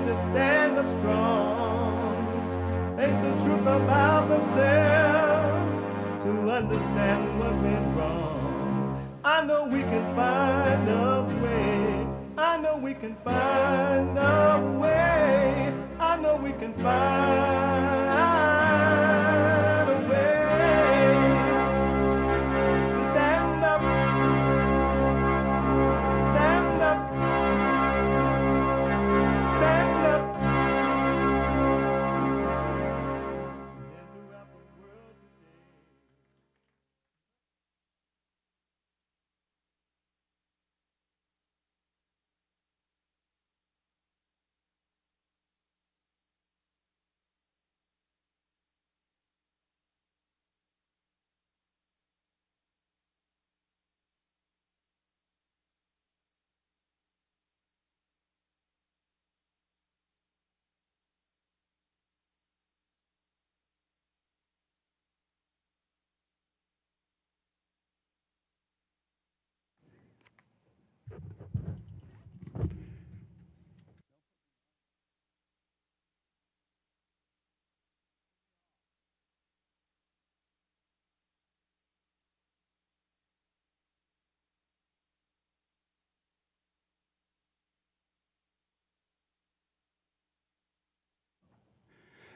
got to stand up strong, face the truth about themselves, to understand what went wrong. I know we can find a way. I know we can find a way. I know we can find a way to stand up, stand up, stand up. In the rapper world today.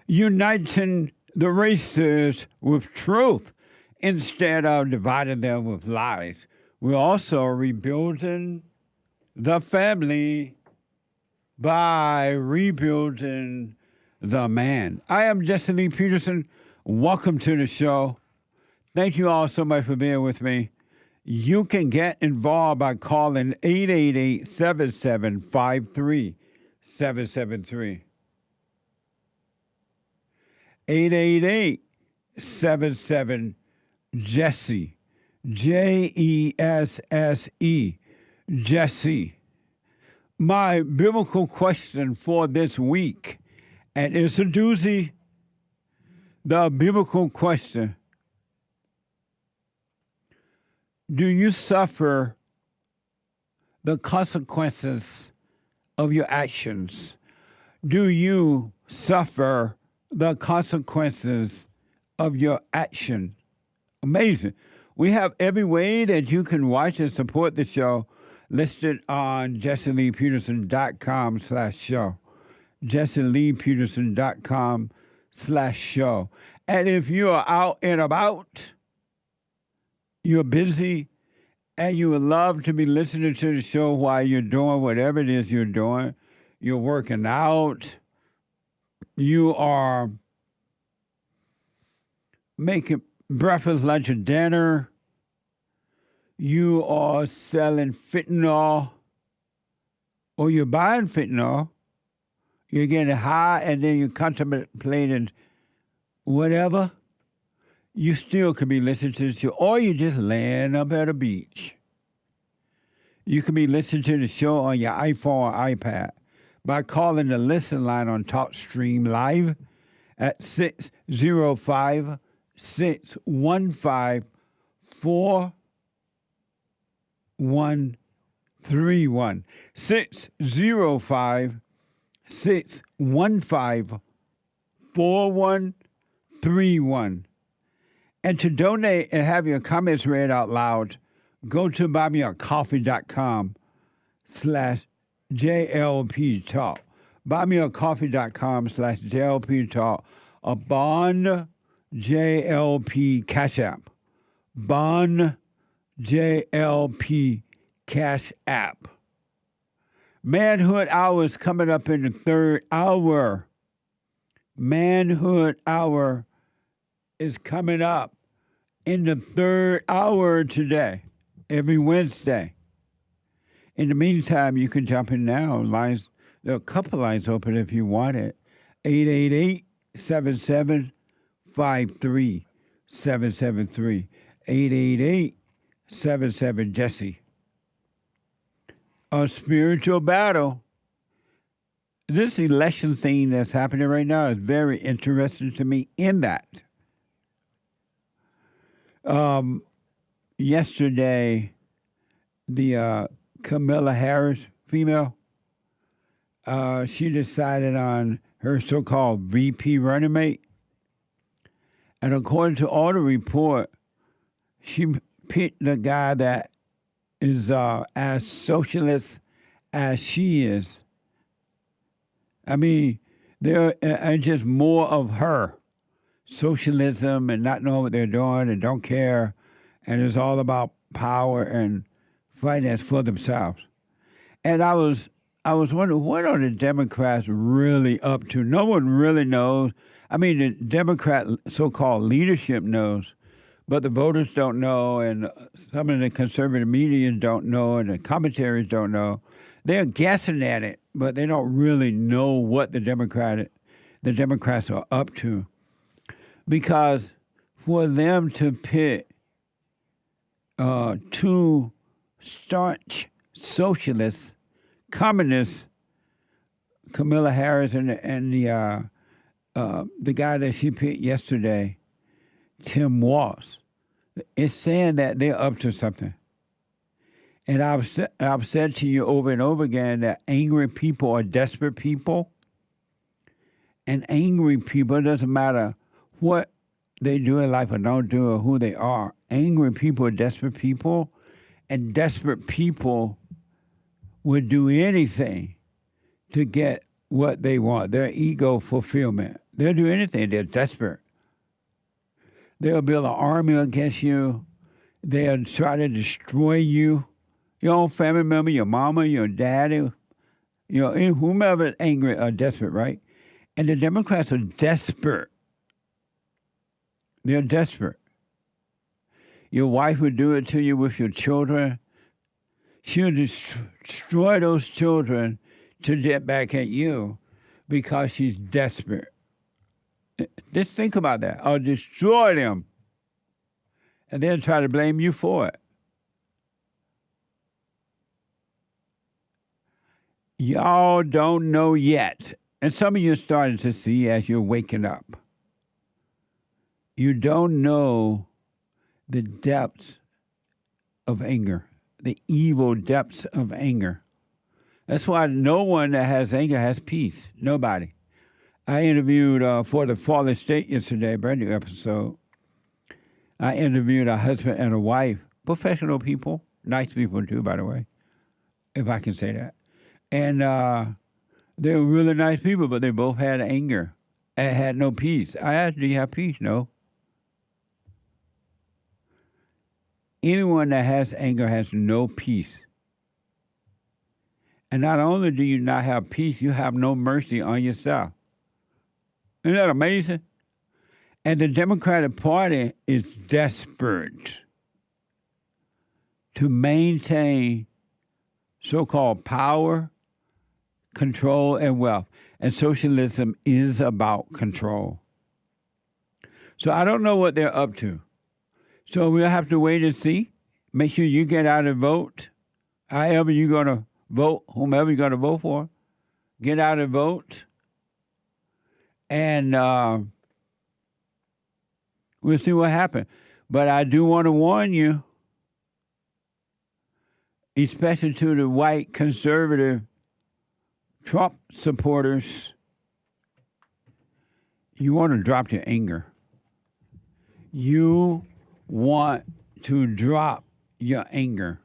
Uniting the races with truth instead of dividing them with lies. We're also rebuilding the family by rebuilding the man. I am Jesse Lee Peterson. Welcome to the show. Thank you all so much for being with me. You can get involved by calling 888-7753-773. 888-77-JESSE, Jesse, Jesse. My biblical question for this week, and it's a doozy, the biblical question: do you suffer the consequences of your actions? Do you suffer the consequences of your action? Amazing. We have every way that you can watch and support the show listed on jesseleepeterson.com/show. jesseleepeterson.com/show. And if you are out and about, you're busy, and you would love to be listening to the show while you're doing whatever it is you're doing, you're working out, you are making breakfast, lunch, and dinner, you are selling fentanyl, or you're buying fentanyl, you're getting high, and then you're contemplating whatever, you still could be listening to the show, or you're just laying up at a beach. You can be listening to the show on your iPhone or iPad by calling the listen line on TalkStream Live at 605-615-4131. 605-615-4131. And to donate and have your comments read out loud, go to buymeacoffee.com/JLP Talk. Buymeacoffee.com/JLP Talk. A Bond JLP Cash App. Bond JLP Cash App. Manhood Hour is coming up in the third hour. Manhood Hour is coming up in the third hour today, every Wednesday. In the meantime, you can jump in now. Lines, there are a couple lines open if you want it. 888-7753-773. 888-77-JESSE. A spiritual battle. This election thing that's happening right now is very interesting to me in that. Yesterday, the Kamala Harris female, she decided on her so-called VP running mate. And according to all the report, she picked the guy that is as socialist as she is. I mean, there are just more of her. Socialism and not knowing what they're doing and don't care. And it's all about power and finance for themselves. And I was wondering, what are the Democrats really up to? No one really knows. I mean, the Democrat so-called leadership knows, but the voters don't know, and some of the conservative media don't know, and the commentaries don't know. They're guessing at it, but they don't really know what the Democrats are up to. Because for them to pick two staunch socialists, communists, Kamala Harris and the guy that she picked yesterday, Tim Walz, it's saying that they're up to something. And I've said to you over and over again that angry people are desperate people. And angry people, it doesn't matter what they do in life or don't do or who they are. Angry people are desperate people. And desperate people would do anything to get what they want, their ego fulfillment. They'll do anything. They're desperate. They'll build an army against you. They'll try to destroy you. Your own family member, your mama, your daddy, whomever is angry or desperate, right? And the Democrats are desperate. They're desperate. Your wife would do it to you with your children. She'll destroy those children to get back at you because she's desperate. Just think about that. Or destroy them. And then try to blame you for it. Y'all don't know yet. And some of you are starting to see as you're waking up. You don't know the depths of anger, the evil depths of anger. That's why no one that has anger has peace. Nobody. I interviewed for the Fallen State yesterday, a brand new episode. I interviewed a husband and a wife, professional people, nice people too, by the way, if I can say that. And they were really nice people, but they both had anger and had no peace. I asked, do you have peace? No. Anyone that has anger has no peace. And not only do you not have peace, you have no mercy on yourself. Isn't that amazing? And the Democratic Party is desperate to maintain so-called power, control, and wealth. And socialism is about control. So I don't know what they're up to. So we'll have to wait and see. Make sure you get out and vote. However you're going to vote, whomever you're going to vote for, get out and vote. And we'll see what happens. But I do want to warn you, especially to the white conservative Trump supporters, you want to drop your anger. You want to drop your anger.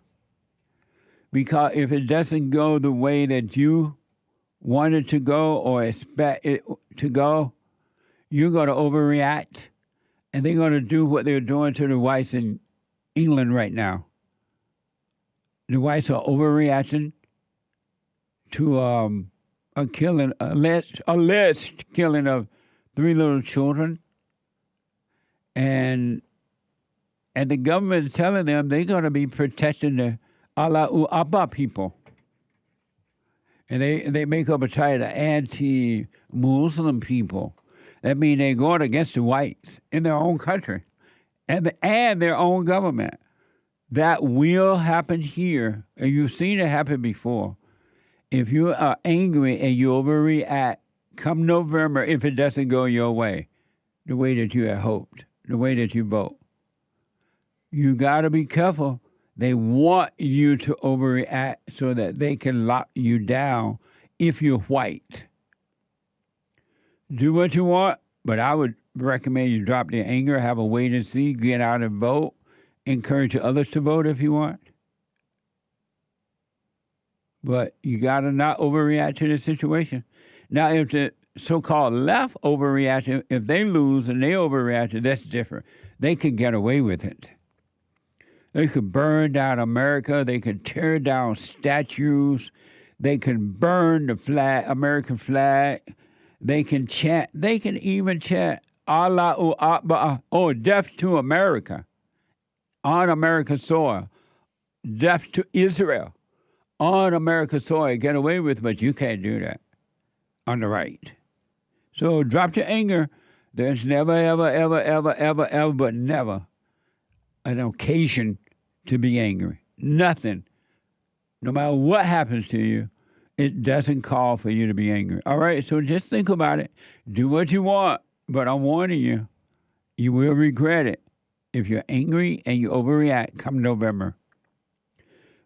Because if it doesn't go the way that you want it to go or expect it to go, you're going to overreact. And they're going to do what they're doing to the whites in England right now. The whites are overreacting to a killing, alleged killing of 3 little children. And the government is telling them they're going to be protecting the Allah Abba people. And they make up a title of anti-Muslim people. That means they're going against the whites in their own country and their own government. That will happen here, and you've seen it happen before. If you are angry and you overreact, come November, if it doesn't go your way, the way that you had hoped, the way that you vote, you got to be careful. They want you to overreact so that they can lock you down if you're white. Do what you want, but I would recommend you drop the anger, have a wait and see, get out and vote, encourage others to vote if you want. But you got to not overreact to the situation. Now, if the so-called left overreacted, if they lose and they overreacted, that's different. They could get away with it. They could burn down America. They could tear down statues. They could burn the flag, American flag. They can chant. They can even chant Allahu Akbar, or death to America on American soil, death to Israel on American soil. Get away with it, but you can't do that on the right. So drop your anger. There's never, ever, ever, ever, ever, ever, but never an occasion to be angry. Nothing. No matter what happens to you, it doesn't call for you to be angry. All right, so just think about it. Do what you want, but I'm warning you, you will regret it if you're angry and you overreact come November.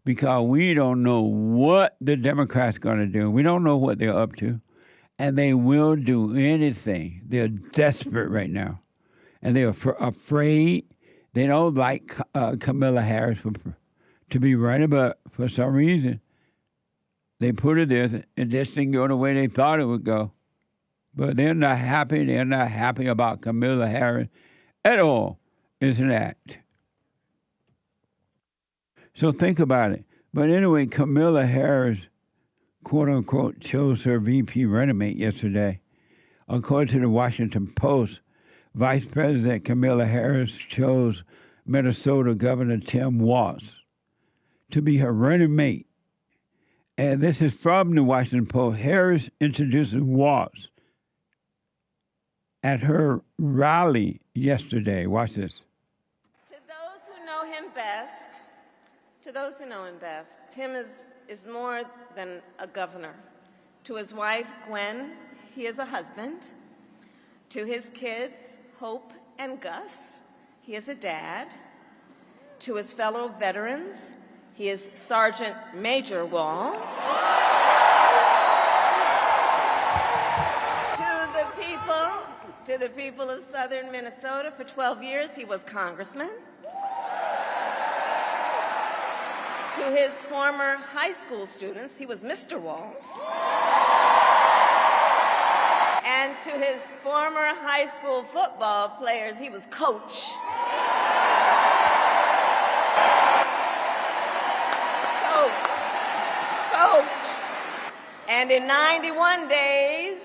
Because we don't know what the Democrats are going to do. We don't know what they're up to. And they will do anything. They're desperate right now. And they're afraid. They don't like Kamala Harris to be running, but for some reason, they put her there, and this thing go the way they thought it would go. But they're not happy. They're not happy about Kamala Harris at all. It's an act. So think about it. But anyway, Kamala Harris, quote unquote, chose her VP running mate yesterday. According to the Washington Post, Vice President Kamala Harris chose Minnesota Governor Tim Walz to be her running mate. And this is from the Washington Post. Harris introduced Walz at her rally yesterday. Watch this. To those who know him best, Tim is more than a governor. To his wife, Gwen, he is a husband. To his kids, Hope and Gus, he is a dad. To his fellow veterans, he is Sergeant Major Walz. To the people of southern Minnesota, for 12 years, he was congressman. To his former high school students, he was Mr. Walz. And to his former high school football players, he was Coach. Coach. And in 91 days,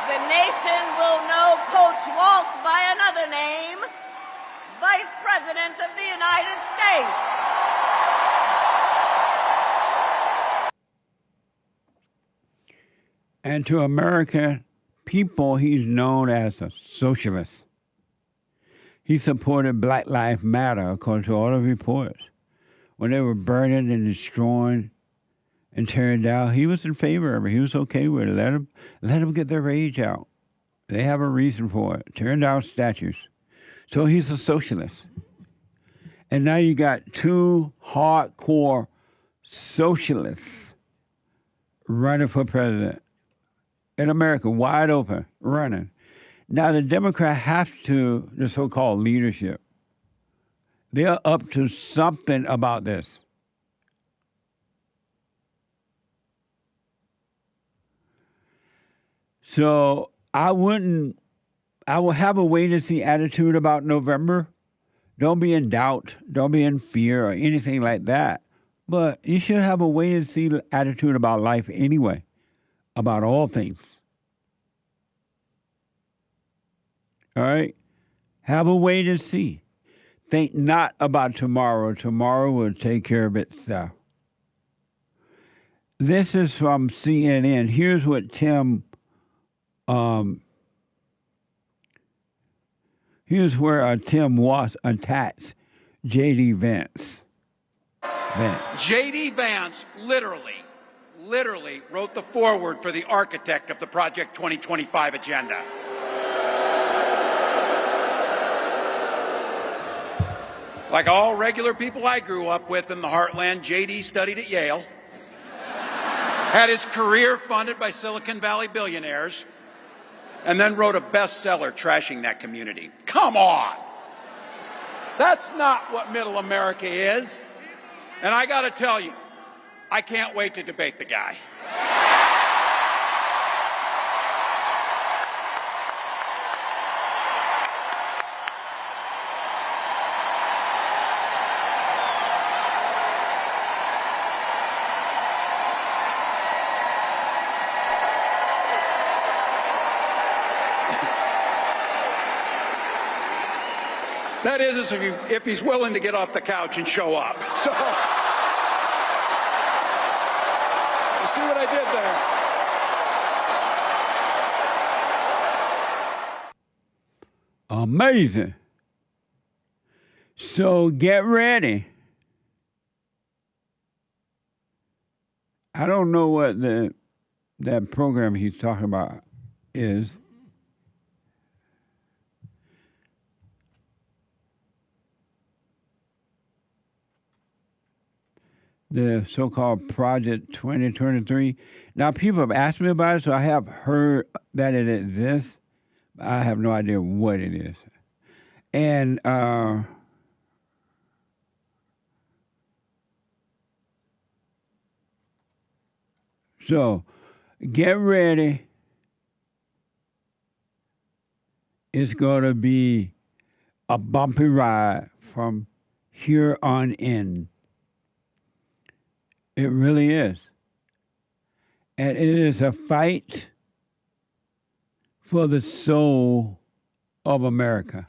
the nation will know Coach Walz by another name, Vice President of the United States. And to American people, he's known as a socialist. He supported Black Lives Matter, according to all the reports. When they were burning and destroying and tearing down, he was in favor of it. He was okay with it. Let them get their rage out. They have a reason for it. Tearing down statues. So he's a socialist. And now you got two hardcore socialists running for president in America, wide open, running. Now the Democrats have to, the so-called leadership, they're up to something about this. So I will have a wait-and-see attitude about November. Don't be in doubt. Don't be in fear or anything like that. But you should have a wait-and-see attitude about life anyway, about all things. All right? Have a wait-and-see. Think not about tomorrow. Tomorrow will take care of itself. This is from CNN. Here's what here's where Tim Walz attacks JD Vance. JD Vance literally wrote the foreword for the architect of the Project 2025 agenda. Like all regular people I grew up with in the heartland, JD studied at Yale, had his career funded by Silicon Valley billionaires, and then wrote a bestseller trashing that community. Come on! That's not what middle America is. And I gotta tell you, I can't wait to debate the guy. That is, if he's willing to get off the couch and show up. So, you see what I did there? Amazing. So get ready. I don't know what that program he's talking about is. The so-called Project 2023. Now, people have asked me about it, so I have heard that it exists. But I have no idea what it is. And so, get ready. It's going to be a bumpy ride from here on in. It really is. And it is a fight for the soul of America.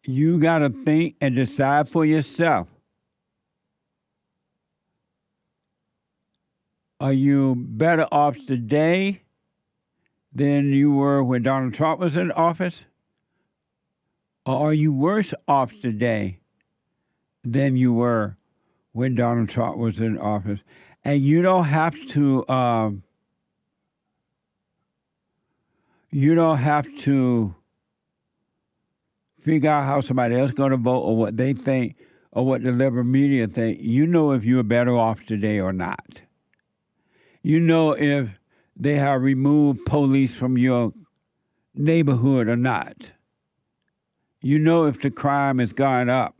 You got to think and decide for yourself. Are you better off today than you were when Donald Trump was in office? Or are you worse off today than you were when Donald Trump was in office? And you don't have to figure out how somebody else is going to vote or what they think or what the liberal media think. You know if you're better off today or not. You know if they have removed police from your neighborhood or not. You know if the crime has gone up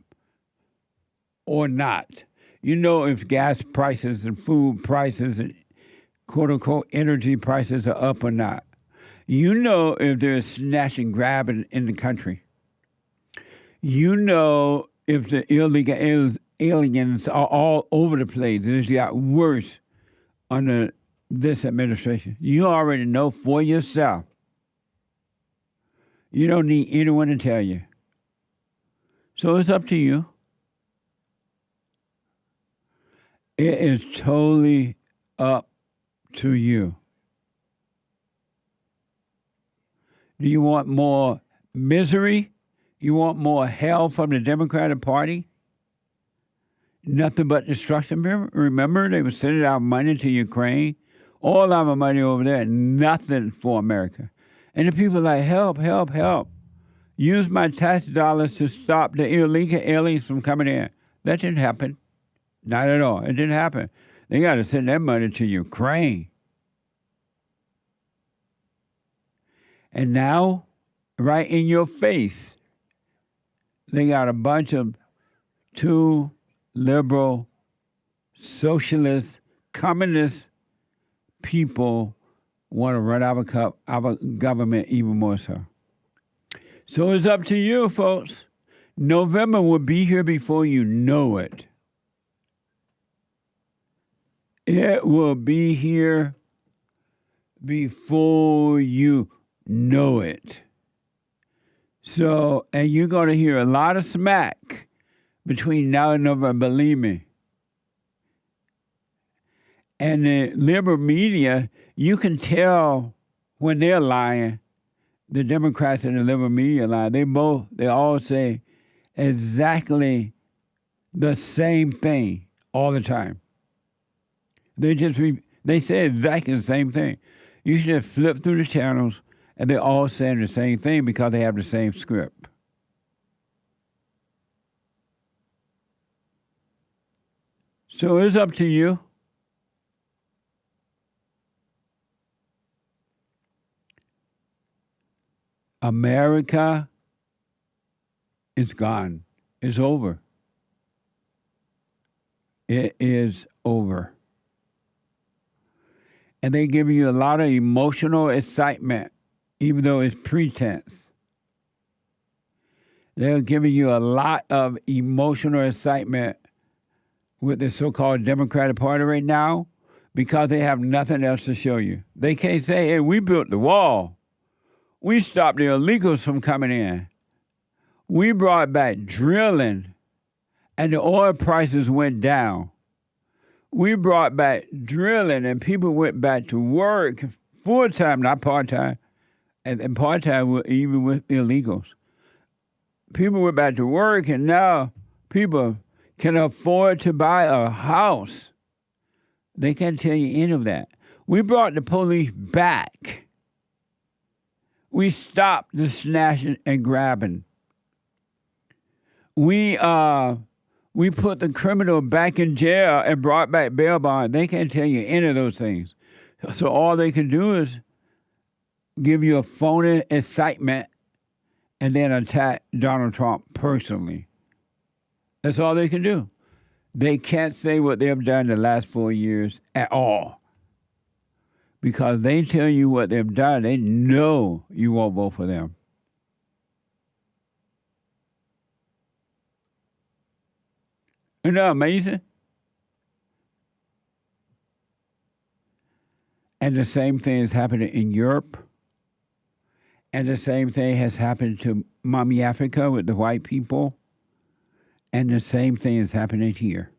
or not. You know if gas prices and food prices and quote-unquote energy prices are up or not. You know if there's snatch and grab in the country. You know if the illegal aliens are all over the place and it's got worse under this administration. You already know for yourself. You don't need anyone to tell you. So it's up to you. It is totally up to you. Do you want more misery? You want more hell from the Democratic Party? Nothing but destruction. Remember, they were sending out money to Ukraine. All our money over there, nothing for America. And the people are like, help, help, help. Use my tax dollars to stop the illegal aliens from coming in. That didn't happen. Not at all. It didn't happen. They got to send that money to Ukraine. And now, right in your face, they got a bunch of two liberal, socialist, communist people want to run our government even more so. So it's up to you, folks. November will be here before you know it. It will be here before you know it. So, and you're going to hear a lot of smack between now and November, believe me. And the liberal media, you can tell when they're lying. The Democrats and the liberal media lie. They all say exactly the same thing all the time. They say exactly the same thing. You should just flip through the channels and they're all saying the same thing because they have the same script. So it's up to you. America is gone. It's over. It is over. And they give you a lot of emotional excitement, even though it's pretense. They're giving you a lot of emotional excitement with the so-called Democratic Party right now because they have nothing else to show you. They can't say, hey, we built the wall. We stopped the illegals from coming in. We brought back drilling, and the oil prices went down. We brought back drilling, and people went back to work full-time, not part-time, and part-time even with illegals. People went back to work, and now people can afford to buy a house. They can't tell you any of that. We brought the police back. We stopped the snatching and grabbing. We put the criminal back in jail and brought back bail bond. They can't tell you any of those things. So all they can do is give you a phony excitement and then attack Donald Trump personally. That's all they can do. They can't say what they've done the last 4 years at all. Because they tell you what they've done, they know you won't vote for them. Isn't that amazing? And the same thing is happening in Europe. And the same thing has happened to Mommy Africa with the white people. And the same thing is happening here.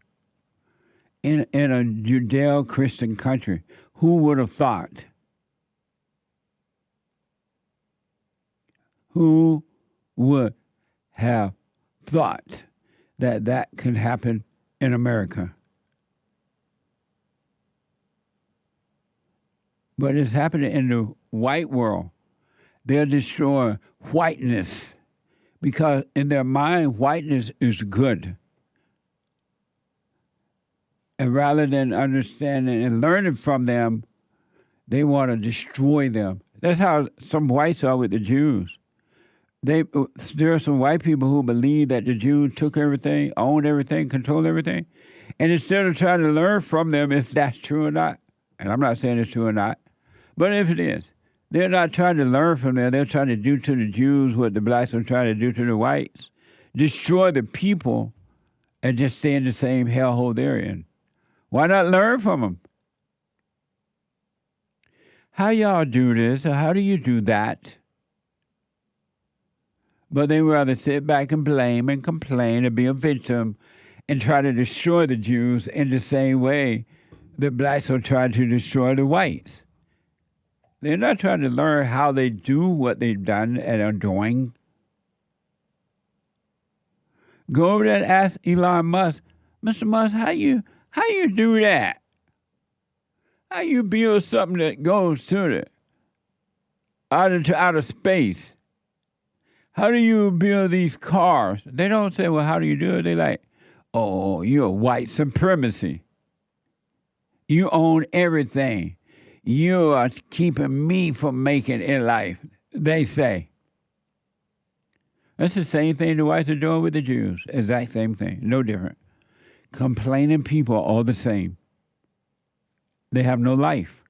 In a Judeo-Christian country, who would have thought? Who would have thought that that could happen in America? But it's happening in the white world. They're destroying whiteness because in their mind, whiteness is good. And rather than understanding and learning from them, they want to destroy them. That's how some whites are with the Jews. There are some white people who believe that the Jews took everything, owned everything, controlled everything. And instead of trying to learn from them if that's true or not, and I'm not saying it's true or not, but if it is, they're not trying to learn from them. They're trying to do to the Jews what the blacks are trying to do to the whites. Destroy the people and just stay in the same hellhole they're in. Why not learn from them? How y'all do this, or how do you do that? But they rather sit back and blame and complain and be a victim and try to destroy the Jews in the same way that blacks are trying to destroy the whites. They're not trying to learn how they do what they've done and are doing. Go over there and ask Elon Musk, Mr. Musk, how you do that? How you build something that goes to out into outer space? How do you build these cars? They don't say, well, how do you do it? They like, oh, you're white supremacy. You own everything. You are keeping me from making it in life, they say. That's the same thing the whites are doing with the Jews. Exact same thing, no different. Complaining people are all the same. They have no life.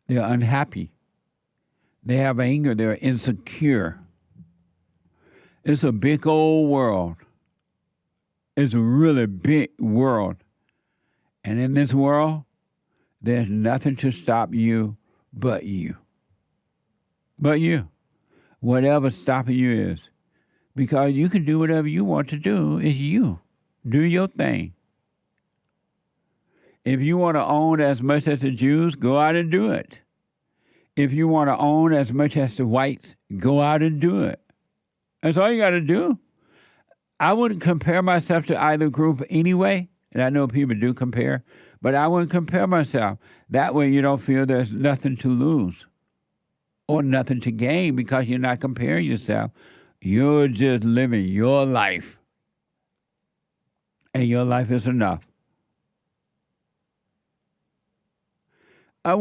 They're unhappy. They have anger. They're insecure. It's a big old world. It's a really big world. And in this world, there's nothing to stop you but you. But you. Whatever stopping you is. Because you can do whatever you want to do. It's you. Do your thing. If you want to own as much as the Jews, go out and do it. If you want to own as much as the whites, go out and do it. That's all you got to do. I wouldn't compare myself to either group anyway, and I know people do compare, but I wouldn't compare myself. That way you don't feel there's nothing to lose or nothing to gain because you're not comparing yourself. You're just living your life. and your life is enough. I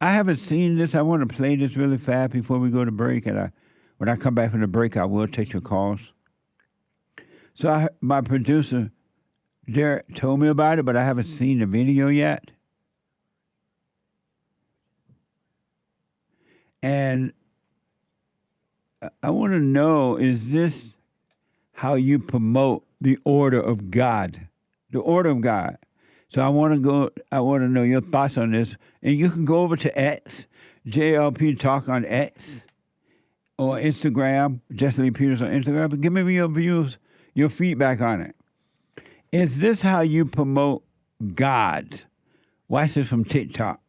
haven't seen this. I want to play this really fast before we go to break. And when I come back from the break, I will take your calls. So my producer, Derek, told me about it, but I haven't seen the video yet. And I want to know, is this how you promote the order of God? The order of God. So I want to know your thoughts on this. And you can go over to X, JLP Talk on X, or Instagram, Jesse Lee Peters on Instagram, but give me your views, your feedback on it. Is this how you promote God? Watch this from TikTok.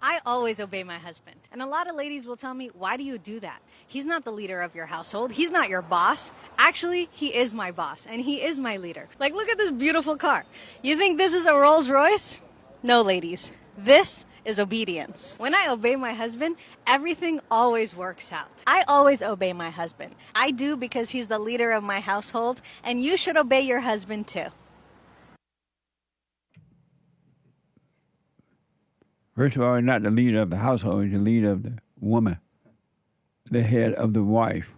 I always obey my husband. And a lot of ladies will tell me, why do you do that? He's not the leader of your household. He's not your boss. Actually, he is my boss, and he is my leader. Like, look at this beautiful car. You think this is a Rolls Royce? No, ladies. This is obedience. When I obey my husband, everything always works out. I always obey my husband. I do because he's the leader of my household, and you should obey your husband too. First of all, not the leader of the household, he's the leader of the woman, the head of the wife.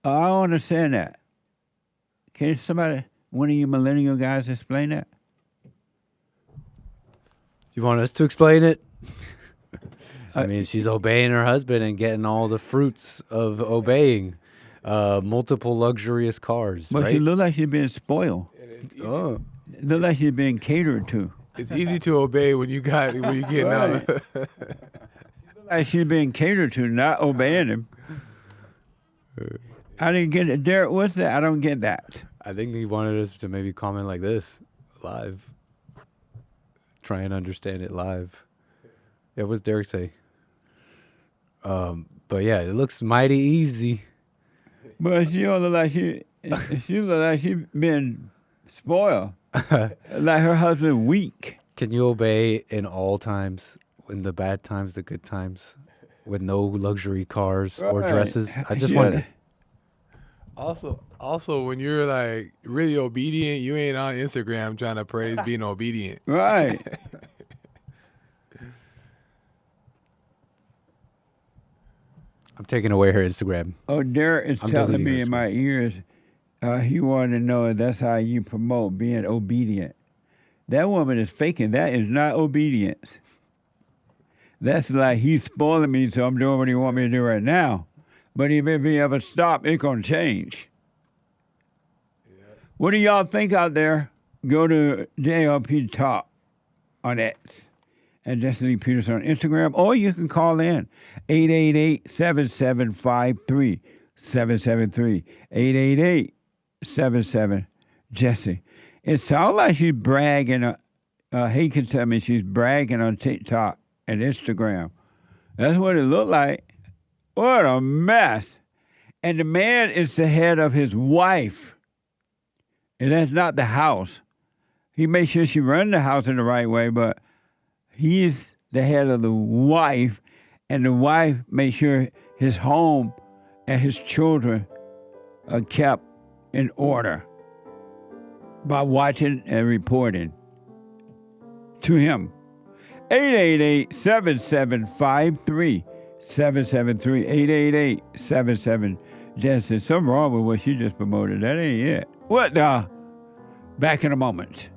I don't understand that. Can somebody, one of you millennial guys, explain that? Do you want us to explain it? I mean, she's obeying her husband and getting all the fruits of obeying. Multiple luxurious cars, But right? she look like she's being spoiled. Oh. Look like she's being catered to. It's easy to obey when you getting out. Like she's being catered to, not obeying him. I didn't get it. Derek, what's that? I don't get that. I think he wanted us to maybe comment like this, live. Try and understand it live. Yeah, what's Derek say? But yeah, it looks mighty easy. But she don't look like she look like she been spoiled. Like her husband weak. Can you obey in all times, in the bad times, the good times, with no luxury cars or dresses? I just wanted. Also, when you're like really obedient, you ain't on Instagram trying to praise being obedient. Right. I'm taking away her Instagram. Oh, Derek is I'm telling deleting me her in my ears, he wanted to know if that's how you promote being obedient. That woman is faking. That is not obedience. That's like he's spoiling me, so I'm doing what he want me to do right now. But if he ever stop, it's going to change. Yeah. What do y'all think out there? Go to JLP Talk on X and Jesse Lee Peters on Instagram, or you can call in 888-7753-773. 888-77-Jesse. It sounds like she's bragging. Hake can tell me she's bragging on TikTok and Instagram. That's what it looked like. What a mess. And the man is the head of his wife. And that's not the house. He makes sure she runs the house in the right way, but he's the head of the wife, and the wife makes sure his home and his children are kept in order by watching and reporting to him. 888-7753-773. 888-77-Jesse. Something wrong with what she just promoted. That ain't it. What the? Back in a moment.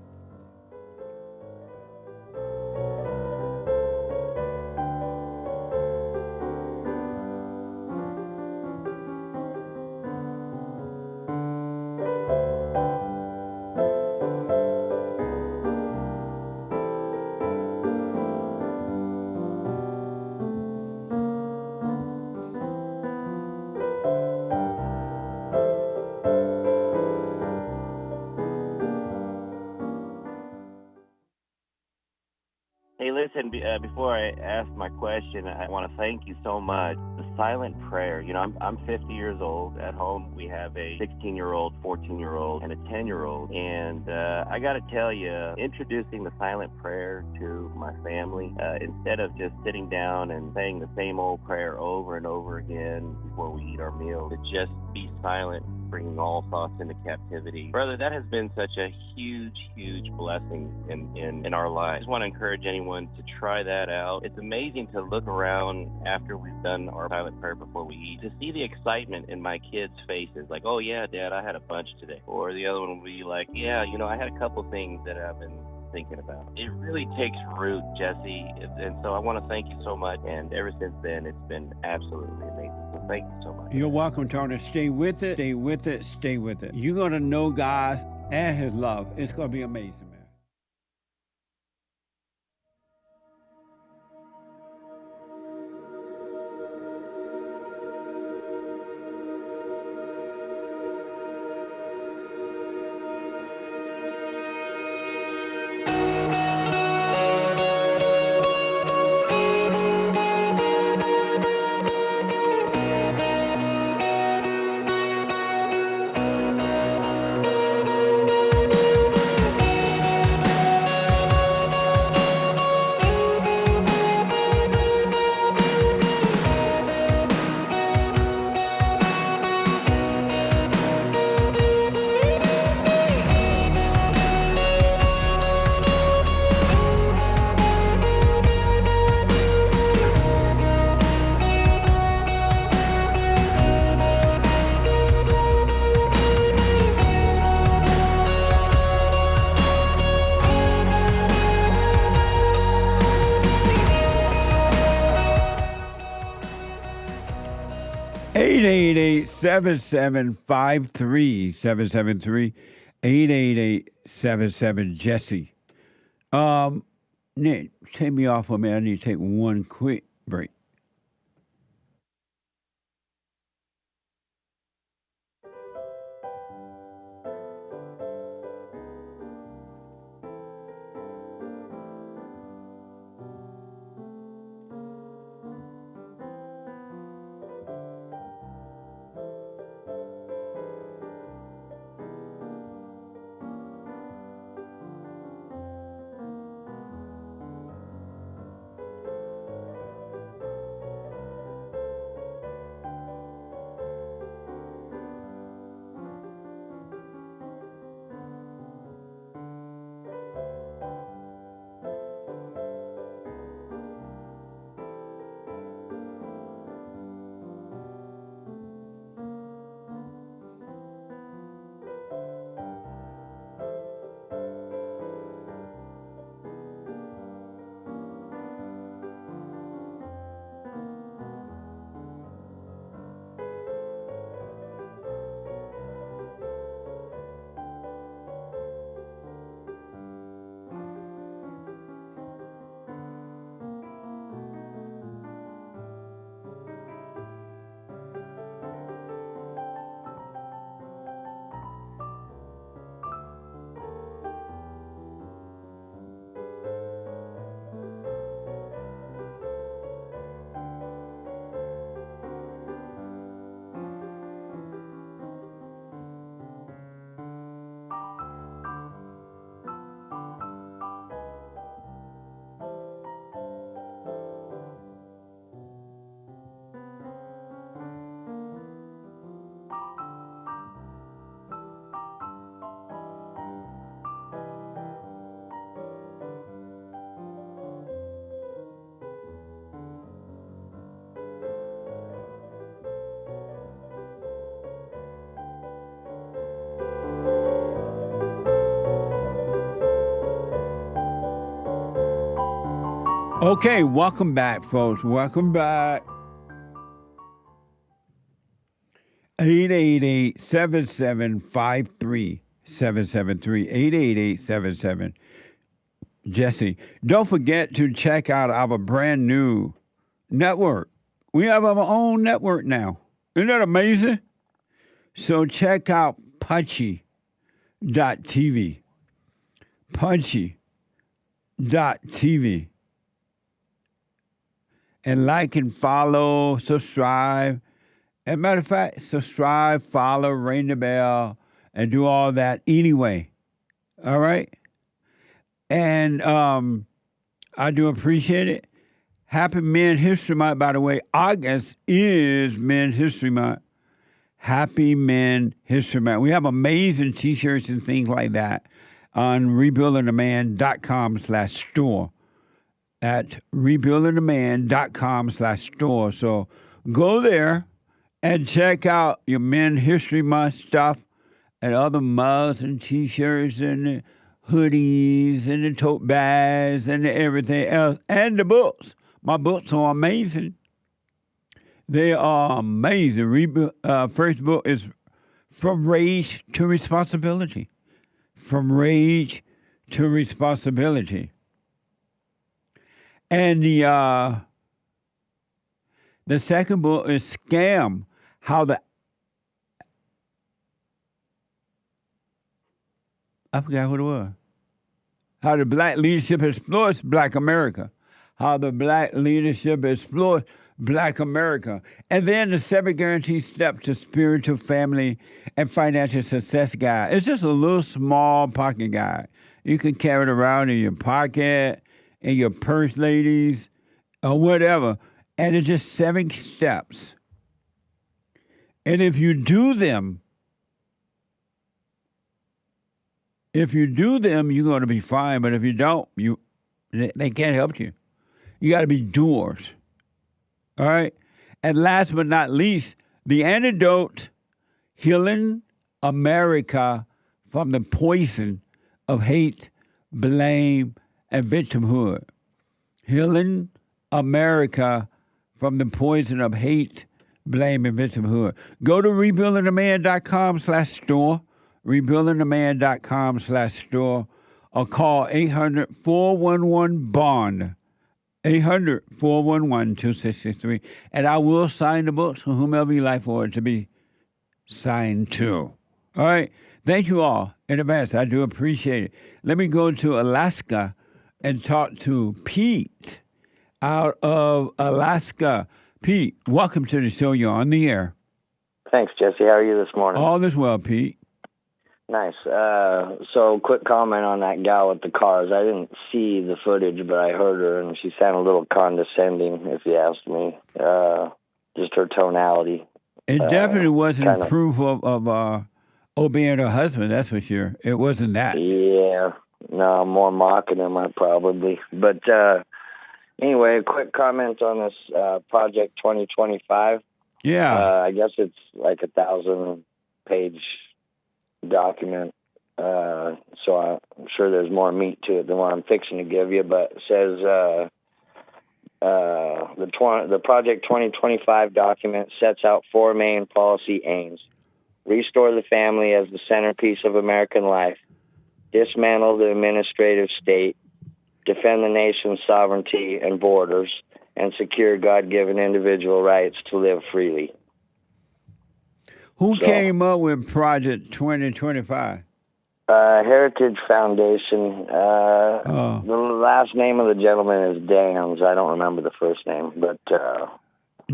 listen, before I ask my question, I want to thank you so much. The silent prayer. You know, I'm 50 years old. At home, we have a 16-year-old, 14-year-old, and a 10-year-old. And I got to tell you, introducing the silent prayer to my family, instead of just sitting down and saying the same old prayer over and over again before we eat our meal, to just be silent, bringing all thoughts into captivity. Brother, that has been such a huge, huge blessing in our lives. I just want to encourage anyone to try that out. It's amazing to look around after we've done our silent prayer before we eat, to see the excitement in my kids' faces, like, oh yeah, Dad, I had a bunch today. Or the other one will be like, yeah, you know, I had a couple things that I've been thinking about. It really takes root, Jesse, and so I want to thank you so much, and ever since then, it's been absolutely amazing. So thank you so much. You're welcome, Tony. Stay with it, stay with it, stay with it. You're going to know God and his love. It's going to be amazing, man. Eight 773 773 888-77 Jesse. Nick, take me off of me. I need to take one quick break. Okay, welcome back, folks. Welcome back. 888-7753-773. 888-77. Jesse. Don't forget to check out our brand new network. We have our own network now. Isn't that amazing? So check out Punchy.tv. Punchy.tv. and like and follow, subscribe. As a matter of fact, subscribe, follow, ring the bell, and do all that anyway. All right? And I do appreciate it. Happy Men's History Month, by the way. August is Men's History Month. Happy Men's History Month. We have amazing T-shirts and things like that on rebuildingtheman.com/store. At rebuildingtheman.com/store. So go there and check out your Men's History Month stuff and other mugs and T-shirts and the hoodies and the tote bags and everything else. And the books. My books are amazing. They are amazing. First book is From Rage to Responsibility. From Rage to Responsibility. And the second book is Scam, I forgot what it was. How the black leadership exploits Black America. How the black leadership exploits Black America. And then the 7 guaranteed steps to spiritual, family, and financial success guide. It's just a little small pocket guide. You can carry it around in your pocket, in your purse, ladies, or whatever. And it's just 7 steps. And if you do them, you're going to be fine. But if you don't, they can't help you. You got to be doers. All right? And last but not least, the antidote, healing America from the poison of hate, blame, and victimhood. Healing America from the poison of hate, blame, and victimhood. Go to rebuildingtheman.com/store, rebuildingtheman.com/store, or call 800-411-BOND, 800-411-2663, and I will sign the books for whomever you like for it to be signed to. All right? Thank you all in advance. I do appreciate it. Let me go to Alaska and talk to Pete out of Alaska. Pete, welcome to the show. You're on the air. Thanks, Jesse. How are you this morning? All is well, Pete. Nice. So, quick comment on that gal with the cars. I didn't see the footage, but I heard her, and she sounded a little condescending, if you asked me. Just her tonality. It definitely wasn't proof of obeying her husband, that's for sure. It wasn't that. Yeah. No, more mocking him, probably. But anyway, a quick comment on this Project 2025. Yeah. I guess it's like a 1,000-page document, so I'm sure there's more meat to it than what I'm fixing to give you, but it says the Project 2025 document sets out 4 main policy aims: restore the family as the centerpiece of American life, dismantle the administrative state, defend the nation's sovereignty and borders, and secure God-given individual rights to live freely. Who came up with Project 2025? Heritage Foundation. The last name of the gentleman is Dans. I don't remember the first name, but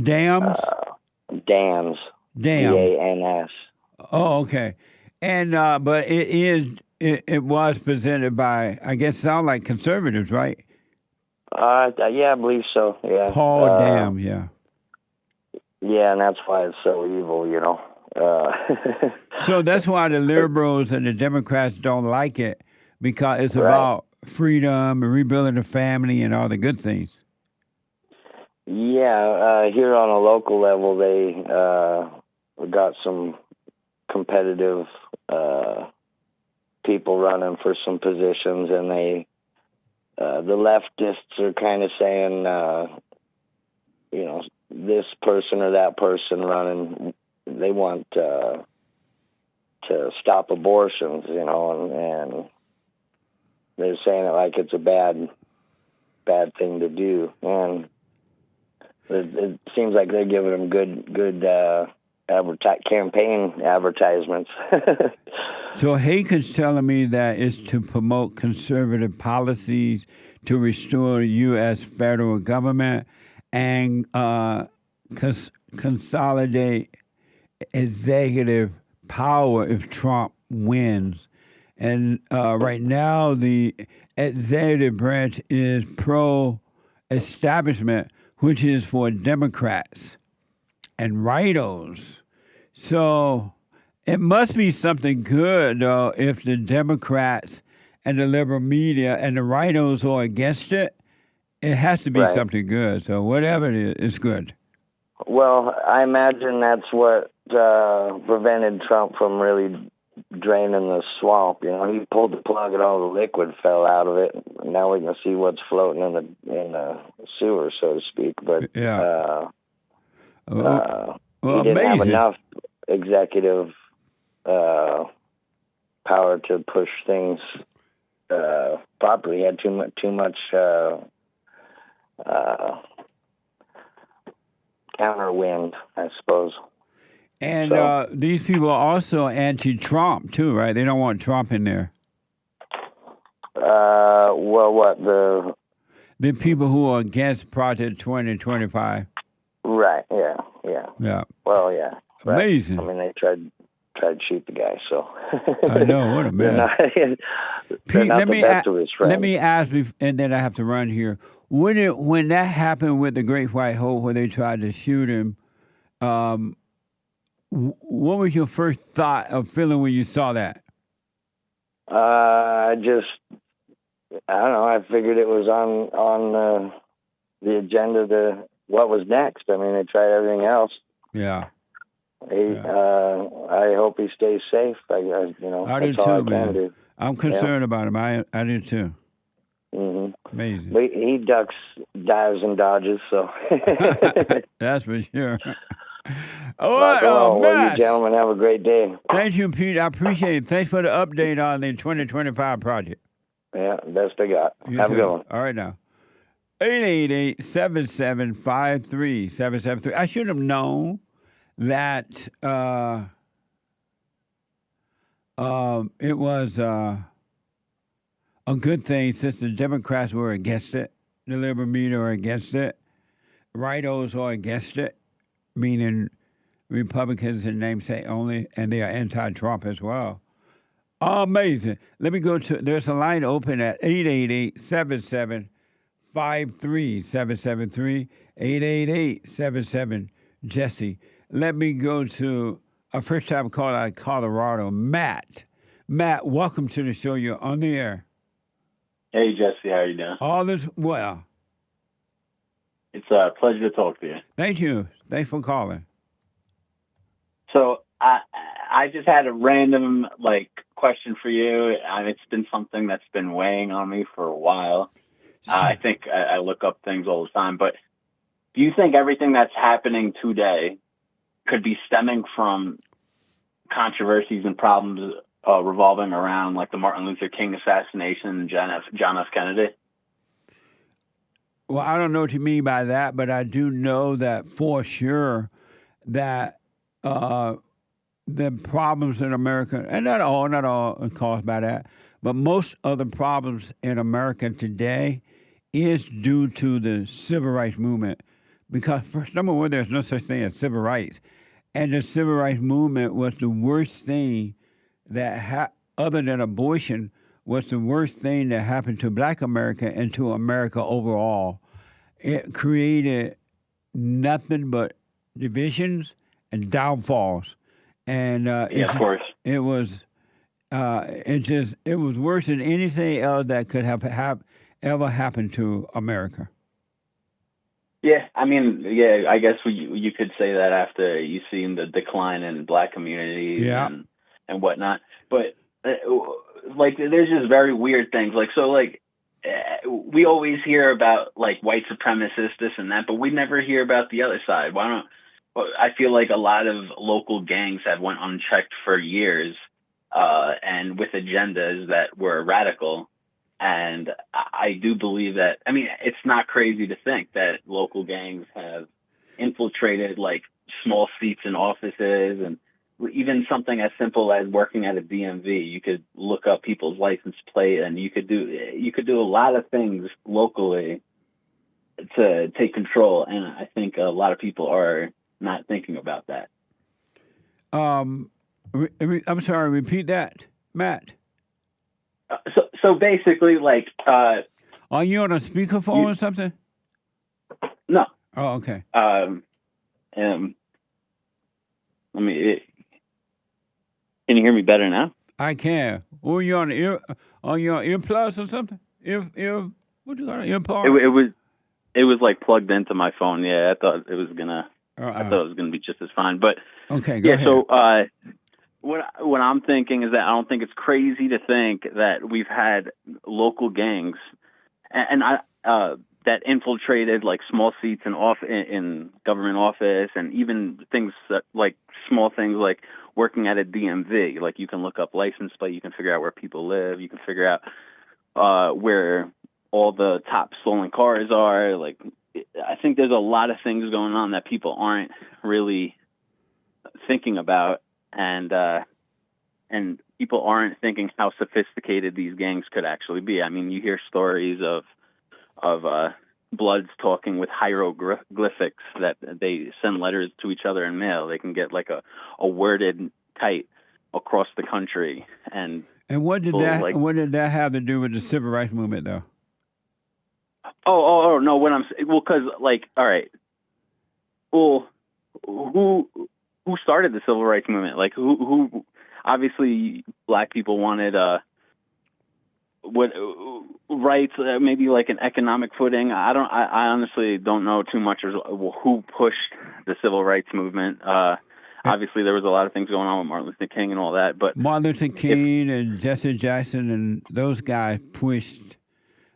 Dams? Dans. D-A-N-S. Oh, okay. And but it was presented by, I guess, sound like conservatives, right? Yeah, I believe so. Yeah. Paul Dam, yeah. Yeah, and that's why it's so evil, you know. So that's why the liberals and the Democrats don't like it, because it's about freedom and rebuilding the family and all the good things. Yeah, here on a local level, they got some competitive people running for some positions, and the leftists are kind of saying, this person or that person running. They want to stop abortions, and they're saying it like it's a bad thing to do. And it seems like they're giving them good campaign advertisements. So Hake is telling me that it's to promote conservative policies to restore the U.S. federal government and consolidate executive power if Trump wins. And right now, the executive branch is pro-establishment, which is for Democrats and rhinos. So it must be something good, though, if the Democrats and the liberal media and the rhinos are against it. It has to be something good. So whatever it is, it's good. Well, I imagine that's what prevented Trump from really draining the swamp. You know, he pulled the plug and all the liquid fell out of it. Now we can see what's floating in the sewer, so to speak. But he didn't have enough executive power to push things properly. He had too much counterwind, I suppose. And these people are also anti-Trump too, right? They don't want Trump in there. Well, what the people who are against Project 2025? Right. Yeah. Well, yeah. Right. Amazing. I mean, they tried to shoot the guy. So I know, what a mess. Pete, let me ask you, and then I have to run here. When that happened with the Great White Hope, where they tried to shoot him, what was your first thought of feeling when you saw that? I don't know. I figured it was on the agenda to what was next. I mean, they tried everything else. Yeah. I hope he stays safe. I do too, man. I'm concerned about him. I do too. Mm-hmm. Amazing. But he ducks, dives, and dodges. So that's for sure. Well, you gentlemen have a great day. Thank you, Pete. I appreciate it. Thanks for the update on the 2025 project. Yeah, best I got. Have a good one. All right now. 888-7753-773. I should have known that it was a good thing since the Democrats were against it, the liberal media are against it, rhinos are against it, meaning Republicans in namesake only, and they are anti-Trump as well. Amazing. Let me go to, there's a line open at 888-7753-773, 888-77-JESSE. Let me go to a first-time caller out of Colorado, Matt. Matt, welcome to the show. You're on the air. Hey, Jesse. How are you doing? All is well. It's a pleasure to talk to you. Thank you. Thanks for calling. So I just had a random question for you. It's been something that's been weighing on me for a while. I think I look up things all the time. But do you think everything that's happening today could be stemming from controversies and problems revolving around the Martin Luther King assassination and John F. Kennedy? Well, I don't know what you mean by that, but I do know that for sure that the problems in America, and not all are caused by that, but most of the problems in America today is due to the civil rights movement. Because, first, number one, there's no such thing as civil rights. And the civil rights movement was the worst thing that, other than abortion, was the worst thing that happened to Black America and to America overall. It created nothing but divisions and downfalls. And of course. It was worse than anything else that could have ever happened to America. Yeah, I mean, I guess you could say that after you've seen the decline in Black communities and whatnot. But there's just very weird things. We always hear about white supremacists, this and that, but we never hear about the other side. I feel like a lot of local gangs have went unchecked for years, and with agendas that were radical. And I do believe that, it's not crazy to think that local gangs have infiltrated small seats in offices, and even something as simple as working at a DMV. You could look up people's license plate, and you could do a lot of things locally to take control, and I think a lot of people are not thinking about that. I'm sorry, repeat that, Matt. So basically, like, are you on a speakerphone or something? No. Oh, okay. Let me. Can you hear me better now? I can. Were you on the earplugs or something? What you got an earpod? It was like plugged into my phone. Yeah, I thought it was gonna. I thought it was gonna be just as fine. But okay, go ahead. So what I'm thinking is that I don't think it's crazy to think that we've had local gangs and that infiltrated like small seats in government office, and even things like small things like working at a DMV. Like you can look up license plate, you can figure out where people live, you can figure out where all the top stolen cars are. Like I think there's a lot of things going on that people aren't really thinking about, and people aren't thinking how sophisticated these gangs could actually be. I mean, you hear stories of Bloods talking with hieroglyphics that they send letters to each other in mail. They can get like a worded kite across the country. And what did that have to do with the civil rights movement, though? Oh no, because like, all right, well, who started the civil rights movement? Like who obviously black people wanted rights, maybe like an economic footing. I honestly don't know too much as who pushed the civil rights movement. Obviously there was a lot of things going on with Martin Luther King and all that, but Martin Luther King and Jesse Jackson and those guys pushed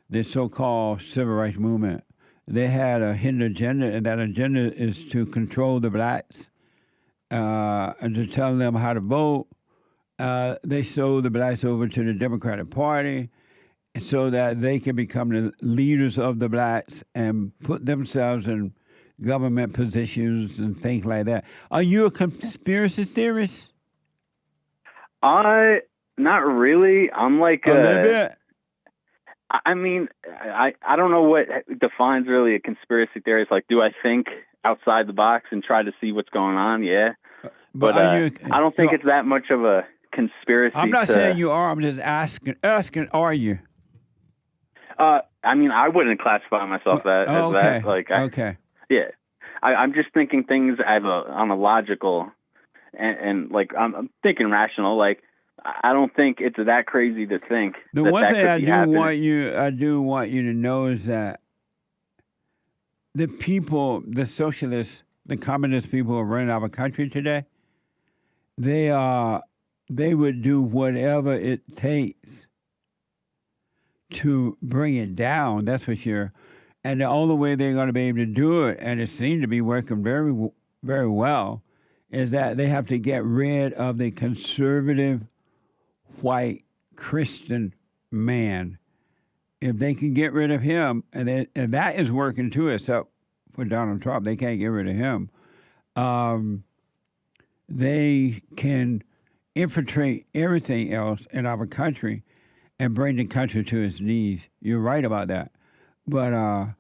the so-called civil rights movement. They had a hidden agenda, and that agenda is to control the blacks and to tell them how to vote. They sold the blacks over to the Democratic Party so that they can become the leaders of the blacks and put themselves in government positions and things like that. Are you a conspiracy theorist? Not really. I'm like a little bit. I mean, I don't know what defines really a conspiracy theorist. Like, do I think outside the box and try to see what's going on? Yeah. But I don't think it's that much of a conspiracy. I'm not saying you are. I'm just asking, are you? I mean, I wouldn't classify myself as that. Like, okay. Yeah. I'm just thinking things on a logical and like, I'm thinking rational. Like, I don't think it's that crazy to think. The one thing I do want you to know is that the people, the socialists, the communist people who are running our country today, they would do whatever it takes to bring it down. That's for sure. And the only way they're going to be able to do it, and it seems to be working very, very well, is that they have to get rid of the conservative white Christian man. If they can get rid of him, and that is working too, except for Donald Trump, they can't get rid of him. They can infiltrate everything else in our country and bring the country to its knees. You're right about that. But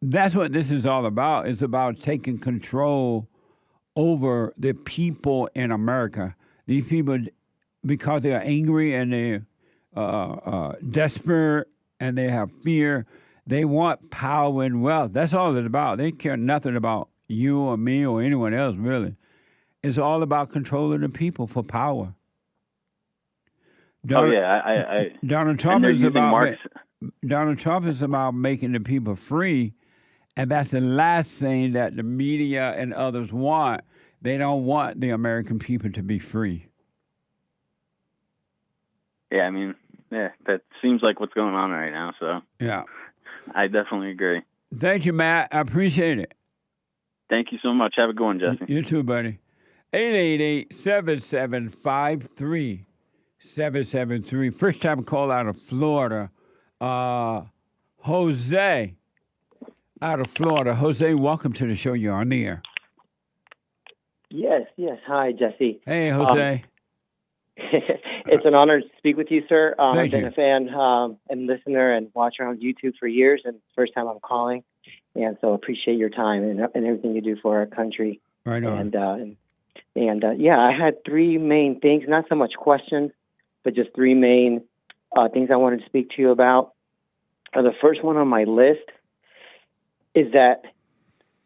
that's what this is all about. It's about taking control over the people in America. These people, because they are angry and they're desperate and they have fear, they want power and wealth. That's all it's about. They care nothing about you or me or anyone else, really. It's all about controlling the people for power. Donald Trump is about making the people free. And that's the last thing that the media and others want. They don't want the American people to be free. Yeah, I mean, that seems like what's going on right now. So yeah, I definitely agree. Thank you, Matt. I appreciate it. Thank you so much. Have a good one, Jesse. You too, buddy. 888-7753-773. First time call out of Florida. Jose. Out of Florida. Jose, welcome to the show. You're on the air. Yes. Hi, Jesse. Hey, Jose. It's an honor to speak with you, sir. I've been you. a fan and listener and watcher on YouTube for years, and first time I'm calling. And so appreciate your time and everything you do for our country. Right on. Yeah, I had three main things, not so much questions, but just three main things I wanted to speak to you about. The first one on my list is that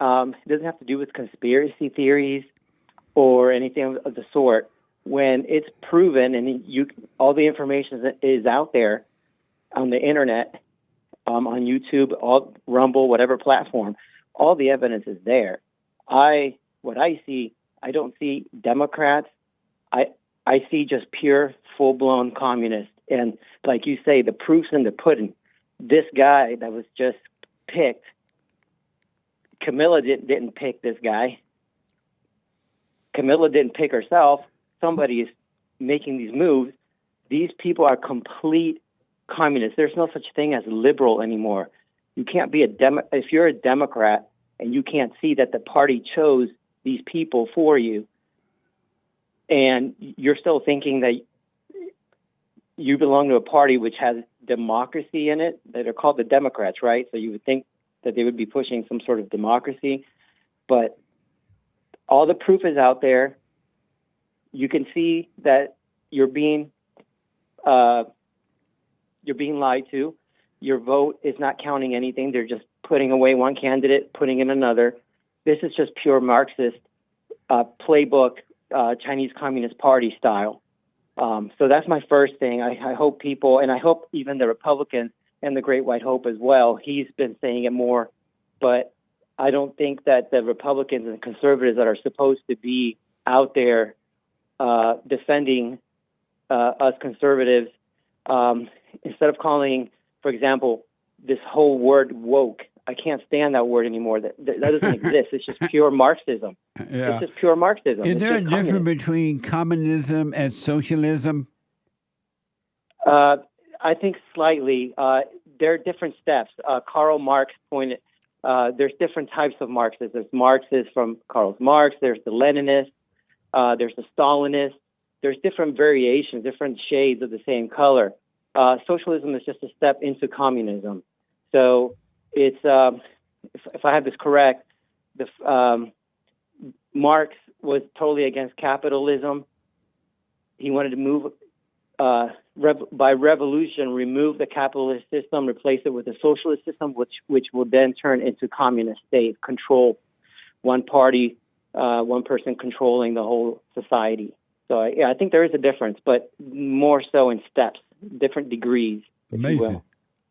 it doesn't have to do with conspiracy theories or anything of the sort. When it's proven and all the information is out there on the internet, on YouTube, Rumble, whatever platform, all the evidence is there. What I see, I don't see Democrats. I see just pure, full-blown communists. And like you say, the proof's in the pudding. This guy that was just picked, Kamala didn't pick this guy. Kamala didn't pick herself. Somebody is making these moves. These people are complete communists. There's no such thing as liberal anymore. You can't be if you're a Democrat and you can't see that the party chose these people for you, and you're still thinking that you belong to a party which has democracy in it, that are called the Democrats, right? So you would think that they would be pushing some sort of democracy, but all the proof is out there. You can see that you're being lied to. Your vote is not counting anything. They're just putting away one candidate, putting in another. This is just pure Marxist playbook, Chinese Communist Party style. So that's my first thing. I hope people, and I hope even the Republicans and the Great White Hope as well, he's been saying it more, but I don't think that the Republicans and conservatives that are supposed to be out there defending us conservatives, instead of calling, for example, this whole word woke, I can't stand that word anymore. That doesn't exist. It's just pure Marxism. Yeah. It's just pure Marxism. Is there a difference between communism and socialism? I think slightly. There are different steps. Karl Marx pointed, there's different types of Marxists. There's Marxists from Karl Marx. There's the Leninist. There's the Stalinist. There's different variations, different shades of the same color. Socialism is just a step into communism. So it's, if I have this correct, Marx was totally against capitalism. He wanted to move, by revolution, remove the capitalist system, replace it with a socialist system, which will then turn into communist state, control one party, one person controlling the whole society. So I think there is a difference, but more so in steps, different degrees. Amazing.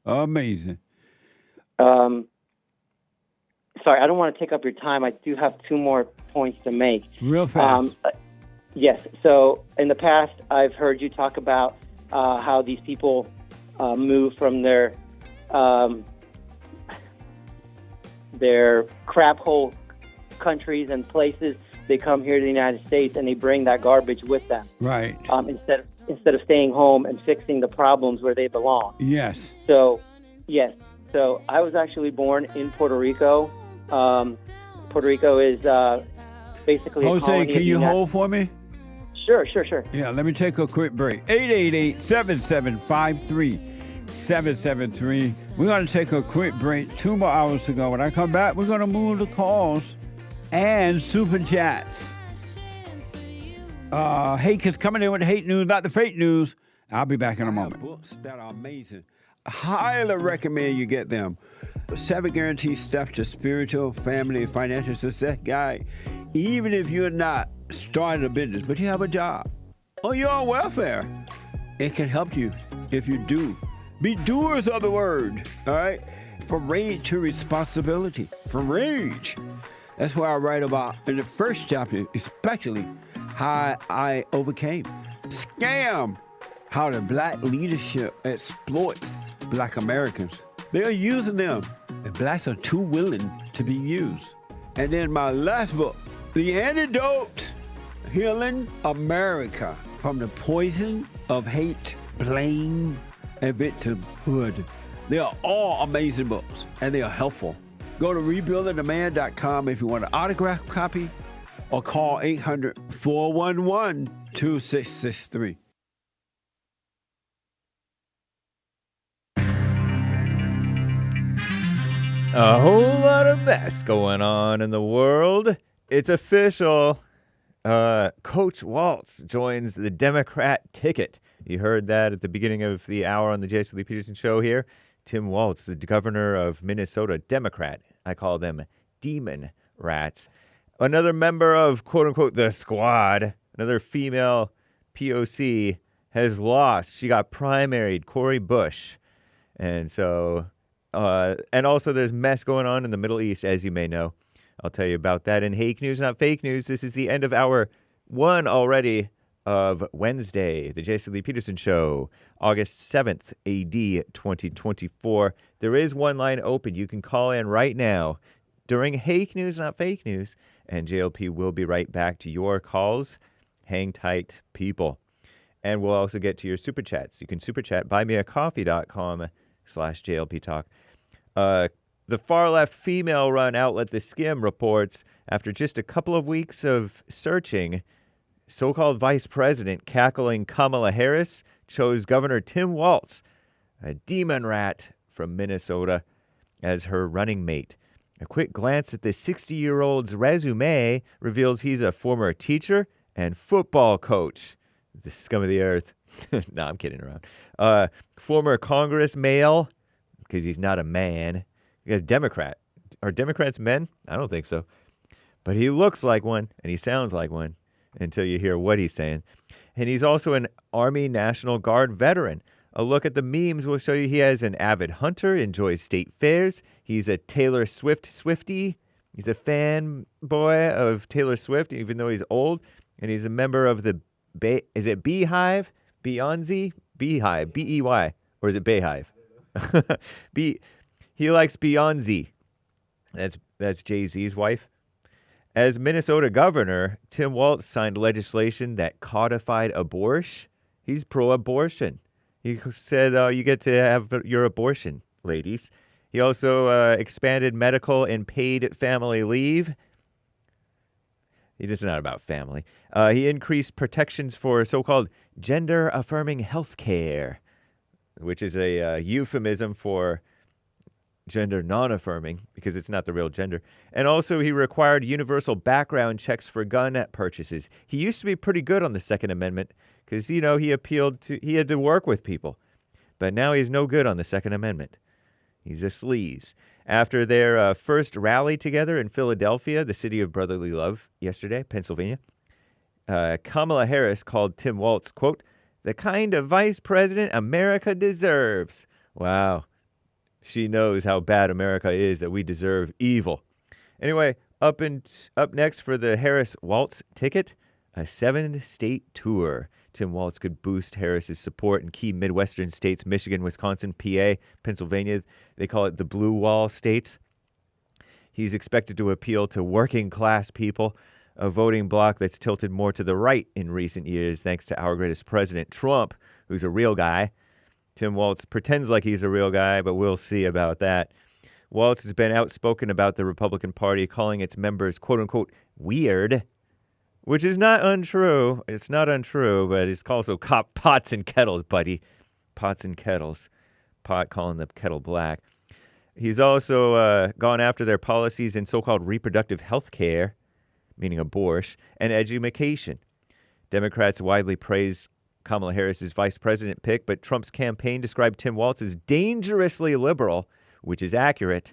Amazing. Sorry, I don't want to take up your time. I do have two more points to make. Real fast. Yes. So in the past, I've heard you talk about how these people move from their crap hole countries and places. They come here to the United States and they bring that garbage with them. Right. Instead of staying home and fixing the problems where they belong. Yes. So, yes. So I was actually born in Puerto Rico. Puerto Rico is basically a Jose, colony can you hold for me? Sure. Yeah, let me take a quick break. 888-7753-773. We're going to take a quick break. 2 more hours to go. When I come back, we're going to move the calls and super chats. Hake is coming in with the hate news, not the fake news. I'll be back in a moment. Books that are amazing. Highly recommend you get them. 7 guaranteed steps to spiritual, family, and financial success guide. Even if you're not starting a business, but you have a job or you're on welfare, it can help you if you do. Be doers of the word, all right? From rage to responsibility. From rage. That's what I write about in the first chapter, especially how I overcame scam. How the black leadership exploits black Americans. They're using them, and blacks are too willing to be used. And then my last book, The Antidote, Healing America from the Poison of Hate, Blame, and Victimhood. They are all amazing books, and they are helpful. Go to rebuildingtheman.com if you want an autographed copy, or call 800-411-2663. A whole lot of mess going on in the world. It's official. Coach Walz joins the Democrat ticket. You heard that at the beginning of the hour on the Jason Lee Peterson show here. Tim Walz, the governor of Minnesota, Democrat. I call them demon rats. Another member of, quote-unquote, the squad, another female POC, has lost. She got primaried, Cori Bush. And so... and also there's mess going on in the Middle East, as you may know. I'll tell you about that in Hake News, Not Fake News. This is the end of hour 1 already of Wednesday, the Jason Lee Peterson Show, August 7th, AD 2024. There is one line open. You can call in right now during Hake News, Not Fake News, and JLP will be right back to your calls. Hang tight, people. And we'll also get to your super chats. You can super chat buymeacoffee.com/JLP Talk. The far-left female-run outlet The Skim reports, after just a couple of weeks of searching, so-called Vice President cackling Kamala Harris chose Governor Tim Walz, a demon rat from Minnesota, as her running mate. A quick glance at the 60-year-old's resume reveals he's a former teacher and football coach. The scum of the earth. No, I'm kidding around. Former Congress male, because he's not a man. He's a Democrat. Are Democrats men? I don't think so. But he looks like one, and he sounds like one, until you hear what he's saying. And he's also an Army National Guard veteran. A look at the memes will show you he is an avid hunter, enjoys state fairs. He's a Taylor Swift Swiftie. He's a fanboy of Taylor Swift, even though he's old. And he's a member of the, is it Beehive? Beyonce? Beehive, B-E-Y. Or is it Bayhive? He likes Beyonce. That's Jay-Z's wife. As Minnesota governor, Tim Walz signed legislation that codified abortion. He's pro-abortion. He said you get to have your abortion, ladies. He also expanded medical and paid family leave. It is not about family. He increased protections for so-called gender-affirming health care, which is a euphemism for gender non-affirming, because it's not the real gender. And also he required universal background checks for gun purchases. He used to be pretty good on the Second Amendment because, he had to work with people. But now he's no good on the Second Amendment. He's a sleaze. After their first rally together in Philadelphia, the city of brotherly love, yesterday, Pennsylvania, Kamala Harris called Tim Walz, quote, the kind of vice president America deserves. Wow. She knows how bad America is, that we deserve evil. Anyway, up next for the Harris-Walz ticket, a 7-state tour. Tim Walz could boost Harris's support in key Midwestern states, Michigan, Wisconsin, PA, Pennsylvania. They call it the Blue Wall states. He's expected to appeal to working-class people, a voting bloc that's tilted more to the right in recent years, thanks to our greatest president, Trump, who's a real guy. Tim Walz pretends like he's a real guy, but we'll see about that. Walz has been outspoken about the Republican Party, calling its members, quote-unquote, weird, which is not untrue. It's not untrue, but it's also pots and kettles, buddy. Pots and kettles. Pot calling the kettle black. He's also gone after their policies in so-called reproductive health care, meaning abortion, and education. Democrats widely praised Kamala Harris's vice president pick, but Trump's campaign described Tim Walz as dangerously liberal, which is accurate.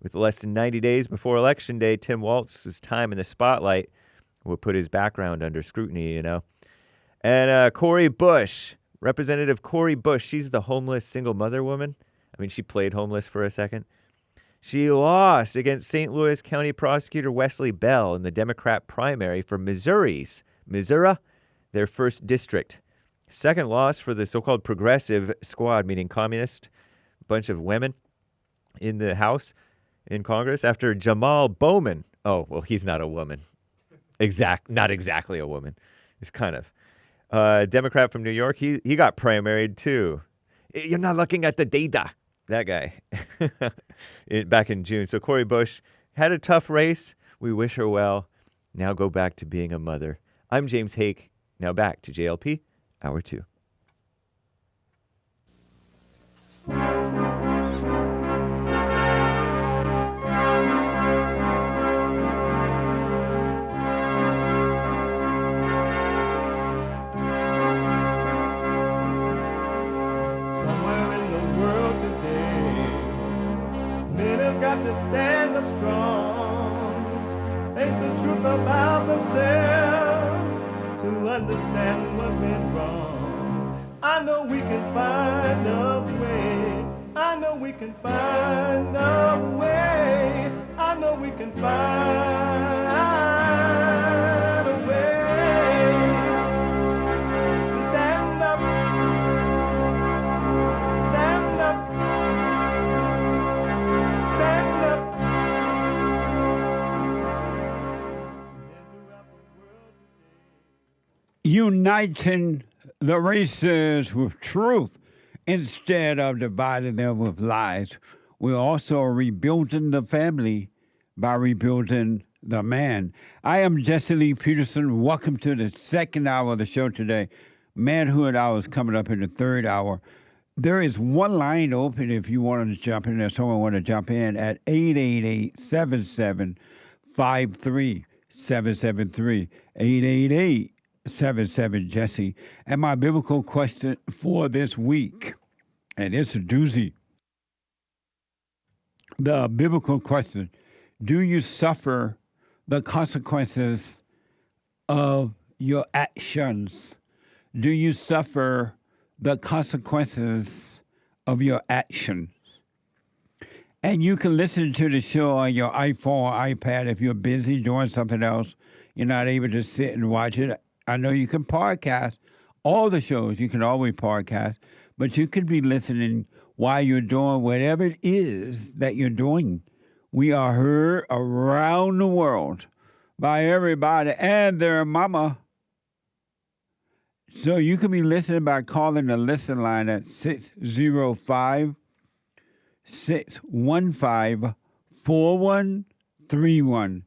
With less than 90 days before Election Day, Tim Walz's time in the spotlight will put his background under scrutiny, And Cori Bush, Representative Cori Bush, she's the homeless single mother woman. I mean, she played homeless for a second. She lost against St. Louis County Prosecutor Wesley Bell in the Democrat primary for Missouri, their first district. Second loss for the so-called progressive squad, meaning communist, bunch of women in the House, in Congress, after Jamal Bowman. Oh, well, he's not a woman. Not exactly a woman. He's kind of. Democrat from New York, he got primaried too. You're not looking at the data. That guy. Back in June. So Cori Bush had a tough race. We wish her well. Now go back to being a mother. I'm James Hake. Now back to JLP. Hour 2. stand up strong, face the truth about themselves, to understand what went wrong. I know we can find a way. I know we can find a way. I know we can find a way to stand up, stand up, stand up. Uniting the races with truth instead of dividing them with lies. We're also rebuilding the family by rebuilding the man. I am Jesse Lee Peterson. Welcome to the second hour of the show today. Manhood Hour is coming up in the third hour. There is one line open if you wanted to jump in, or someone want to jump in at 888-7753-773. 888-77-JESSE. And my biblical question for this week, and it's a doozy. The biblical question: do you suffer the consequences of your actions? Do you suffer the consequences of your actions? And you can listen to the show on your iPhone or iPad if you're busy doing something else. You're not able to sit and watch it. I know you can podcast all the shows. You can always podcast, but you could be listening while you're doing whatever it is that you're doing. We are heard around the world by everybody and their mama. So you can be listening by calling the listen line at 605-615-4131.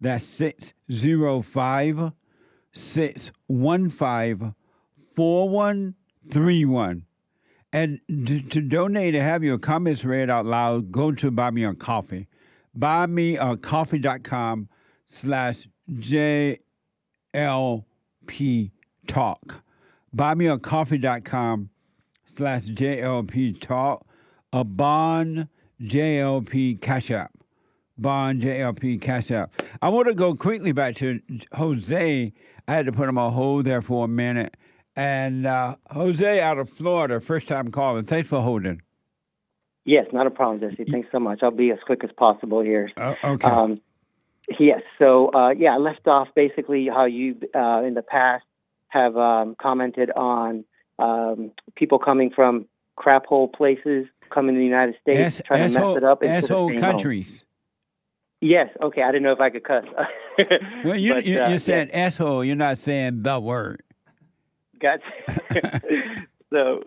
That's 605-615-4131. And to donate to have your comments read out loud, go to Buy Me a Coffee. BuyMeACoffee.com/JLP Talk. BuyMeACoffee.com/JLP Talk. A Bond JLP Cash App. Bond JLP Cash App. I want to go quickly back to Jose. I had to put him on hold there for a minute. And Jose out of Florida, first time calling. Thanks for holding. Yes, not a problem, Jesse. Thanks so much. I'll be as quick as possible here. Okay. Yes. So, I left off basically how you, in the past, have commented on people coming from crap hole places, coming to the United States, trying to mess it up. Asshole countries. Yes. Okay. I didn't know if I could cuss. Well, you said asshole. You're not saying the word. Gotcha. So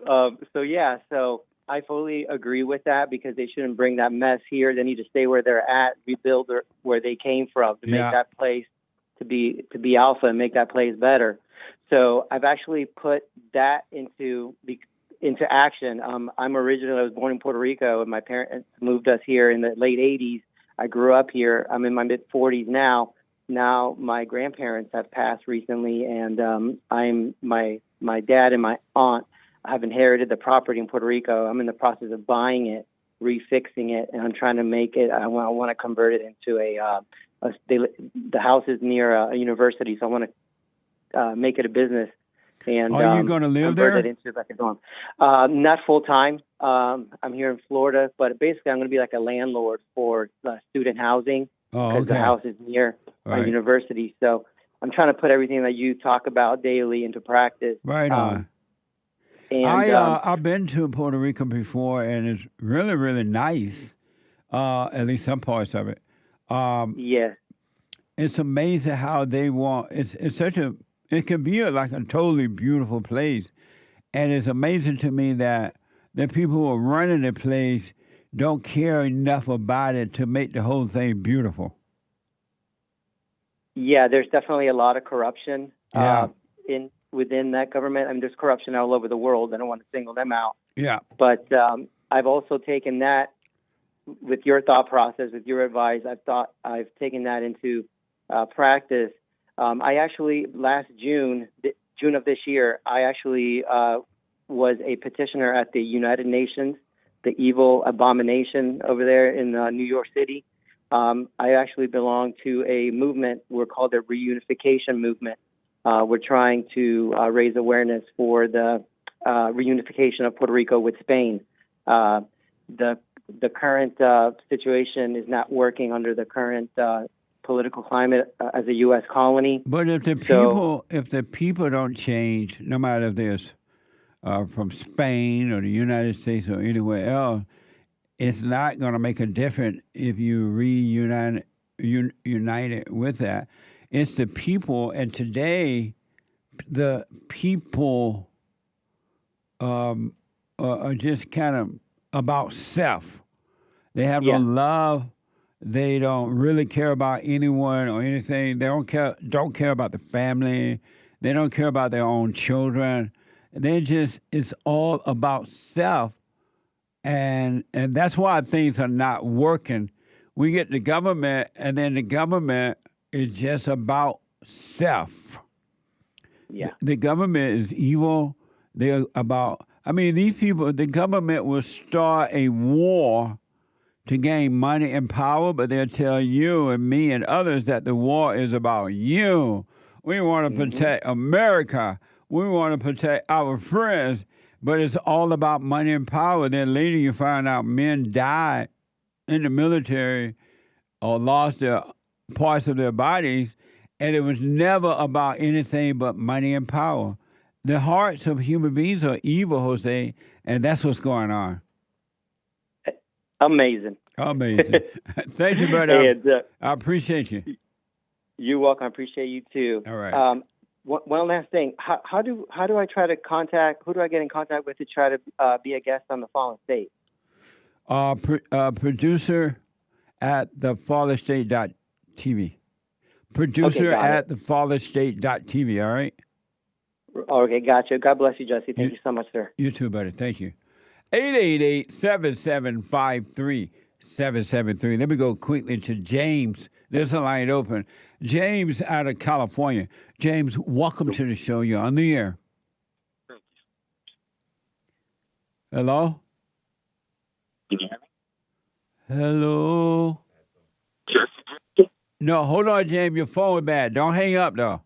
I fully agree with that because they shouldn't bring that mess here. They need to stay where they're at, rebuild where they came from to make that place to be alpha and make that place better. So I've actually put that into action. I was born in Puerto Rico, and my parents moved us here in the late 80s. I grew up here. I'm in my mid-40s now. Now my grandparents have passed recently, and my dad and my aunt have inherited the property in Puerto Rico. I'm in the process of buying it, refixing it, and I'm trying to make it. I want to convert it into the house is near a university, so I want to make it a business. And are you going to live there? It into like a dorm. Not full time. I'm here in Florida, but basically I'm going to be like a landlord for student housing. Because the house is near a university. So I'm trying to put everything that you talk about daily into practice. Right on. I've been to Puerto Rico before, and it's really, really nice, at least some parts of it. Yes. It's amazing how they want, it can be like a totally beautiful place. And it's amazing to me that the people who are running the place don't care enough about it to make the whole thing beautiful. Yeah, there's definitely a lot of corruption within that government. I mean, there's corruption all over the world. I don't want to single them out. Yeah. But I've also taken that with your thought process, with your advice. I've taken that into practice. I actually last June of this year, I actually was a petitioner at the United Nations the evil abomination over there in New York City. I actually belong to a movement. We're called the Reunification Movement. We're trying to raise awareness for the reunification of Puerto Rico with Spain. The current situation is not working under the current political climate as a U.S. colony. But if the people don't change, no matter if there's from Spain or the United States or anywhere else, it's not going to make a difference if you reunite it with that. It's the people, and today the people are just kind of about self. They have no love. They don't really care about anyone or anything. They don't care about the family. They don't care about their own children. It's all about self. And that's why things are not working. We get the government, and then the government is just about self. Yeah. The government is evil. They're about, these people, the government will start a war to gain money and power, but they'll tell you and me and others that the war is about you. We want to protect America. We want to protect our friends. But it's all about money and power. Then later you find out men died in the military or lost their parts of their bodies, and it was never about anything but money and power. The hearts of human beings are evil, Jose, and that's what's going on. Amazing. Thank you, brother. I appreciate you. You're welcome. I appreciate you too. All right. One last thing. How do I try to contact? Who do I get in contact with to try to be a guest on the Fallen State? Producer at thefallenstate.tv. Producer at thefallenstate.tv. All right. Okay, gotcha. God bless you, Jesse. Thank you so much, sir. You too, buddy. Thank you. 888-7753-773. Let me go quickly to James. There's a line open. James out of California. James, welcome to the show. You're on the air. Hello? Can you hear me? Hello? No, hold on, James. Your phone is bad. Don't hang up, though.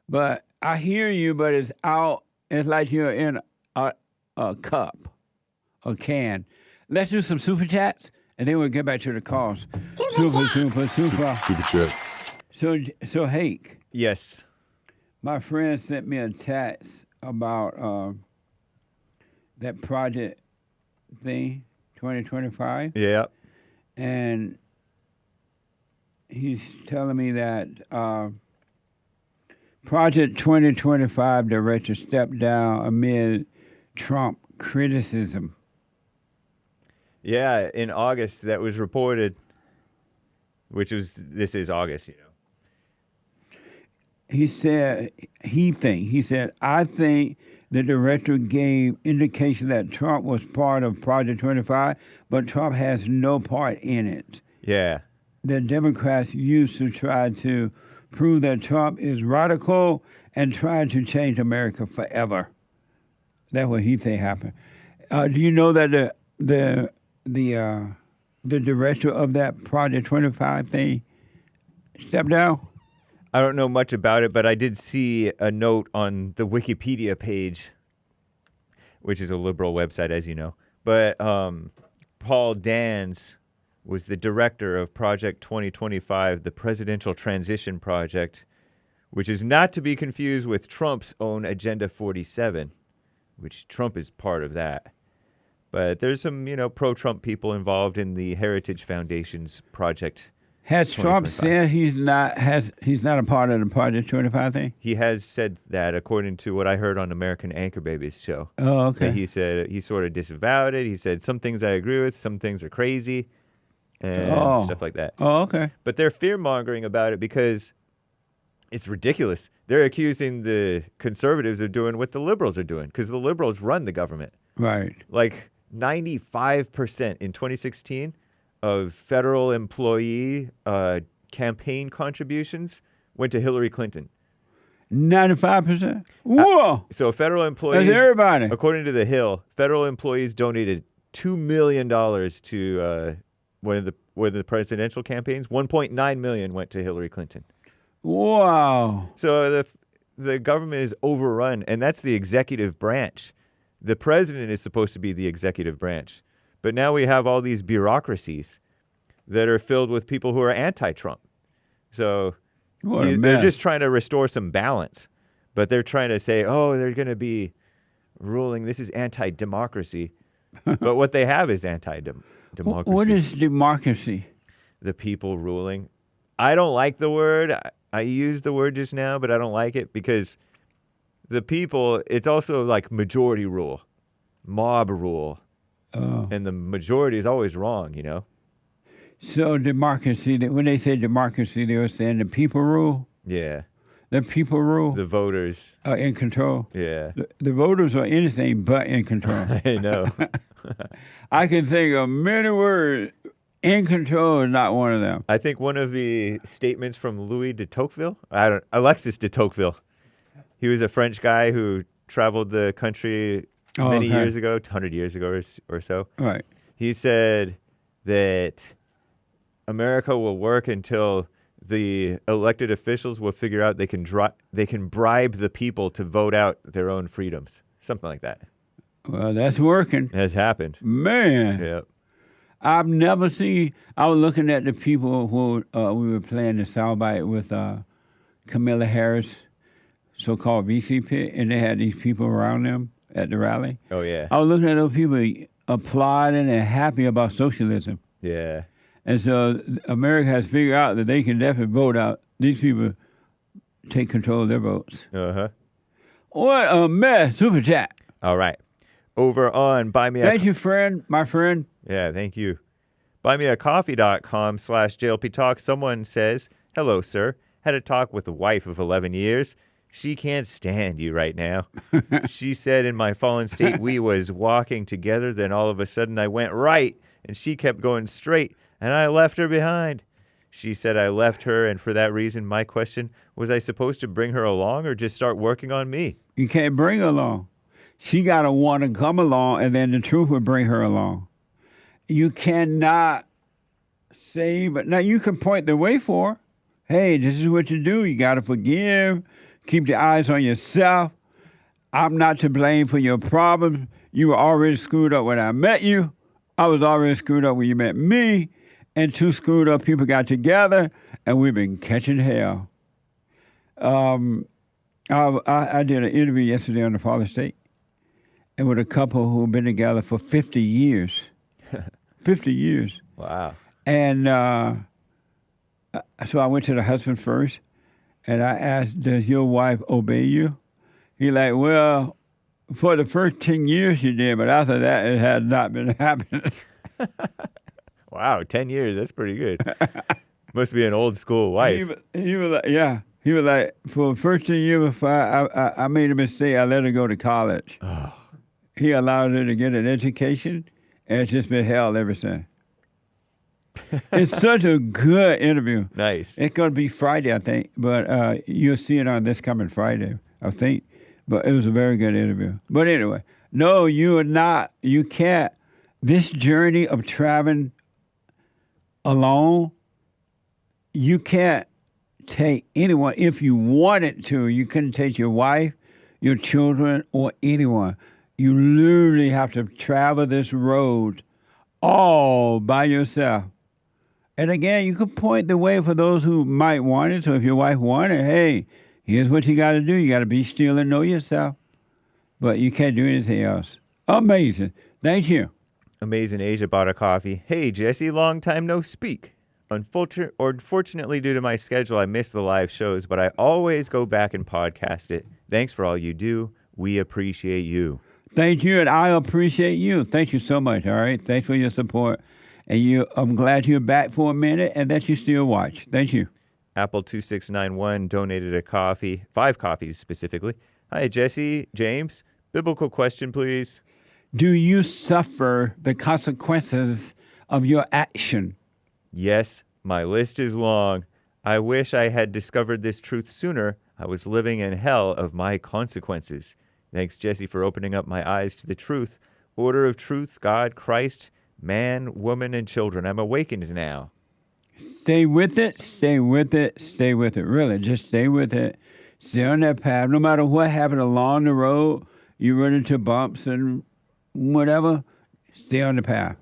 But I hear you, but it's out. It's like you're in a cup, a can. Let's do some super chats, and then we'll get back to the calls. Super chats. So Hake. Yes. My friend sent me a text about that project thing, 2025. Yeah. And he's telling me that Project 2025 director stepped down amid Trump criticism. Yeah, in August that was reported, this is August, He said, I think the director gave indication that Trump was part of Project 25, but Trump has no part in it. Yeah. The Democrats used to try to prove that Trump is radical and trying to change America forever. That's what he think happened. Do you know that the director of that Project 25 thing stepped down? I don't know much about it, but I did see a note on the Wikipedia page, which is a liberal website, as you know. But Paul Dans was the director of Project 2025, the Presidential Transition Project, which is not to be confused with Trump's own Agenda 47, which Trump is part of that. But there's some, pro-Trump people involved in the Heritage Foundation's Project. Has Trump said he's not a part of the Project 25 thing? He has said that, according to what I heard on American Anchor Baby's show. Oh, okay. He said he sort of disavowed it. He said some things I agree with, some things are crazy, and stuff like that. Oh, okay. But they're fear-mongering about it because it's ridiculous. They're accusing the conservatives of doing what the liberals are doing because the liberals run the government. Right. Like 95% in 2016 of federal employee campaign contributions went to Hillary Clinton. 95%? Whoa! So federal employees... That's everybody. According to The Hill, federal employees donated $2 million to one of the presidential campaigns. 1.9 million went to Hillary Clinton. Wow. So the government is overrun, and that's the executive branch. The president is supposed to be the executive branch. But now we have all these bureaucracies that are filled with people who are anti-Trump. So they're just trying to restore some balance. But they're trying to say, oh, they're going to be ruling. This is anti-democracy. But what they have is anti-democracy. What is democracy? The people ruling. I don't like the word. I used the word just now, but I don't like it because the people, it's also like majority rule, mob rule. Oh. And the majority is always wrong, you know? So democracy, when they say democracy, they were saying the people rule? Yeah. The people rule? The voters. Are in control? Yeah. The voters are anything but in control. I know. I can think of many words. In control is not one of them. I think one of the statements from Louis de Tocqueville, Alexis de Tocqueville, he was a French guy who traveled the country many years ago, 100 years ago or so. Right. He said that America will work until the elected officials will figure out they can bribe the people to vote out their own freedoms. Something like that. Well, that's working. Has happened. Man. Yep. I've never seen. I was looking at the people who we were playing the soundbite with Kamala Harris, so-called VC pit, and they had these people around them at the rally. Oh, yeah. I was looking at those people applauding and happy about socialism. Yeah. And so America has figured out that they can definitely vote out. These people take control of their votes. Uh-huh. What a mess. Super chat. All right. Over on Buy Me a... Thank you, friend. My friend. Yeah, thank you. BuyMeACoffee.com/JLP Talk. Someone says, hello, sir. Had a talk with a wife of 11 years. She can't stand you right now. She said in my fallen state we was walking together. Then all of a sudden I went right and she kept going straight and I left her behind. She said I left her, and for that reason, my question, was I supposed to bring her along or just start working on me? You can't bring her along. She got to want to come along, and then the truth will bring her along. You cannot say, but now you can point the way for her. Hey, this is what you do. You got to forgive. Keep your eyes on yourself. I'm not to blame for your problems. You were already screwed up when I met you. I was already screwed up when you met me. And two screwed up people got together, and we've been catching hell. I did an interview yesterday on the Father State, and with a couple who've been together for 50 years. 50 years. Wow. And so I went to the husband first, and I asked, does your wife obey you? He like, well, for the first 10 years she did, but after that it had not been happening. Wow, 10 years, that's pretty good. Must be an old school wife. He was like, yeah. He was like, for the first 10 years before I made a mistake, I let her go to college. Oh. He allowed her to get an education, and it's just been hell ever since. It's such a good interview. Nice. It's going to be Friday, I think, but you'll see it on this coming Friday, I think. But it was a very good interview. But anyway, no, you are not, you can't. This journey of traveling alone, you can't take anyone. If you wanted to, you couldn't take your wife, your children, or anyone. You literally have to travel this road all by yourself. And again, you can point the way for those who might want it. So if your wife wanted, hey, here's what you got to do. You got to be still and know yourself. But you can't do anything else. Amazing. Thank you. Amazing Asia bought a coffee. Hey, Jesse, long time no speak. Unfortunately, due to my schedule, I miss the live shows, but I always go back and podcast it. Thanks for all you do. We appreciate you. Thank you, and I appreciate you. Thank you so much, all right? Thanks for your support. And I'm glad you're back for a minute and that you still watch. Thank you. Apple2691 donated a coffee, 5 coffees specifically. Hi, Jesse, James. Biblical question, please. Do you suffer the consequences of your action? Yes, my list is long. I wish I had discovered this truth sooner. I was living in hell of my consequences. Thanks, Jesse, for opening up my eyes to the truth. order of truth, God, Christ, man, woman, and children. I'm awakened now. Stay with it, stay with it, stay with it. Really, just stay with it. Stay on that path. No matter what happened along the road, you run into bumps and whatever, stay on the path.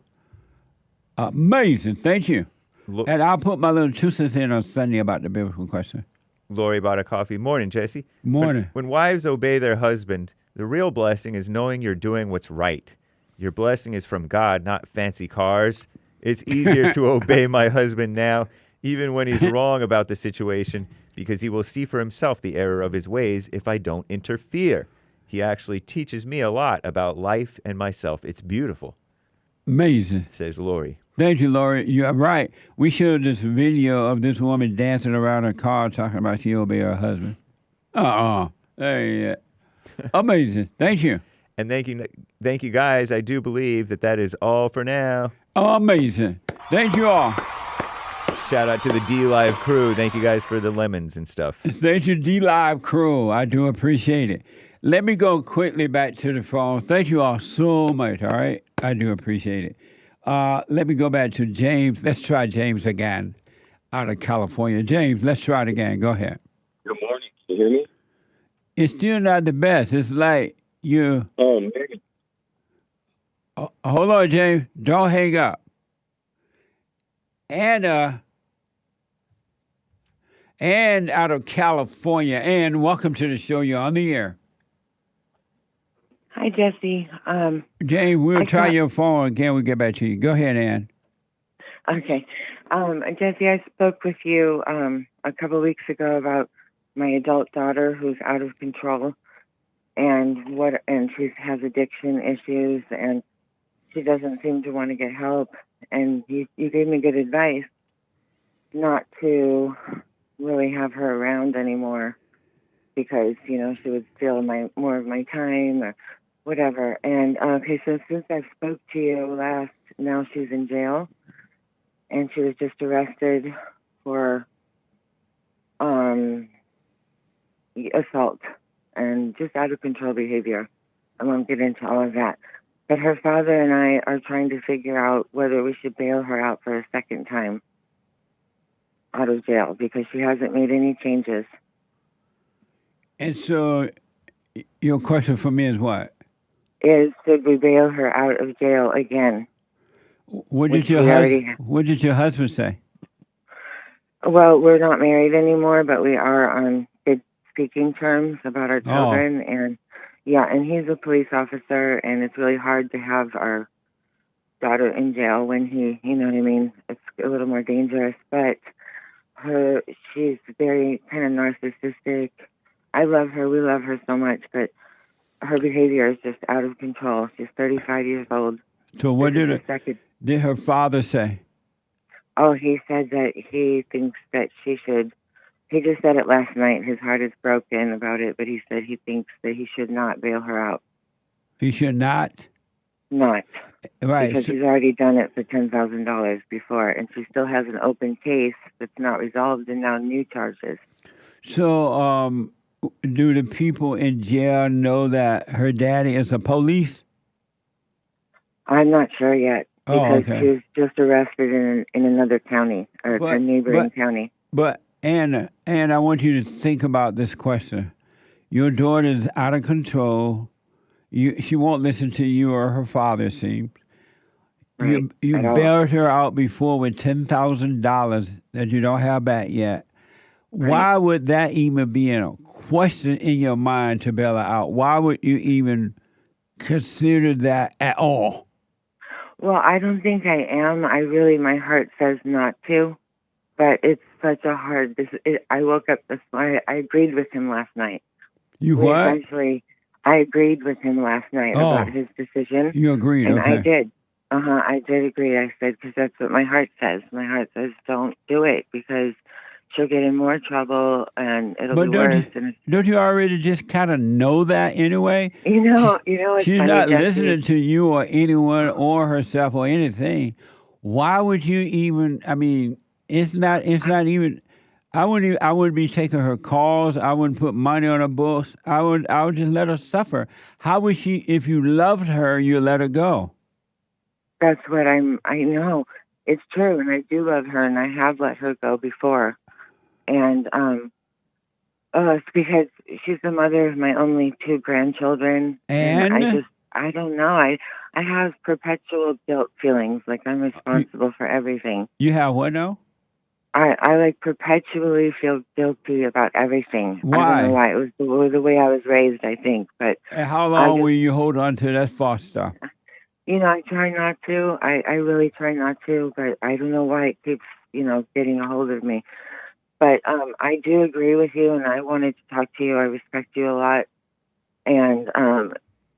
Amazing. Thank you. And I'll put my little 2 cents in on Sunday about the biblical question. Lori bought a coffee. Morning, Jesse. Morning. When wives obey their husband, the real blessing is knowing you're doing what's right. Your blessing is from God, not fancy cars. It's easier to obey my husband now, even when he's wrong about the situation, because he will see for himself the error of his ways if I don't interfere. He actually teaches me a lot about life and myself. It's beautiful. Amazing. Says Lori. Thank you, Lori. You're right. We showed this video of this woman dancing around her car talking about she obey her husband. Hey, amazing. Thank you. And thank you, guys. I do believe that is all for now. Amazing. Thank you all. Shout out to the D-Live crew. Thank you guys for the lemons and stuff. Thank you, D-Live crew. I do appreciate it. Let me go quickly back to the phone. Thank you all so much, all right? I do appreciate it. Let me go back to James. Let's try James again out of California. James, let's try it again. Go ahead. Good morning. Can you hear me? It's still not the best. It's like you... Oh, man. Hold on, James. Don't hang up. Anna out of California. Ann, welcome to the show. You're on the air. Hi, Jesse. James, we'll try your phone again. We'll get back to you. Go ahead, Ann. Okay. Jesse, I spoke with you a couple of weeks ago about my adult daughter who's out of control and she has addiction issues and she doesn't seem to want to get help. And you gave me good advice not to really have her around anymore because, she would steal more of my time or whatever. And, so since I spoke to you last, now she's in jail. And she was just arrested for assault and just out of control behavior. I won't get into all of that. But her father and I are trying to figure out whether we should bail her out for a second time out of jail because she hasn't made any changes. And so your question for me is what? Should we bail her out of jail again? What did your husband say? Well, we're not married anymore, but we are on good speaking terms about our children. And and he's a police officer, and it's really hard to have our daughter in jail when he, you know what I mean? It's a little more dangerous, but she's very kind of narcissistic. I love her. We love her so much, but her behavior is just out of control. She's 35 years old. So what did her father say? Oh, he said that he thinks that she should. He just said it last night. His heart is broken about it, but he said he thinks that he should not bail her out. He should not? Not. Right. Because he's already done it for $10,000 before, and she still has an open case that's not resolved and now new charges. So, do the people in jail know that her daddy is a police? I'm not sure yet because okay. she was just arrested in another county or a neighboring county. But Anna, I want you to think about this question. Your daughter is out of control. She won't listen to you or her father, it seems. Right. You bailed her out before with $10,000 that you don't have back yet. Right. Why would that even be a question in your mind to bail her out? Why would you even consider that at all? Well, I don't think I am. My heart says not to, but it's such a hard. I woke up I agreed with him last night. You what? Essentially, I agreed with him last night about his decision. You agreed, and okay. I did. I did agree. I said, because that's what my heart says. My heart says, don't do it because she'll get in more trouble and it'll be worse. Don't you already just kind of know that anyway? You know, it's she's funny, not Jesse. listening to you or anyone or herself or anything. Why would you even? I mean, it's not even I wouldn't be taking her calls. I wouldn't put money on her books. I would just let her suffer. How would she? If you loved her, you let her go. That's what I know. It's true, and I do love her, and I have let her go before. And it's because she's the mother of my only 2 grandchildren. And I don't know. I have perpetual guilt feelings, like I'm responsible for everything. You have what now? I like perpetually feel guilty about everything. Why? I don't know why. It was the way I was raised, I think. But and how long will you hold on to that false stuff? I try not to. I really try not to, but I don't know why it keeps, getting a hold of me. But I do agree with you, and I wanted to talk to you. I respect you a lot. And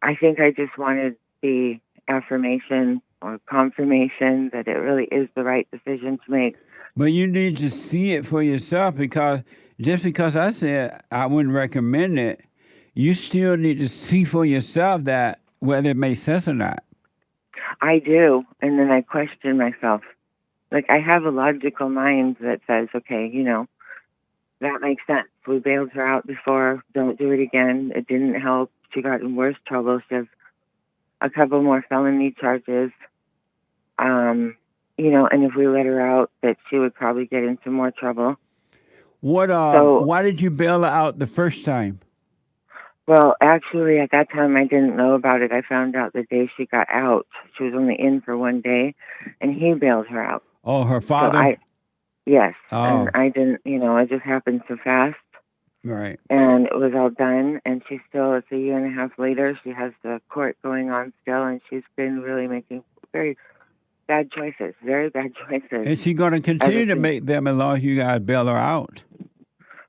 I think I just wanted the affirmation or confirmation that it really is the right decision to make. But you need to see it for yourself, because just because I said I wouldn't recommend it, you still need to see for yourself that whether it makes sense or not. I do, and then I question myself. Like, I have a logical mind that says, okay, that makes sense. We bailed her out before. Don't do it again. It didn't help. She got in worse trouble. She has a couple more felony charges. And if we let her out, that she would probably get into more trouble. Why did you bail her out the first time? Well, actually, at that time, I didn't know about it. I found out the day she got out. She was only in for 1 day, and he bailed her out. Oh, her father? Yes. Oh. And I didn't, it just happened so fast. Right. And it was all done, and it's a 1.5 years later. She has the court going on still, and she's been really making very bad choices, very bad choices. Is she going to continue to make them as long as you guys bail her out?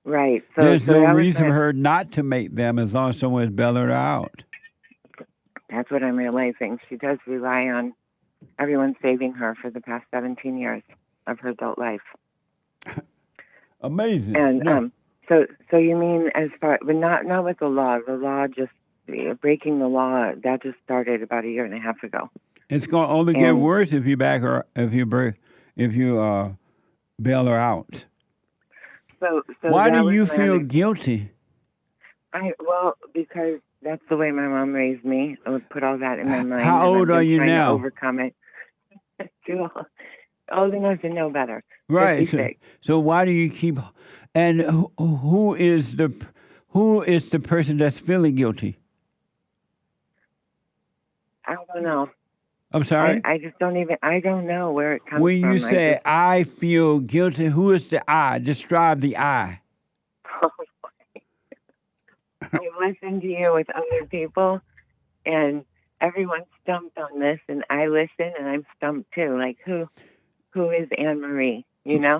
Right. There's no reason for her not to make them as long as someone's bailing her out. That's what I'm realizing. She does rely on everyone saving her for the past 17 years of her adult life. Amazing. And so you mean as far, but not with the law. The law just breaking the law, that just started about 1.5 years ago. It's going to only get worse if you bail her out. So why do you feel guilty? Because that's the way my mom raised me. I would put all that in my mind. How old are you now? To overcome it. Too old enough to know better. Right. So why do you keep? And who is the person that's feeling guilty? I don't know. I'm sorry? I just don't even, I don't know where it comes from. When you say, I feel guilty, who is the I? Describe the I. I listen to you with other people, and everyone's stumped on this, and I listen, and I'm stumped too. Like, who is Annemarie,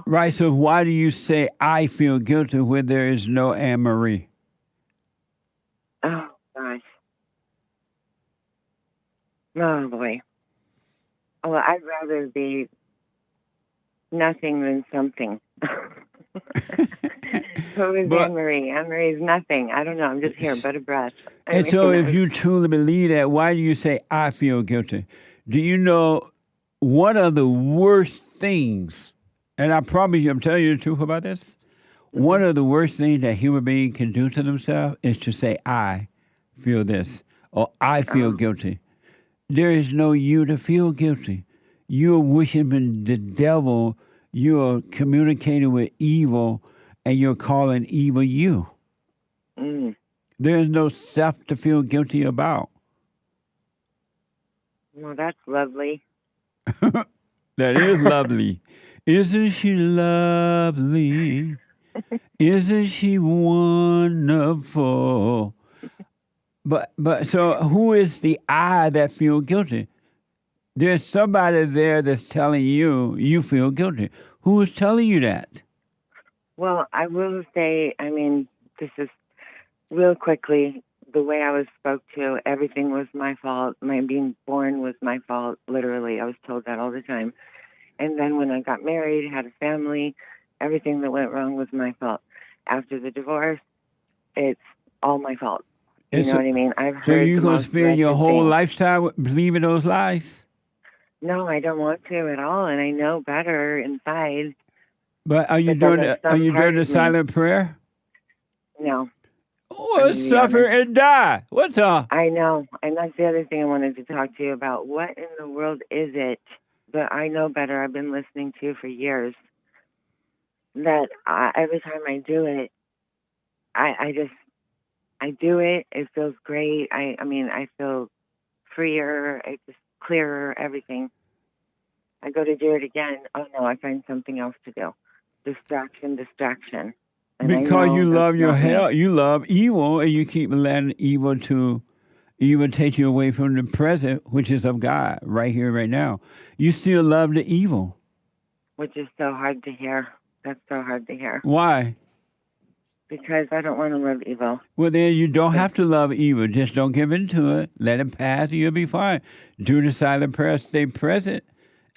Right, so why do you say, I feel guilty when there is no Annemarie? Oh, gosh. Oh, boy. Well, I'd rather be nothing than something. Who is Annemarie? Annemarie is nothing. I don't know. I'm just here, but a breath. So if you truly believe that, why do you say, I feel guilty? Do you know one of the worst things, and I'm telling you the truth about this, one of the worst things that human beings can do to themselves is to say, I feel this, or I feel guilty. There is no you to feel guilty. You're wishing the devil, you're communicating with evil, and you're calling evil you. There's no self to feel guilty about. Well, that's lovely. That is lovely. Isn't she lovely? Isn't she wonderful? But so who is the I that feel guilty? There's somebody there that's telling you feel guilty. Who is telling you that? Well, I will say, this is real quickly, the way I was spoke to, everything was my fault. My being born was my fault, literally. I was told that all the time. And then when I got married, had a family, everything that went wrong was my fault. After the divorce, it's all my fault. You know what I mean? I've heard. So you're going to spend your whole lifetime believing those lies? No, I don't want to at all, and I know better inside. But are you doing the silent prayer? No. Oh, suffer and die. What's up? I know. And that's the other thing I wanted to talk to you about. What in the world is it that I know better? I've been listening to you for years. That every time I do it, I do it. It feels great. I mean, I feel freer. It's just clearer, everything. I go to do it again. Oh, no, I find something else to do. Distraction. And because you love your hell, you love evil, and you keep letting evil take you away from the present, which is of God, right here, right now. You still love the evil. Which is so hard to hear. That's so hard to hear. Why? Because I don't want to love evil. Well, then you don't have to love evil. Just don't give in to it. Let it pass, and you'll be fine. Do the silent prayer, stay present,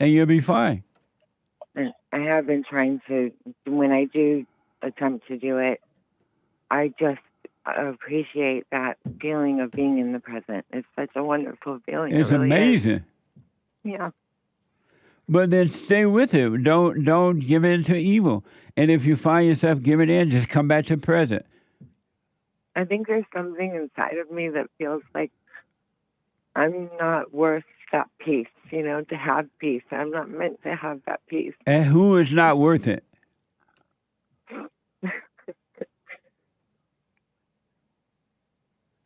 and you'll be fine. I have been trying to, when I do attempt to do it, I just appreciate that feeling of being in the present. It's such a wonderful feeling. It's really amazing. Yeah. But then stay with it. Don't give in to evil. And if you find yourself giving in, just come back to present. I think there's something inside of me that feels like I'm not worth that peace, to have peace. I'm not meant to have that peace. And who is not worth it?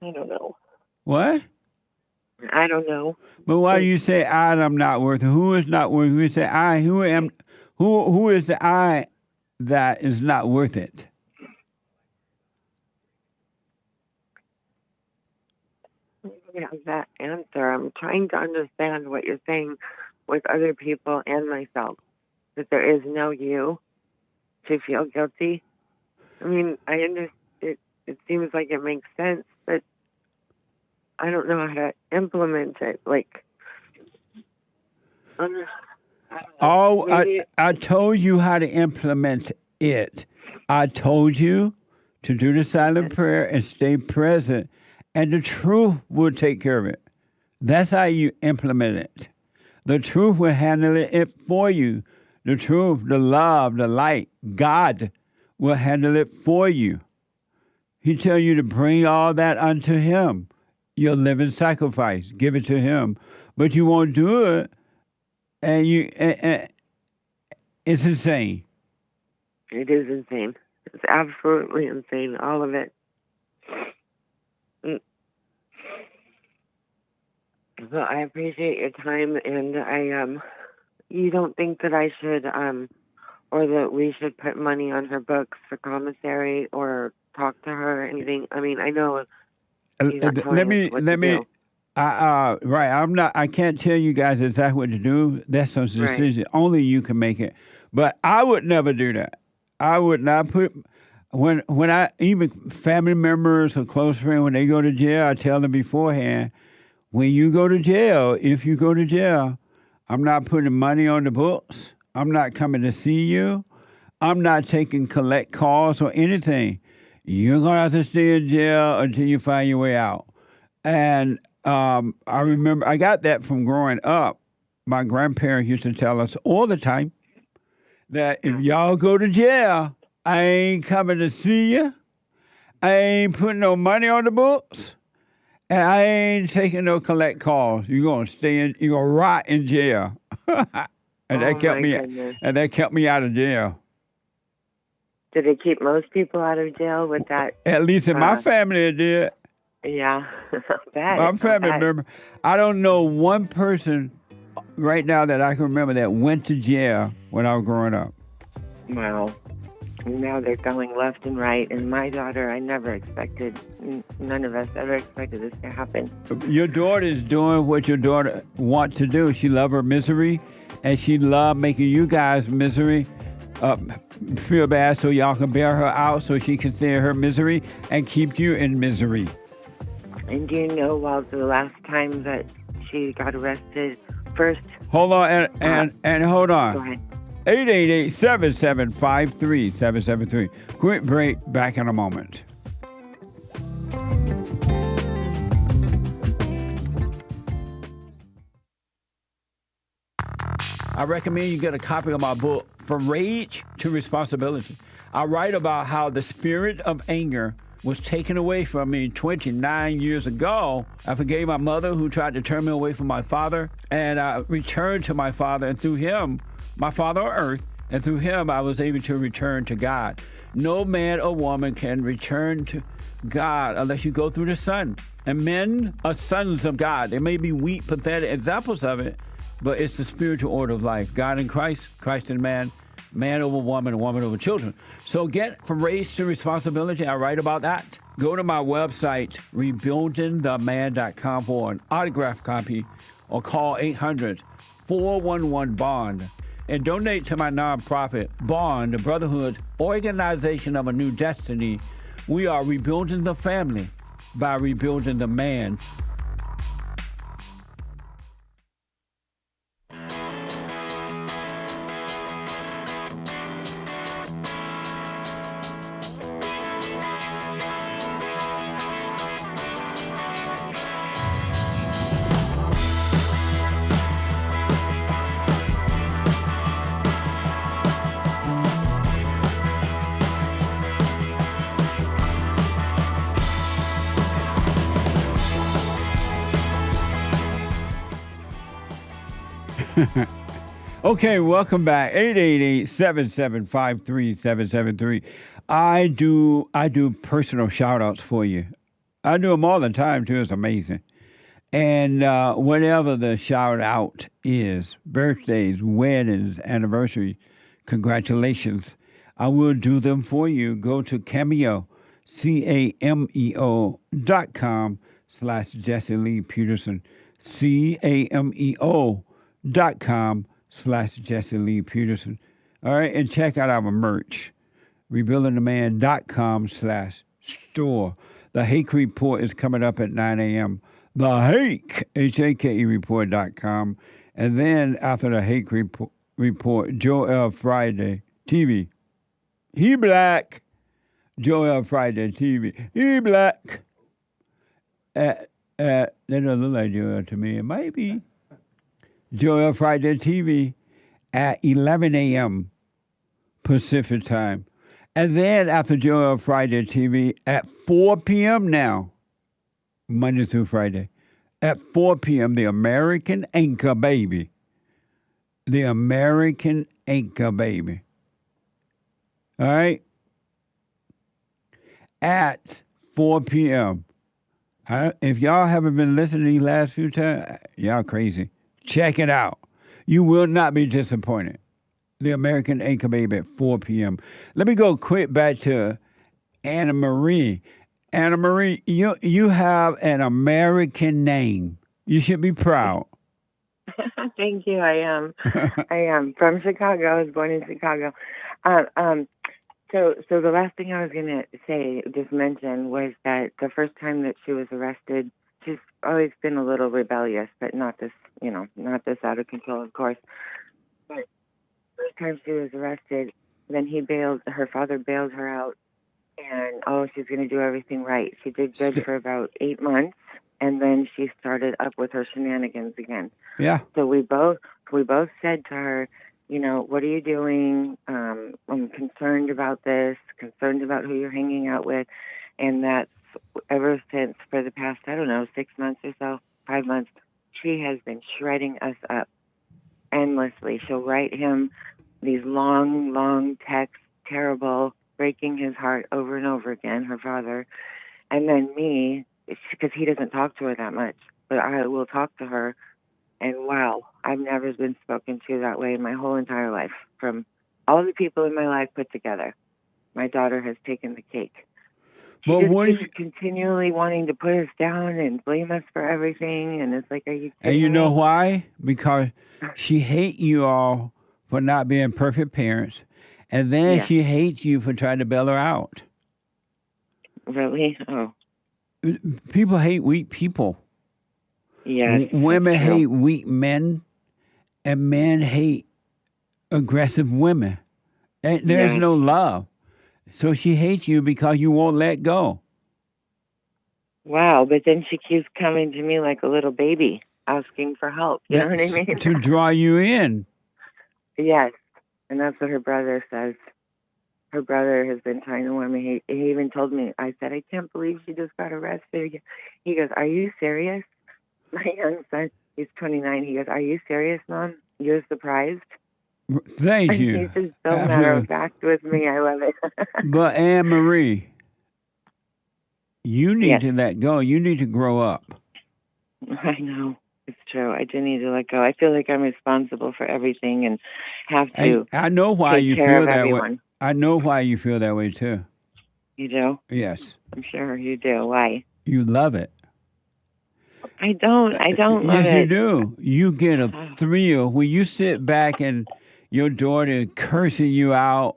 I don't know. What? I don't know. But why do you say I'm not worth it? Who is not worth it? You say I. Who is the I that is not worth it? Yeah, that answer. I'm trying to understand what you're saying with other people and myself. That there is no you to feel guilty. I mean, I understand. It seems like it makes sense, but I don't know how to implement it. I told you how to implement it. I told you to do the silent prayer and stay present, and the truth will take care of it. That's how you implement it. The truth will handle it for you. The truth, the love, the light, God will handle it for you. He tell you to bring all that unto him. Your living sacrifice. Give it to him. But you won't do it, and it's insane. It is insane. It's absolutely insane, all of it. Well, I appreciate your time, and you don't think that I should, or that we should put money on her books for commissary or talk to her or anything? I mean, I know. Let me. Right. I can't tell you guys exactly what to do. That's a decision. Right. Only you can make it. But I would never do that. I would not put. When I, even family members or close friends, when they go to jail, I tell them beforehand, when you go to jail, if you go to jail, I'm not putting money on the books. I'm not coming to see you. I'm not taking collect calls or anything. You're going to have to stay in jail until you find your way out. And I remember, I got that from growing up. My grandparents used to tell us all the time that if y'all go to jail, I ain't coming to see you. I ain't putting no money on the books. And I ain't taking no collect calls. You're going to rot in jail. And that kept me out of jail. Did it keep most people out of jail with that? At least in my family, it did. Yeah, bad. My family member. I don't know one person right now that I can remember that went to jail when I was growing up. Wow. Now they're going left and right. And my daughter, I never expected, none of us ever expected this to happen. Your daughter is doing what your daughter wants to do. She loves her misery, and she loves making you guys misery. Feel bad so y'all can bear her out so she can stay in her misery and keep you in misery. And do you know, Walz, the last time that she got arrested first? Hold on, and hold on. Go ahead. 888-775-3773. Quick break, back in a moment. I recommend you get a copy of my book, From Rage to Responsibility. I write about how the spirit of anger was taken away from me 29 years ago. I forgave my mother who tried to turn me away from my father, and I returned to my father, and through him, my father on earth, and through him, I was able to return to God. No man or woman can return to God unless you go through the Son. And men are sons of God. There may be weak, pathetic examples of it, but it's the spiritual order of life. God in Christ, Christ in man, man over woman, and woman over children. So get From Rage to Responsibility. I write about that. Go to my website, rebuildingtheman.com for an autographed copy, or call 800-411-BOND. And donate to my nonprofit, Bond, the Brotherhood Organization of a New Destiny. We are rebuilding the family by rebuilding the man. Okay, welcome back. 888-775-3773. I do personal shout-outs for you. I do them all the time, too. It's amazing. And whatever the shout-out is, birthdays, weddings, anniversaries, congratulations, I will do them for you. Go to Cameo, CAMEO.com/Jesse Lee Peterson, CAMEO.com/Jesse Lee Peterson. All right, and check out our merch, rebuildingtheman.com/store. The Hake Report is coming up at 9 a.m. The Hake, HAKE report.com. And then after the Hake Report, Joel Friday TV. He black. Joel Friday TV. He black. That doesn't look like Joel to me. It might be. Joel Friday TV at 11 a.m. Pacific time. And then after Joel Friday TV at 4 p.m. now, Monday through Friday, at 4 p.m., the American Anchor Baby. The American Anchor Baby. All right? At 4 p.m. If y'all haven't been listening these last few times, y'all crazy. Check it out. You will not be disappointed. The American Anchor Baby at 4 p.m. Let me go quick back to Annemarie. Annemarie, you have an American name. You should be proud. Thank you. I am. I am from Chicago. I was born in Chicago. So the last thing I was going to say, just mention, was that the first time that she was arrested, she's always been a little rebellious, but not this, not this out of control, of course. But the first time she was arrested, then her father bailed her out, and she's going to do everything right. She did good for about 8 months, and then she started up with her shenanigans again. Yeah. So we both said to her, what are you doing? I'm concerned about this, concerned about who you're hanging out with. And that's ever since, for the past, 6 months or so, 5 months, she has been shredding us up endlessly. She'll write him these long, long texts, terrible, breaking his heart over and over again, her father. And then me, because he doesn't talk to her that much, but I will talk to her. And wow, I've never been spoken to that way in my whole entire life. From all the people in my life put together, my daughter has taken the cake. She keeps continually wanting to put us down and blame us for everything. And it's like, are you kidding And you know me? why? Because she hates you all for not being perfect parents. And then she hates you for trying to bail her out. Really? Oh. People hate weak people. Yes. Women hate weak men, and men hate aggressive women. And there's no love. So she hates you because you won't let go. Wow, but then she keeps coming to me like a little baby, asking for help. You know what I mean? To draw you in. Yes. And that's what her brother says. Her brother has been trying to warn me. He even told me, I said, I can't believe she just got arrested again. He goes, are you serious? My young son, he's 29. He goes, are you serious, Mom? You're surprised? Thank you. He's just so matter of fact with me. I love it. But Annemarie, you need to let go. You need to grow up. I know. It's true. I do need to let go. I feel like I'm responsible for everything and have to I know why take you care feel of that everyone. way. I know why you feel that way too. You do? Yes. I'm sure you do. Why? You love it. I don't love Yes, it. you do. You get a thrill when you sit back and your daughter is cursing you out.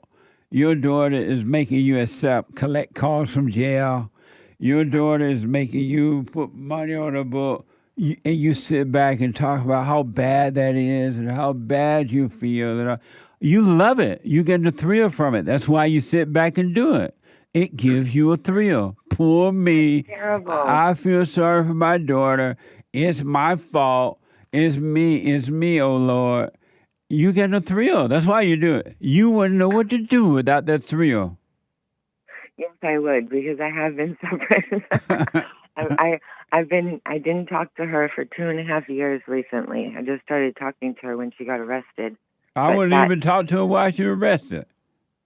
Your daughter is making you collect calls from jail. Your daughter is making you put money on a book. And you sit back and talk about how bad that is and how bad you feel. And you love it. You get the thrill from it. That's why you sit back and do it. It gives you a thrill. Poor me. Terrible. I feel sorry for my daughter. It's my fault. It's me, oh Lord. You get a thrill. That's why you do it. You wouldn't know what to do without that thrill. Yes, I would, because I have been suffering. I didn't talk to her for 2.5 years recently. I just started talking to her when she got arrested. I wouldn't even talk to her while she was arrested.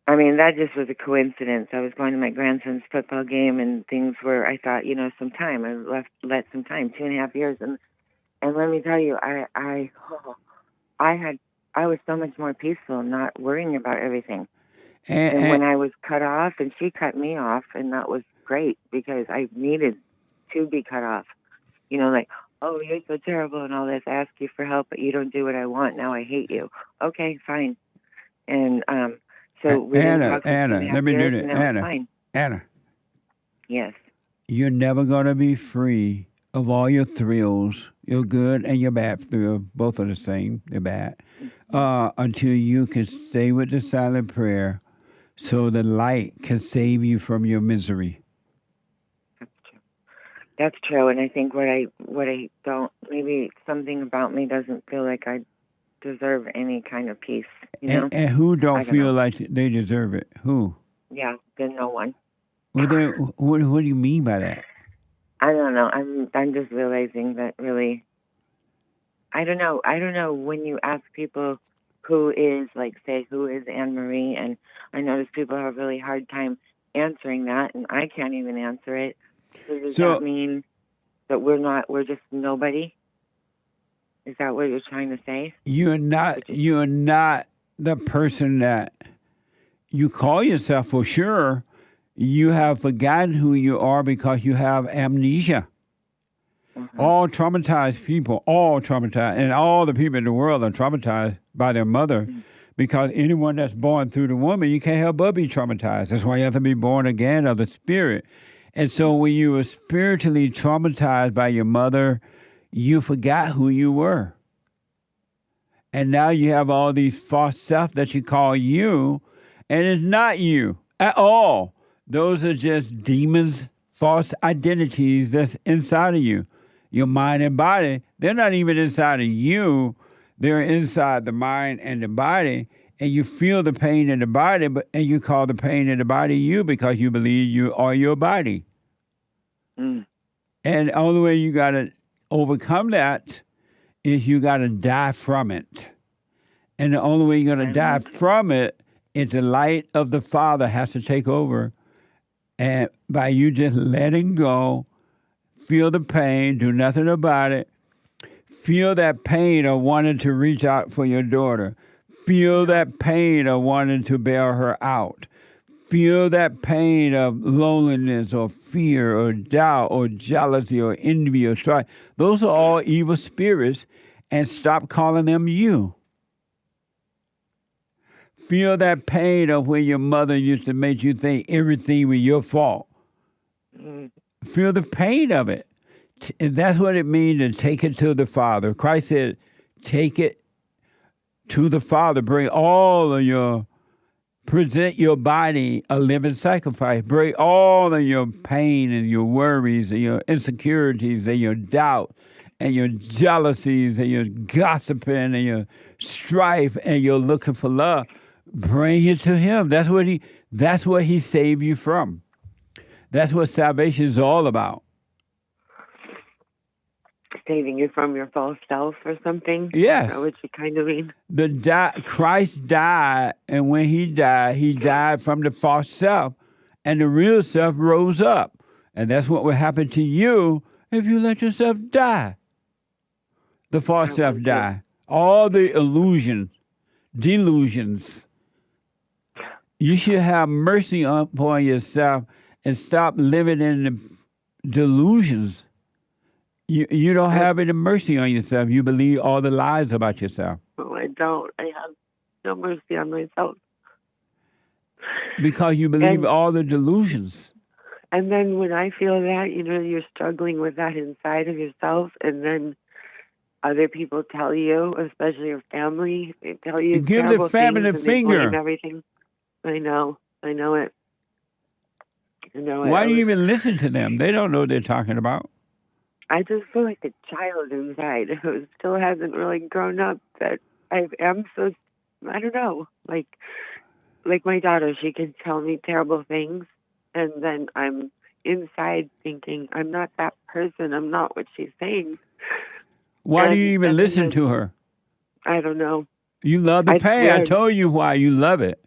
I mean, that just was a coincidence. I was going to my grandson's football game, and things were, I thought, some time. I let some time, 2.5 years. And let me tell you, I was so much more peaceful, not worrying about everything. And when I was cut off, and she cut me off, and that was great, because I needed to be cut off. Like, oh, you're so terrible and all this. I ask you for help, but you don't do what I want. Now I hate you. Okay, fine. And so we Anna, let me do this. Anna. Yes. You're never going to be free of all your thrills, your good and your bad thrills. Both are the same. They're bad. Until you can stay with the silent prayer so the light can save you from your misery. That's true. And I think what I don't, maybe something about me doesn't feel like I deserve any kind of peace. And who don't feel like they deserve it? Who? Yeah, then no one. Well, then, what do you mean by that? I don't know. I'm just realizing that really. I don't know when you ask people who is Annemarie, and I notice people have a really hard time answering that, and I can't even answer it. So does that mean that we're just nobody? Is that what you're trying to say? You're not the person that you call yourself for sure. You have forgotten who you are because you have amnesia. Mm-hmm. All traumatized people, and all the people in the world are traumatized by their mother, because anyone that's born through the woman, you can't help but be traumatized. That's why you have to be born again of the spirit. And so when you were spiritually traumatized by your mother, you forgot who you were. And now you have all these false self that you call you, and it's not you at all. Those are just demons, false identities that's inside of you. Your mind and body, they're not even inside of you. They're inside the mind and the body. And you feel the pain in the body, and you call the pain in the body you because you believe you are your body. And the only way you got to overcome that is you got to die from it. And the only way you're going to die from it is the light of the Father has to take over. And by you just letting go, feel the pain, do nothing about it. Feel that pain of wanting to reach out for your daughter. Feel that pain of wanting to bail her out. Feel that pain of loneliness or fear or doubt or jealousy or envy or strife. Those are all evil spirits, and stop calling them you. Feel that pain of when your mother used to make you think everything was your fault. Feel the pain of it. And that's what it means to take it to the Father. Christ said, take it to the Father. Present your body a living sacrifice. Bring all of your pain and your worries and your insecurities and your doubt and your jealousies and your gossiping and your strife and your looking for love. Bring it to him. That's what he saved you from. That's what salvation is all about. Saving you from your false self or something? Yes. Is that what you kind of mean? Christ died, and when he died from the false self, and the real self rose up. And that's what will happen to you if you let yourself die. The false self die. All the delusions. You should have mercy upon yourself and stop living in the delusions. You don't have any mercy on yourself. You believe all the lies about yourself. No, I don't. I have no mercy on myself. Because you believe all the delusions. And then when I feel that, you're struggling with that inside of yourself, and then other people tell you, especially your family, they tell you give the family the finger. And everything. I know it. Why do you even listen to them? They don't know what they're talking about. I just feel like a child inside who still hasn't really grown up. That I am so, I don't know. Like my daughter, she can tell me terrible things, and then I'm inside thinking, I'm not that person. I'm not what she's saying. Why do you even listen to her? I don't know. You love the pain. I told you why. You love it.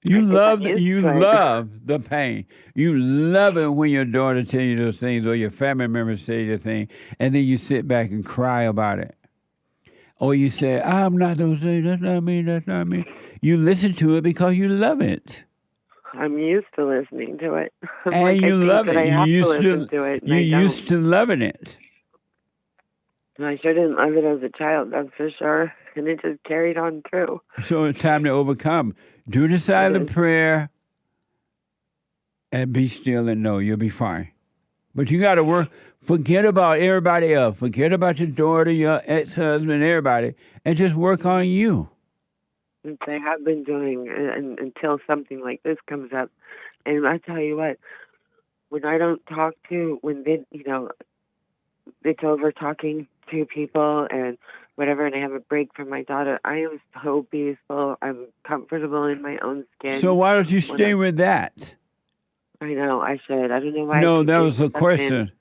You love the pain. You love it when your daughter tells you those things or your family members say the thing, and then you sit back and cry about it. Or you say, I'm not those things. That's not me. That's not me. You listen to it because you love it. I'm used to listening to it. And you love it. You used to loving it. I sure didn't love it as a child, that's for sure. And it just carried on through. So it's time to overcome. Do the silent prayer and be still and know you'll be fine. But you got to work. Forget about everybody else. Forget about your daughter, your ex-husband, everybody, and just work on you. Which I have been doing until something like this comes up. And I tell you what, when I don't talk to, it's over talking to people and whatever, and I have a break from my daughter, I am so peaceful. I'm comfortable in my own skin. So why don't you stay with that? I know, I should. I don't know why. No, that was a question.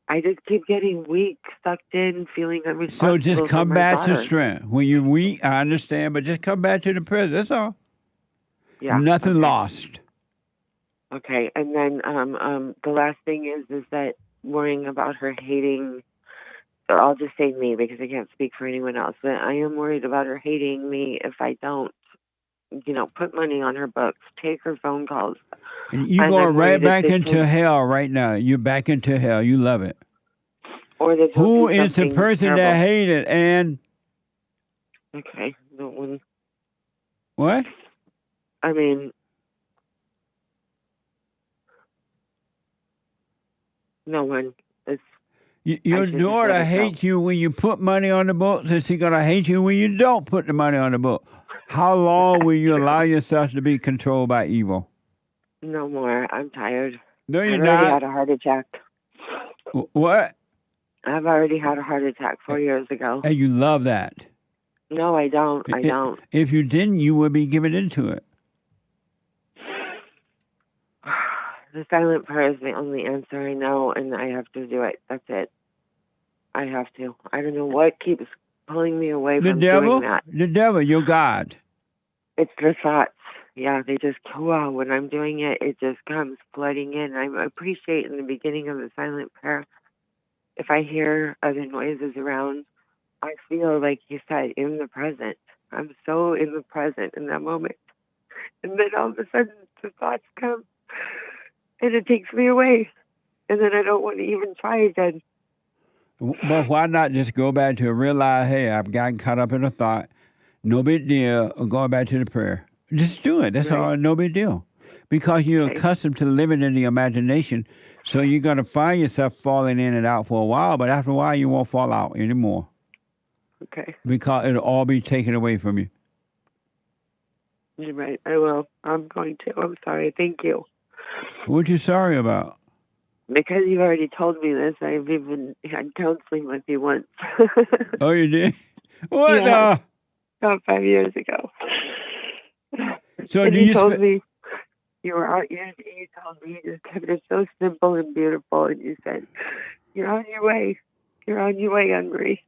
I just keep getting weak, sucked in, feeling I'm responsible. So just come back to strength. When you're weak, I understand, but just come back to the present. That's all. Yeah. Nothing lost. Okay, and then the last thing is that worrying about her hating. I'll just say me because I can't speak for anyone else. But I am worried about her hating me if I don't, put money on her books, take her phone calls. And you're going right back into hell right now. You're back into hell. You love it. Or who is the person that hated and? Okay, no one. What? I mean, no one. Your daughter hates you when you put money on the books, and she's going to hate you when you don't put the money on the book. How long will you allow yourself to be controlled by evil? No more. I'm tired. No, you're I've not. already had a heart attack. What? I've already had a heart attack 4 years ago. And you love that. No, I don't. I don't. If you didn't, you would be given into it. The silent prayer is the only answer I know, and I have to do it. That's it. I have to. I don't know what keeps pulling me away from doing that. The devil, your God. It's the thoughts. Yeah, they just, when I'm doing it, it just comes flooding in. I appreciate in the beginning of the silent prayer, if I hear other noises around, I feel, like you said, in the present. I'm so in the present in that moment. And then all of a sudden, the thoughts come. And it takes me away. And then I don't want to even try again. But why not just go back to realize, hey, I've gotten caught up in a thought. No big deal. Or going back to the prayer. Just do it. That's all. No big deal. Because you're accustomed to living in the imagination. So you're going to find yourself falling in and out for a while. But after a while, you won't fall out anymore. Okay. Because it'll all be taken away from you. You're right. I will. I'm going to. I'm sorry. Thank you. What you sorry about? Because you've already told me this, I've even had counseling with you once. Oh, you did? What? Yeah. about 5 years ago. So and do you you told spe- me you were out. You told me you just kept it so simple and beautiful, and you said, "You're on your way. You're on your way, Annemarie."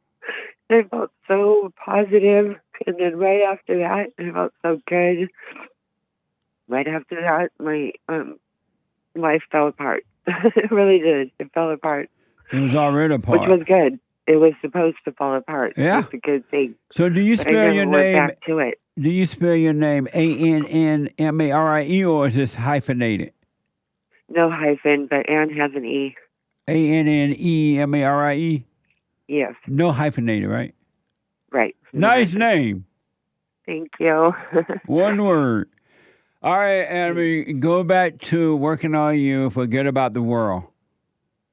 And I felt so positive, and then right after that, I felt so good. Right after that, my life fell apart. It really did. It fell apart. It was already apart. Which was good. It was supposed to fall apart. Yeah. It's a good thing. So do you But I spell your never went name? back to it. Do you spell your name Annemarie or is this hyphenated? No hyphen, but Anne has an E. Annemarie? Yes. No hyphenated, right? Right. Nice name. Thank you. One word. All right, Annemarie, go back to working on you. Forget about the world.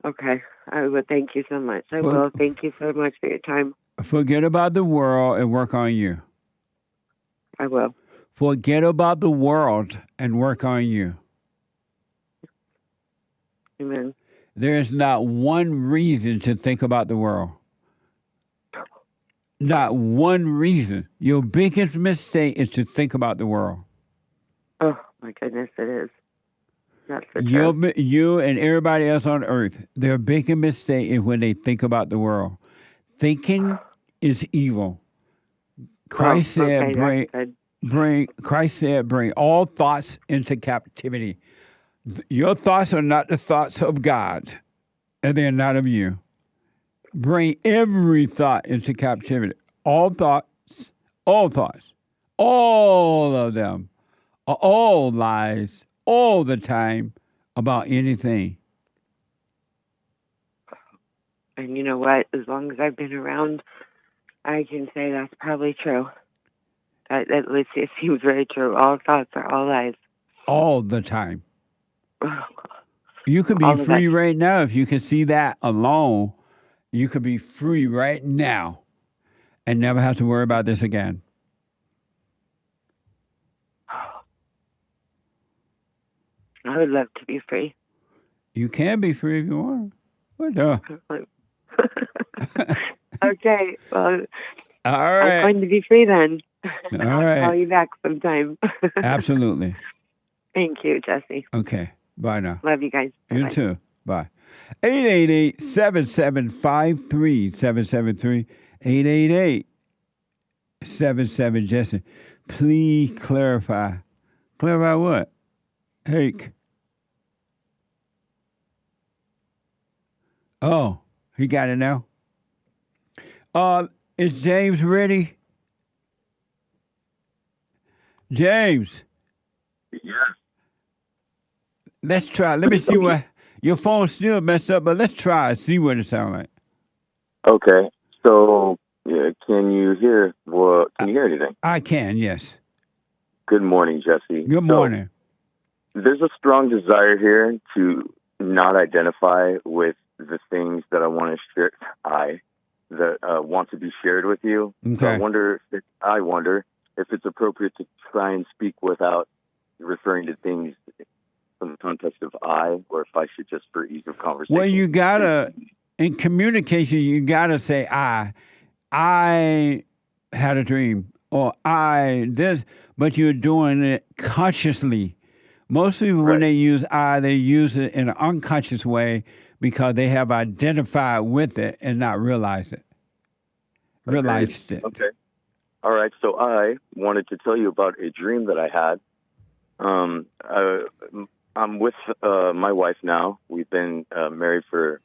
Okay. I will. Thank you so much. I will. Thank you so much for your time. Forget about the world and work on you. I will. Forget about the world and work on you. Amen. There is not one reason to think about the world. Not one reason. Your biggest mistake is to think about the world. Oh, my goodness, it is. That's for true. You and everybody else on earth, their biggest mistake is when they think about the world. Thinking is evil. Christ said, bring all thoughts into captivity. Your thoughts are not the thoughts of God, and they're not of you. Bring every thought into captivity. All thoughts, all of them are all lies, all the time about anything. And you know what? As long as I've been around, I can say that's probably true. At least it seems very true. All thoughts are all lies. All the time. You could be free right now if you can see that alone. You could be free right now and never have to worry about this again. I would love to be free. You can be free if you want. What the? Okay. Well, all right. I'm going to be free then. All I'll right. call you back sometime. Absolutely. Thank you, Jesse. Okay. Bye now. Love you guys. You Bye-bye. too. Bye. 888-7753-773. 888-77-Jesse. Please clarify. Clarify what? Hake. Oh, he got it now. Is James ready? James. Yeah. Let's try. Let me see what your phone's still messed up, but let's try. See what it sounds like. Okay. So, can you hear? Well, can you hear anything? I can. Yes. Good morning, Jesse. Good morning. So, there's a strong desire here to not identify with the things that I want to share. Want to be shared with you. Okay. So I wonder if it's appropriate to try and speak without referring to things from the context of I, or if I should just, for ease of conversation. Well, you gotta, in communication, you gotta say I had a dream, or I this, but you're doing it consciously. Most people, when they use I, they use it in an unconscious way because they have identified with it and not realized it. Okay. All right. So I wanted to tell you about a dream that I had. I'm with my wife now. We've been married for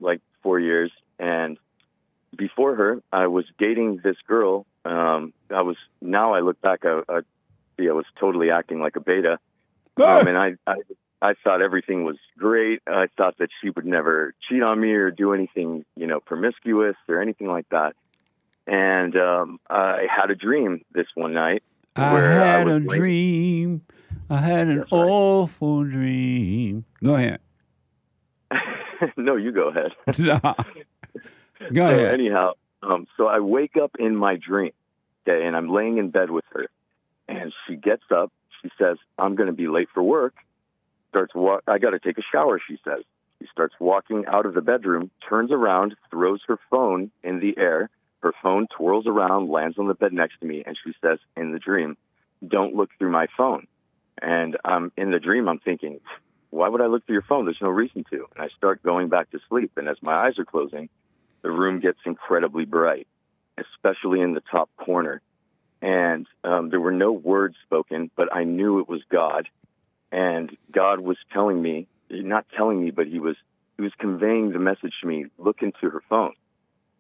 like 4 years, and before her, I was dating this girl. Now I look back, I was totally acting like a beta, and I thought everything was great. I thought that she would never cheat on me or do anything, promiscuous or anything like that. And I had a dream this one night. I had an awful dream. Go ahead. No, you go ahead. Go ahead. Anyhow, so I wake up in my dream, okay, and I'm laying in bed with her, and she gets up. She says, "I'm going to be late for work." I got to take a shower, she says. She starts walking out of the bedroom, turns around, throws her phone in the air, her phone twirls around, lands on the bed next to me, and she says in the dream, "Don't look through my phone." And in the dream, I'm thinking, why would I look through your phone? There's no reason to. And I start going back to sleep. And as my eyes are closing, the room gets incredibly bright, especially in the top corner. And there were no words spoken, but I knew it was God. And God was telling me, not telling me, but he was conveying the message to me, look into her phone.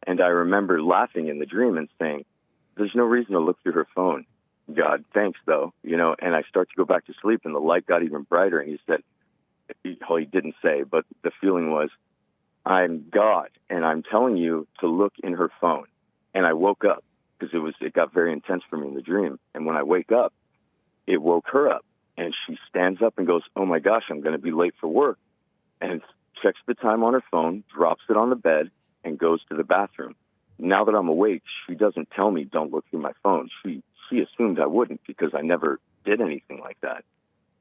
And I remember laughing in the dream and saying, there's no reason to look through her phone. God, thanks, though. And I start to go back to sleep, and the light got even brighter. And he said, he didn't say, but the feeling was, I'm God, and I'm telling you to look in her phone. And I woke up because it got very intense for me in the dream. And when I wake up, it woke her up. And she stands up and goes, oh, my gosh, I'm going to be late for work. And checks the time on her phone, drops it on the bed, and goes to the bathroom. Now that I'm awake, she doesn't tell me don't look through my phone. She assumed I wouldn't because I never did anything like that.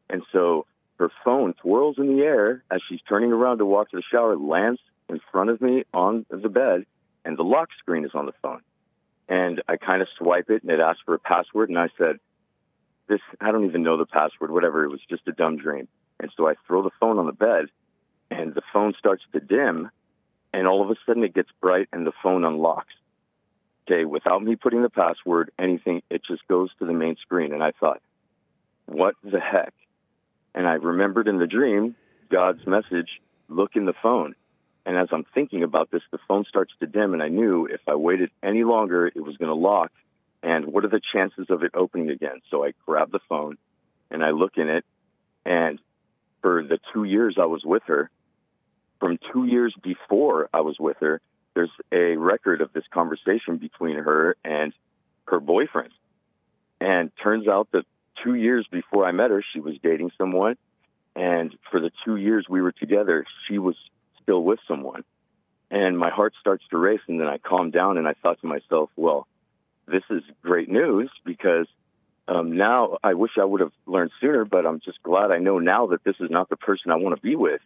And so her phone twirls in the air as she's turning around to walk to the shower, lands in front of me on the bed, and the lock screen is on the phone. And I kind of swipe it, and it asks for a password, and I said, I don't even know the password, whatever, it was just a dumb dream. And so I throw the phone on the bed, and the phone starts to dim, and all of a sudden it gets bright, and the phone unlocks. Okay, without me putting the password, anything, it just goes to the main screen. And I thought, what the heck? And I remembered in the dream, God's message, look in the phone. And as I'm thinking about this, the phone starts to dim, and I knew if I waited any longer, it was going to lock. And what are the chances of it opening again? So I grab the phone, and I look in it. And for the 2 years I was with her, from 2 years before I was with her, there's a record of this conversation between her and her boyfriend. And turns out that 2 years before I met her, she was dating someone. And for the 2 years we were together, she was still with someone. And my heart starts to race, and then I calmed down, and I thought to myself, well, this is great news because now I wish I would have learned sooner, but I'm just glad I know now that this is not the person I want to be with.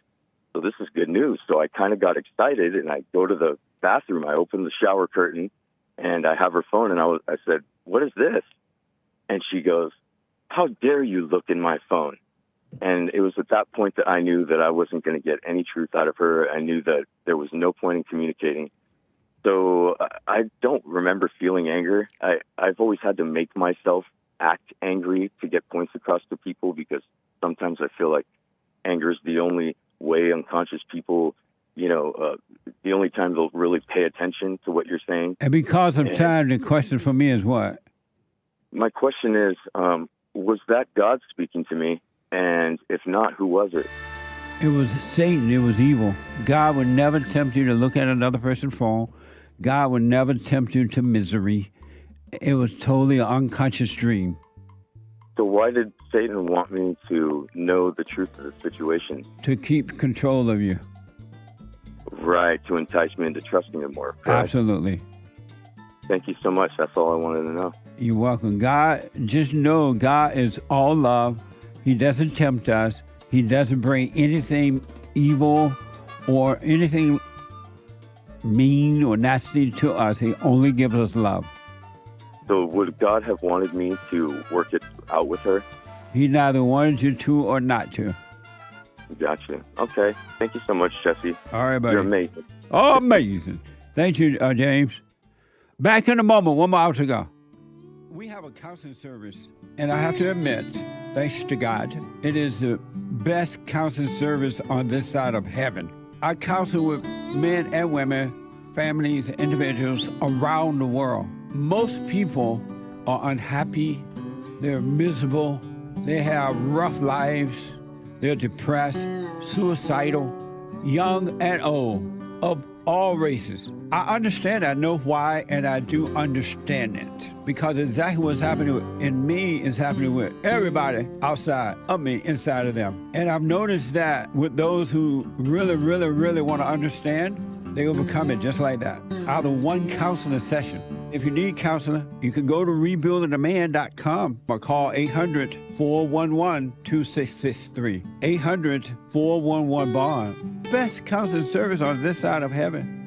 So this is good news. So I kind of got excited, and I go to the bathroom. I open the shower curtain, and I have her phone, and I said, what is this? And she goes, how dare you look in my phone? And it was at that point that I knew that I wasn't going to get any truth out of her. I knew that there was no point in communicating. So I don't remember feeling anger. I've always had to make myself act angry to get points across to people because sometimes I feel like anger is the only way unconscious people, the only time they'll really pay attention to what you're saying. And because of time, the question for me is what? My question is, was that God speaking to me? And if not, who was it? It was Satan. It was evil. God would never tempt you to look at another person's phone. God would never tempt you to misery. It was totally an unconscious dream. So why did Satan want me to know the truth of the situation? To keep control of you. Right, to entice me into trusting him more. Correct? Absolutely. Thank you so much. That's all I wanted to know. You're welcome. God, just know God is all love. He doesn't tempt us. He doesn't bring anything evil or anything mean or nasty to us. He only gives us love. So would God have wanted me to work it out with her? He neither wanted you to or not to. Gotcha. Okay. Thank you so much, Jesse. All right, buddy. You're amazing. Oh, amazing. Thank you, James. Back in a moment, 1 more hour to go. We have a counseling service, and I have to admit, thanks to God, it is the best counseling service on this side of heaven. I counsel with men and women, families, individuals around the world. Most people are unhappy, they're miserable, they have rough lives, they're depressed, suicidal, young and old, of all races. I understand, I know why, and I do understand it. Because exactly what's happening in me is happening with everybody outside of me, inside of them. And I've noticed that with those who really, really, really want to understand, they will become it just like that, out of one counseling session. If you need counseling, you can go to rebuildingaman.com or call 800-411-2663. 800-411-BOND. Best counseling service on this side of heaven.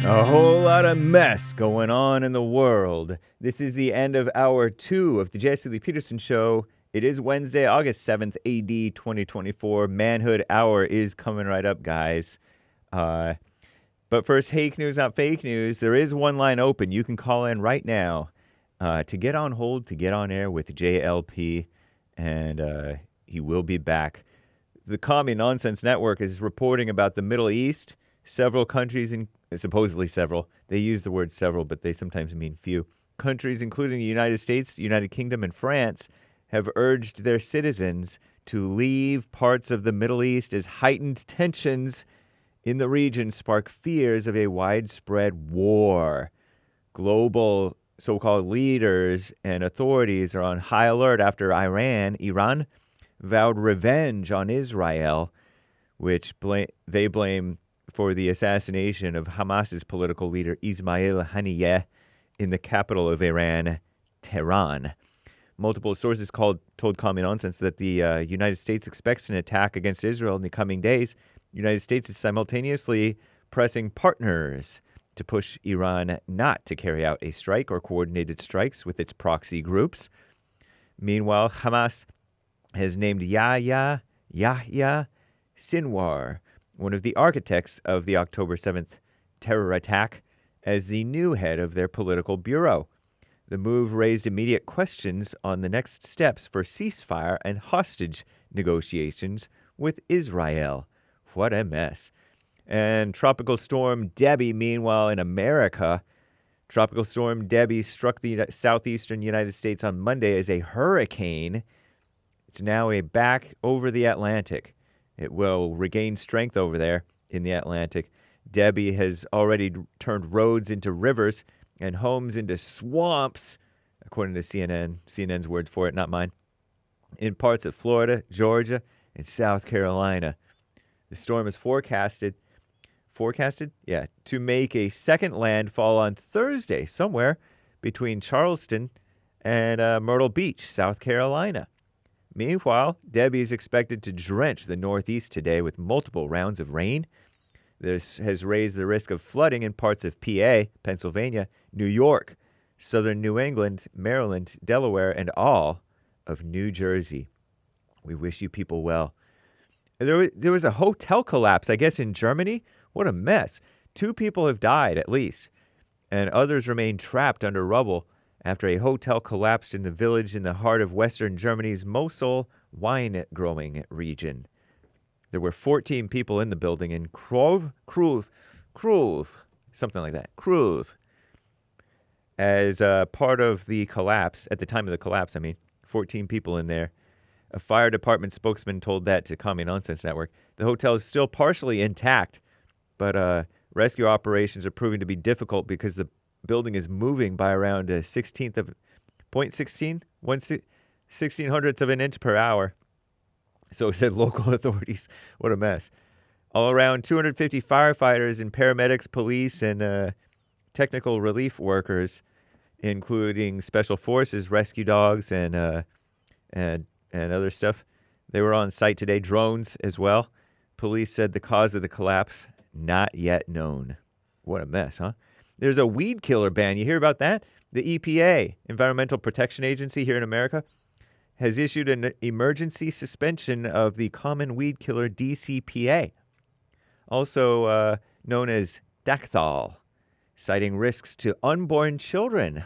A whole lot of mess going on in the world. This is the end of hour 2 of the Jesse Lee Peterson Show. It is Wednesday, August 7th, AD 2024. Manhood Hour is coming right up, guys. But first, Hake news, not fake news. There is one line open. You can call in right now to get on hold, to get on air with JLP, and he will be back. The Commie Nonsense Network is reporting about the Middle East. Several countries, supposedly several, they use the word several, but they sometimes mean few. Countries, including the United States, United Kingdom, and France, have urged their citizens to leave parts of the Middle East as heightened tensions in the region spark fears of a widespread war. Global so-called leaders and authorities are on high alert after Iran vowed revenge on Israel, which they blame for the assassination of Hamas's political leader Ismail Haniyeh in the capital of Iran, Tehran. Multiple sources told Commie Nonsense that the United States expects an attack against Israel in the coming days. The United States is simultaneously pressing partners to push Iran not to carry out a strike or coordinated strikes with its proxy groups. Meanwhile, Hamas has named Yahya Sinwar, one of the architects of the October 7th terror attack, as the new head of their political bureau. The move raised immediate questions on the next steps for ceasefire and hostage negotiations with Israel. What a mess. And Tropical Storm Debbie, meanwhile, in America, Tropical Storm Debbie struck the southeastern United States on Monday as a hurricane. It's now back over the Atlantic. It will regain strength over there in the Atlantic. Debbie has already turned roads into rivers and homes into swamps, according to CNN. CNN's word for it, not mine. In parts of Florida, Georgia, and South Carolina. The storm is forecasted, to make a second landfall on Thursday, somewhere between Charleston and Myrtle Beach, South Carolina. Meanwhile, Debbie is expected to drench the Northeast today with multiple rounds of rain. This has raised the risk of flooding in parts of PA, Pennsylvania, New York, southern New England, Maryland, Delaware, and all of New Jersey. We wish you people well. There was a hotel collapse, I guess, in Germany. What a mess. 2 people have died, at least, and others remain trapped under rubble after a hotel collapsed in the village in the heart of western Germany's Mosel wine-growing region. There were 14 people in the building in Krove, something like that, Krove. As part of the collapse, at the time of the collapse, 14 people in there. A fire department spokesman told that to Commie Nonsense Network. The hotel is still partially intact, but rescue operations are proving to be difficult because the building is moving by around 1/1600th of an inch per hour. So said local authorities. What a mess. All around 250 firefighters and paramedics, police, and technical relief workers, including special forces, rescue dogs, and other stuff. They were on site today, drones as well. Police said the cause of the collapse, not yet known. What a mess, huh? There's a weed killer ban. You hear about that? The EPA, Environmental Protection Agency here in America, has issued an emergency suspension of the common weed killer DCPA, also known as Dacthal, citing risks to unborn children.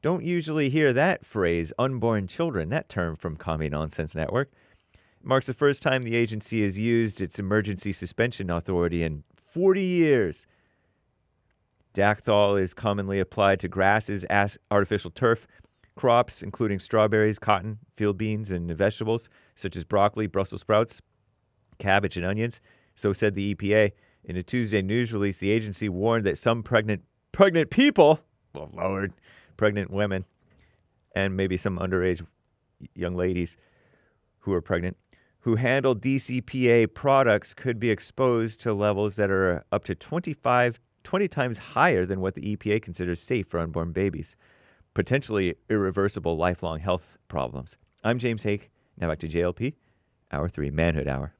Don't usually hear that phrase, unborn children, that term from Commie Nonsense Network. It marks the first time the agency has used its emergency suspension authority in 40 years. Dacthal is commonly applied to grasses, artificial turf, crops, including strawberries, cotton, field beans, and vegetables, such as broccoli, Brussels sprouts, cabbage, and onions. So said the EPA. In a Tuesday news release, the agency warned that some pregnant people, oh Lord, pregnant women, and maybe some underage young ladies who are pregnant, who handle DCPA products could be exposed to levels that are up to 20 times higher than what the EPA considers safe for unborn babies. Potentially irreversible lifelong health problems. I'm James Hake. Now back to JLP, Hour 3, Manhood Hour.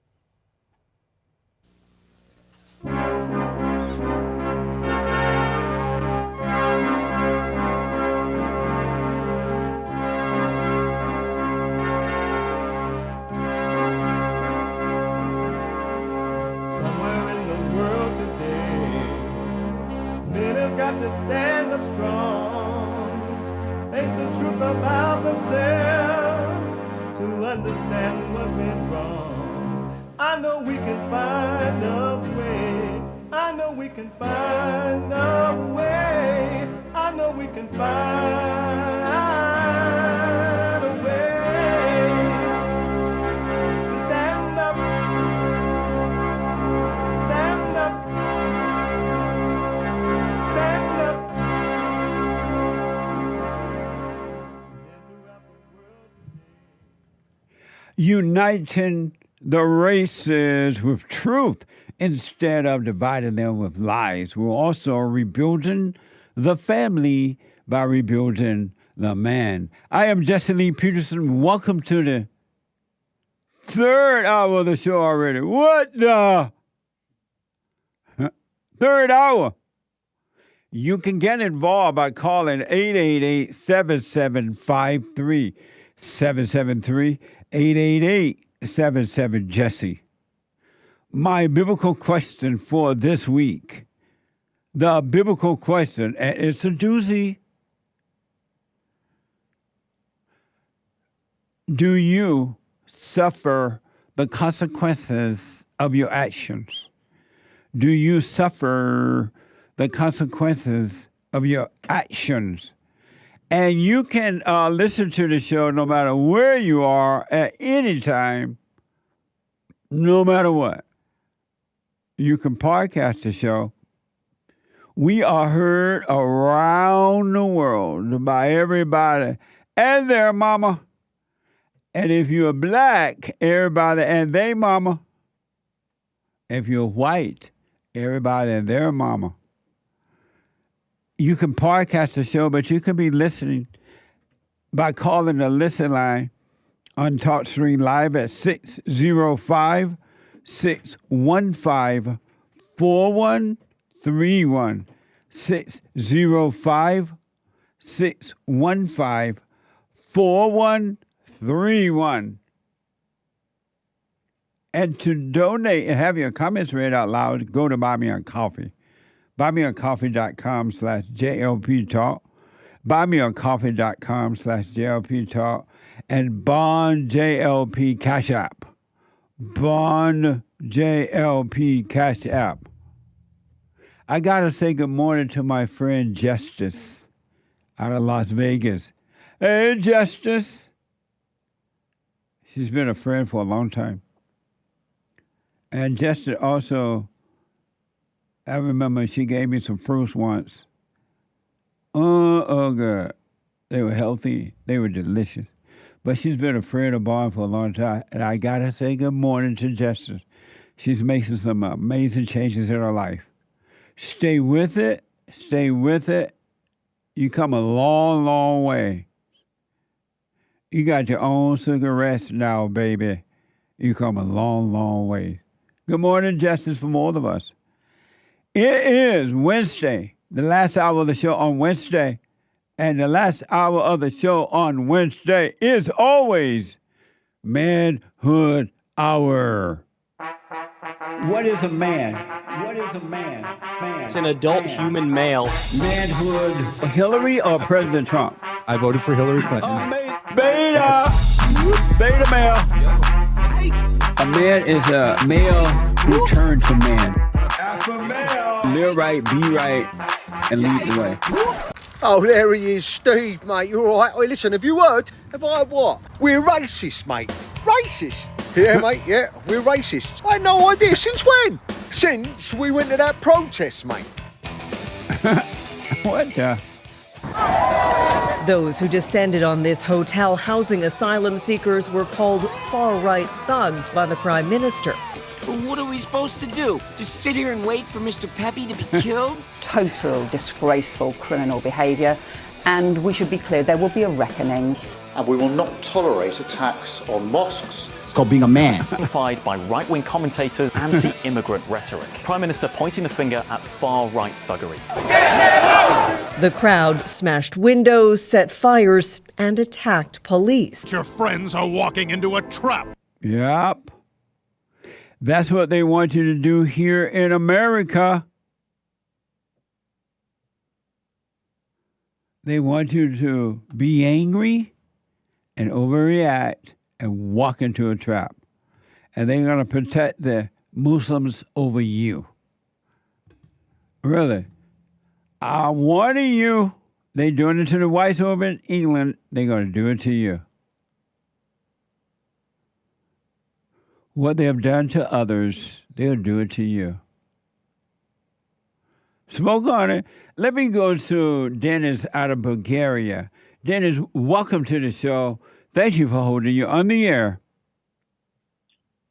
to stand up strong. Ain't the truth about themselves to understand what went wrong. I know we can find a way. I know we can find a way. I know we can find a way to stand up, stand up, stand up. Uniting the races with truth instead of dividing them with lies. We're also rebuilding the family by rebuilding the man. I am Jesse Lee Peterson. Welcome to the third hour of the show already. What the? Third hour. You can get involved by calling 888-7753. 773-888-77-JESSE. My biblical question for this week. The biblical question, and it's a doozy. Do you suffer the consequences of your actions? Do you suffer the consequences of your actions? And you can listen to the show no matter where you are at any time, no matter what. You can podcast the show. We are heard around the world by everybody and their mama. And if you're black, everybody and their mama. If you're white, everybody and their mama. You can podcast the show, but you can be listening by calling the listen line on TalkStream Live at 605-615-4131. 605-615-4131. And to donate and have your comments read out loud, go to Buy Me a Coffee. BuyMeACoffee.com/JLP Talk. BuyMeACoffee.com/JLP Talk. And Bond JLP Cash App. Bond JLP Cash App. I got to say good morning to my friend Justice out of Las Vegas. Hey, Justice. She's been a friend for a long time. And Justice also, I remember she gave me some fruits once. Oh, God. They were healthy. They were delicious. But she's been a friend of mine for a long time. And I got to say good morning to Justice. She's making some amazing changes in her life. Stay with it. Stay with it. You come a long, long way. You got your own cigarettes now, baby. You come a long, long way. Good morning, Justice, from all of us. It is Wednesday, the last hour of the show on Wednesday. And the last hour of the show on Wednesday is always Manhood Hour. What is a man? What is a man? It's an adult human male. Manhood. Hillary or President Trump? I voted for Hillary Clinton. Beta male. A man is a male who turns to man. Alpha male. Live right, be right, and lead the way. Oh, there he is, Steve, mate. You all right? Oh, listen, have you heard? Have I what? We're racist, mate. Racist? Yeah, mate, yeah, we're racists. I had no idea. Since when? Since we went to that protest, mate. What the? Those who descended on this hotel housing asylum seekers were called far-right thugs by the Prime Minister. What are we supposed to do? Just sit here and wait for Mr. Pepe to be killed? Total disgraceful criminal behaviour, and we should be clear, there will be a reckoning. And we will not tolerate attacks on mosques. It's called being a man. Amplified by right-wing commentators' anti-immigrant rhetoric. Prime Minister pointing the finger at far-right thuggery. The crowd smashed windows, set fires, and attacked police. Your friends are walking into a trap. Yep. That's what they want you to do here in America. They want you to be angry and overreact and walk into a trap. And they're going to protect the Muslims over you. Really. I'm warning you, they're doing it to the whites over in England. They're going to do it to you. What they have done to others, they'll do it to you. Smoke on it. Let me go to Dennis out of Bulgaria. Dennis, welcome to the show. Thank you for holding you on the air.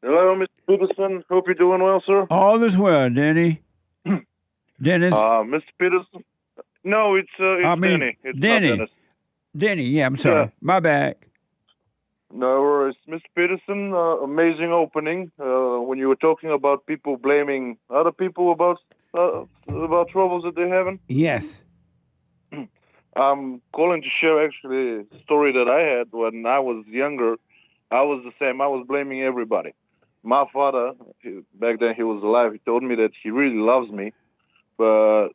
Hello, Mr. Peterson. Hope you're doing well, sir. All is well, Denny. Dennis? Mr. Peterson? No, it's Denny. It's Denny. not Dennis. Denny, yeah, I'm sorry. Yeah. My bad. No worries. Mr. Peterson, amazing opening. When you were talking about people blaming other people about troubles that they're having. Yes. I'm calling to share actually a story that I had when I was younger. I was the same. I was blaming everybody. My father, back then he was alive, he told me that he really loves me, but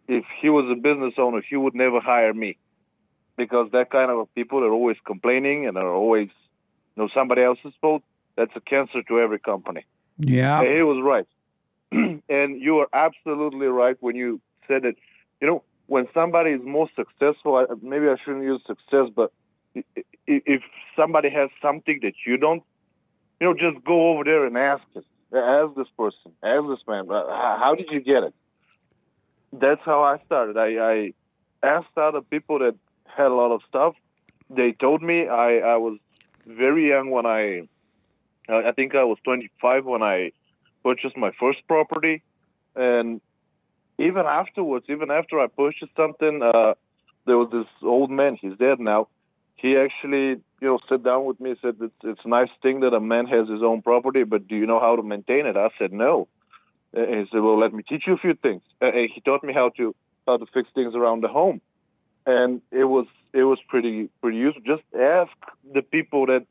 if he was a business owner, he would never hire me, because that kind of people are always complaining and are always, somebody else's fault. That's a cancer to every company. Yeah. And he was right. And you are absolutely right when you said that, when somebody is more successful, maybe I shouldn't use success, but if somebody has something that you don't, just go over there and ask this person, ask this man, how did you get it? That's how I started. I asked other people that had a lot of stuff. They told me. I was very young when I think I was 25 when I purchased my first property. And even afterwards, even after I purchased something, there was this old man, he's dead now. He actually, sat down with me and said, it's a nice thing that a man has his own property, but do you know how to maintain it? I said, no. And he said, well, let me teach you a few things. He taught me how to fix things around the home. And it was pretty useful. Just ask the people that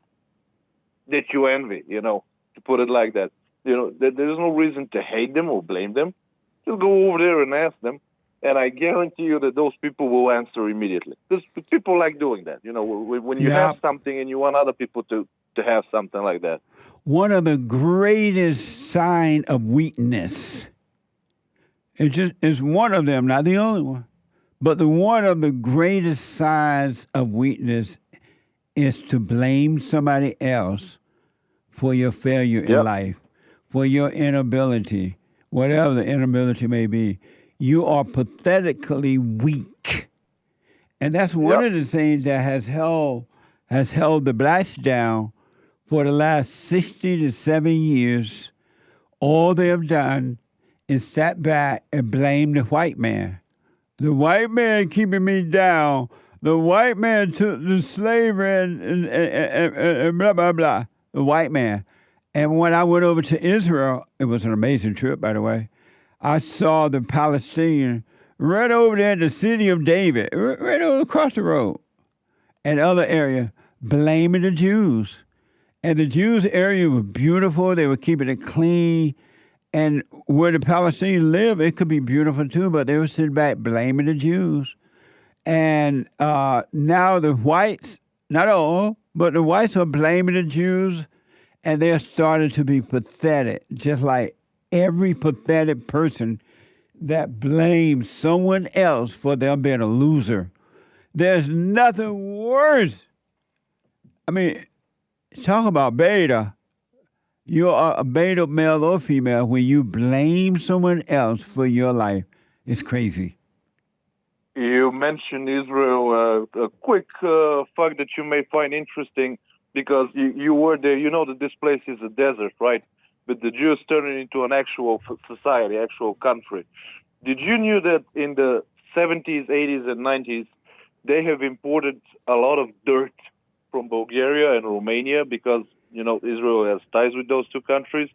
you envy, to put it like that. There's no reason to hate them or blame them. Just go over there and ask them. And I guarantee you that those people will answer immediately. Because people like doing that. When you have something and you want other people to have something like that. One of the greatest sign of weakness. It's one of them, not the only one. But one of the greatest signs of weakness is to blame somebody else for your failure in life, for your inability, whatever the inability may be. You are pathetically weak. And that's one of the things that has held the blacks down for the last 60 to 70 years. All they have done is sat back and blame the white man. The white man keeping me down. The white man took the slavery and blah, blah, blah. The white man. And when I went over to Israel, it was an amazing trip, by the way. I saw the Palestinian right over there in the city of David, right over across the road, and other area, blaming the Jews. And the Jews area was beautiful. They were keeping it clean. And where the Palestinians live, it could be beautiful too, but they were sitting back blaming the Jews. And now the whites, not all, but the whites are blaming the Jews, and they're starting to be pathetic, just like every pathetic person that blames someone else for them being a loser. There's nothing worse. I mean, talk about beta. You are a beta male or female when you blame someone else for your life. It's crazy. You mentioned Israel, a quick fact that you may find interesting, because you were there. You know that this place is a desert, right? But the Jews turned it into an actual society, actual country. Did you knew that in the 70s, 80s, and 90s, they have imported a lot of dirt from Bulgaria and Romania because, Israel has ties with those two countries.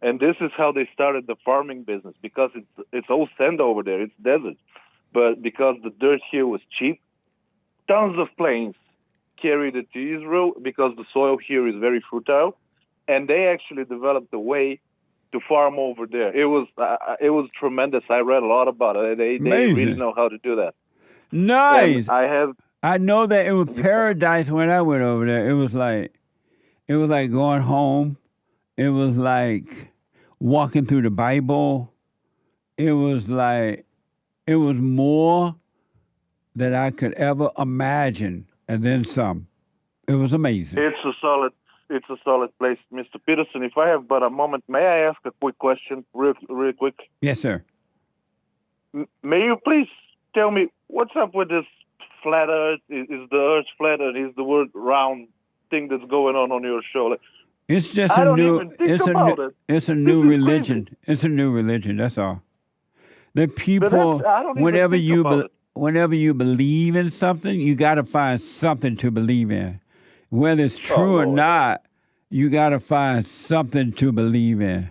And this is how they started the farming business, because it's all sand over there. It's desert. But because the dirt here was cheap, tons of planes carried it to Israel because the soil here is very fertile. And they actually developed a way to farm over there. It was tremendous. I read a lot about it. They really know how to do that. Nice. And I know that it was paradise when I went over there. It was like going home. It was like walking through the Bible. It was more than I could ever imagine, and then some. It was amazing. It's a solid place, Mr. Peterson. If I have but a moment, may I ask a quick question, real quick? Yes, sir. May you please tell me what's up with this flat Earth? Is the Earth flat, and is the word round thing that's going on your show? Like, It's just I a don't new. even think about it. It's a new religion. It's a new religion. That's all. The people, I don't even whenever think about it. whenever you believe in something, you got to find something to believe in, whether it's true or not. You got to find something to believe in.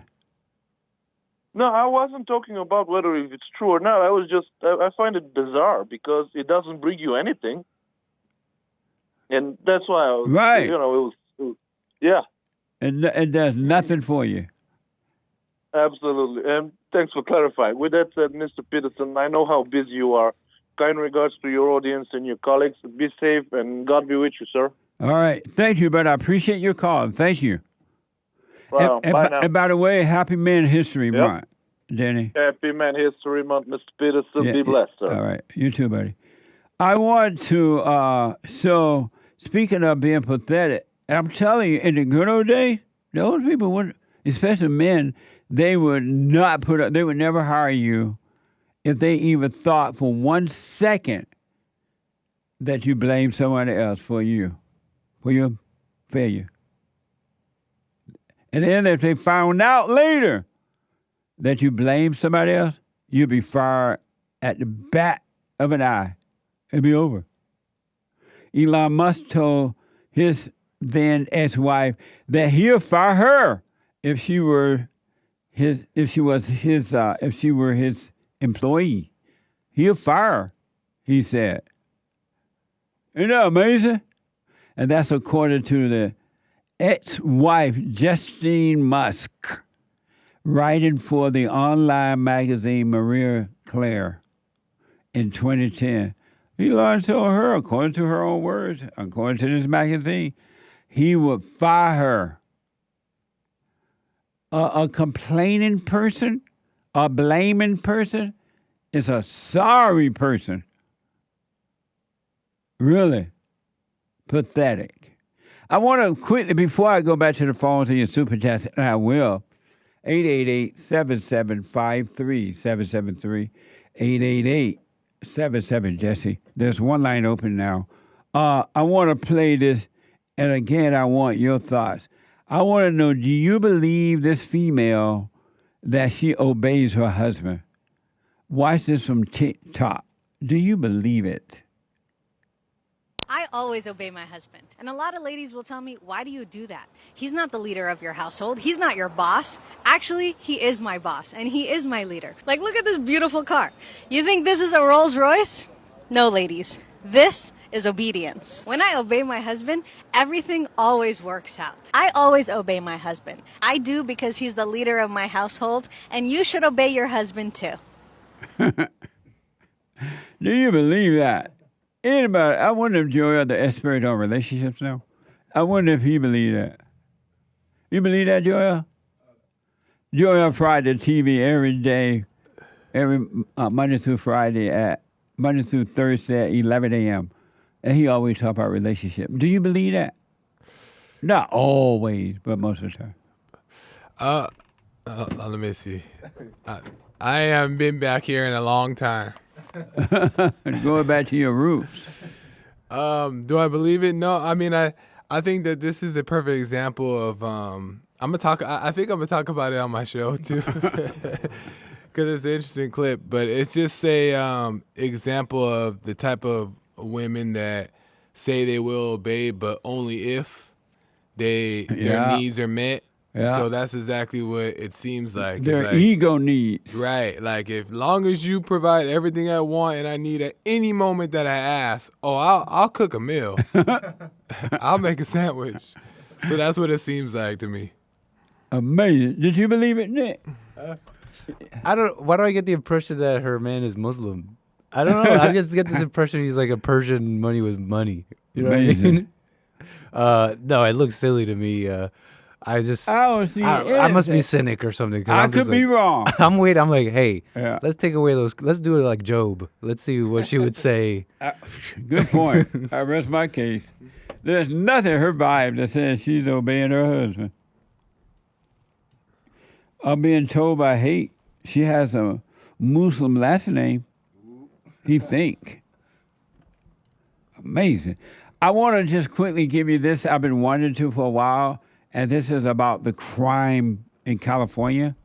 No, I wasn't talking about whether if it's true or not. I find it bizarre because it doesn't bring you anything, and that's why. Right. It was yeah. It does nothing for you. Absolutely. And thanks for clarifying. With that said, Mr. Peterson, I know how busy you are. Kind regards to your audience and your colleagues. Be safe, and God be with you, sir. All right. Thank you, but I appreciate your call. Thank you. Well, bye now. And by the way, Happy Men History Month, Denny. Happy Man History Month, Mr. Peterson. Yeah, be blessed, sir. All right. You too, buddy. I want to, so speaking of being pathetic, I'm telling you, in the good old days, those people would, especially men, they would not put up, they would never hire you if they even thought for 1 second that you blame someone else for your failure. And then if they found out later that you blame somebody else, you'd be fired at the bat of an eye. It'd be over. Elon Musk told his then ex-wife that he'll fire her if she were his employee. He'll fire her, he said. Isn't that amazing? And that's according to the ex-wife, Justine Musk, writing for the online magazine Marie Claire in 2010. Elon told her, according to her own words, according to this magazine, he would fire her. A complaining person, a blaming person, is a sorry person. Really pathetic. I want to quickly, before I go back to the phones and your super chats, and I will, 888-7753-773, 888-77 Jesse. There's one line open now. I want to play this, and again, I want your thoughts. I want to know, do you believe this female that she obeys her husband? Watch this from TikTok. Do you believe it? I always obey my husband. And a lot of ladies will tell me, why do you do that? He's not the leader of your household. He's not your boss. Actually, he is my boss, and he is my leader. Like, look at this beautiful car. You think this is a Rolls Royce? No, ladies. This is obedience. When I obey my husband, everything always works out. I always obey my husband. I do because he's the leader of my household, and you should obey your husband too. Do you believe that? Anybody, I wonder if Joey are the expert on relationships now. I wonder if he believes that. You believe that, Joey? Joey Friday TV every day, every Monday through Thursday at 11 a.m. And he always talk about relationship. Do you believe that? Not always, but most of the time. Let me see. I haven't been back here in a long time. Going back to your roots. Do I believe it? No. I mean, I think that this is a perfect example of. I think I'm gonna talk about it on my show too, because it's an interesting clip. But it's just a example of the type of women that say they will obey, but only if their needs are met. Yeah. So that's exactly what it seems like. Their ego needs. Right. Like, if long as you provide everything I want and I need at any moment that I ask, I'll cook a meal. I'll make a sandwich. So that's what it seems like to me. Amazing. Did you believe it, Nick? Why do I get the impression that her man is Muslim? I don't know. I just get this impression he's like a Persian money with money. You know what I mean? No, it looks silly to me. I must be cynic or something. I could be wrong. I'm like, hey, let's take away those. Let's do it like Job. Let's see what she would say. Good point. I rest my case. There's nothing in her vibe that says she's obeying her husband. I'm being told by Hake she has a Muslim last name. He think. Amazing. I want to just quickly give you this. I've been wanting to for a while, and this is about the crime in California.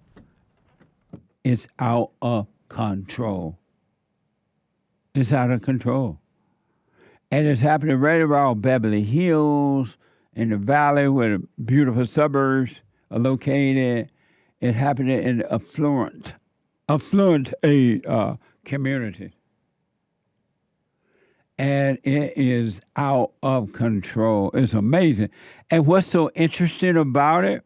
It's out of control. It's out of control. And it's happening right around Beverly Hills, in the valley where the beautiful suburbs are located. It's happening in affluent community. And it is out of control. It's amazing. And what's so interesting about it,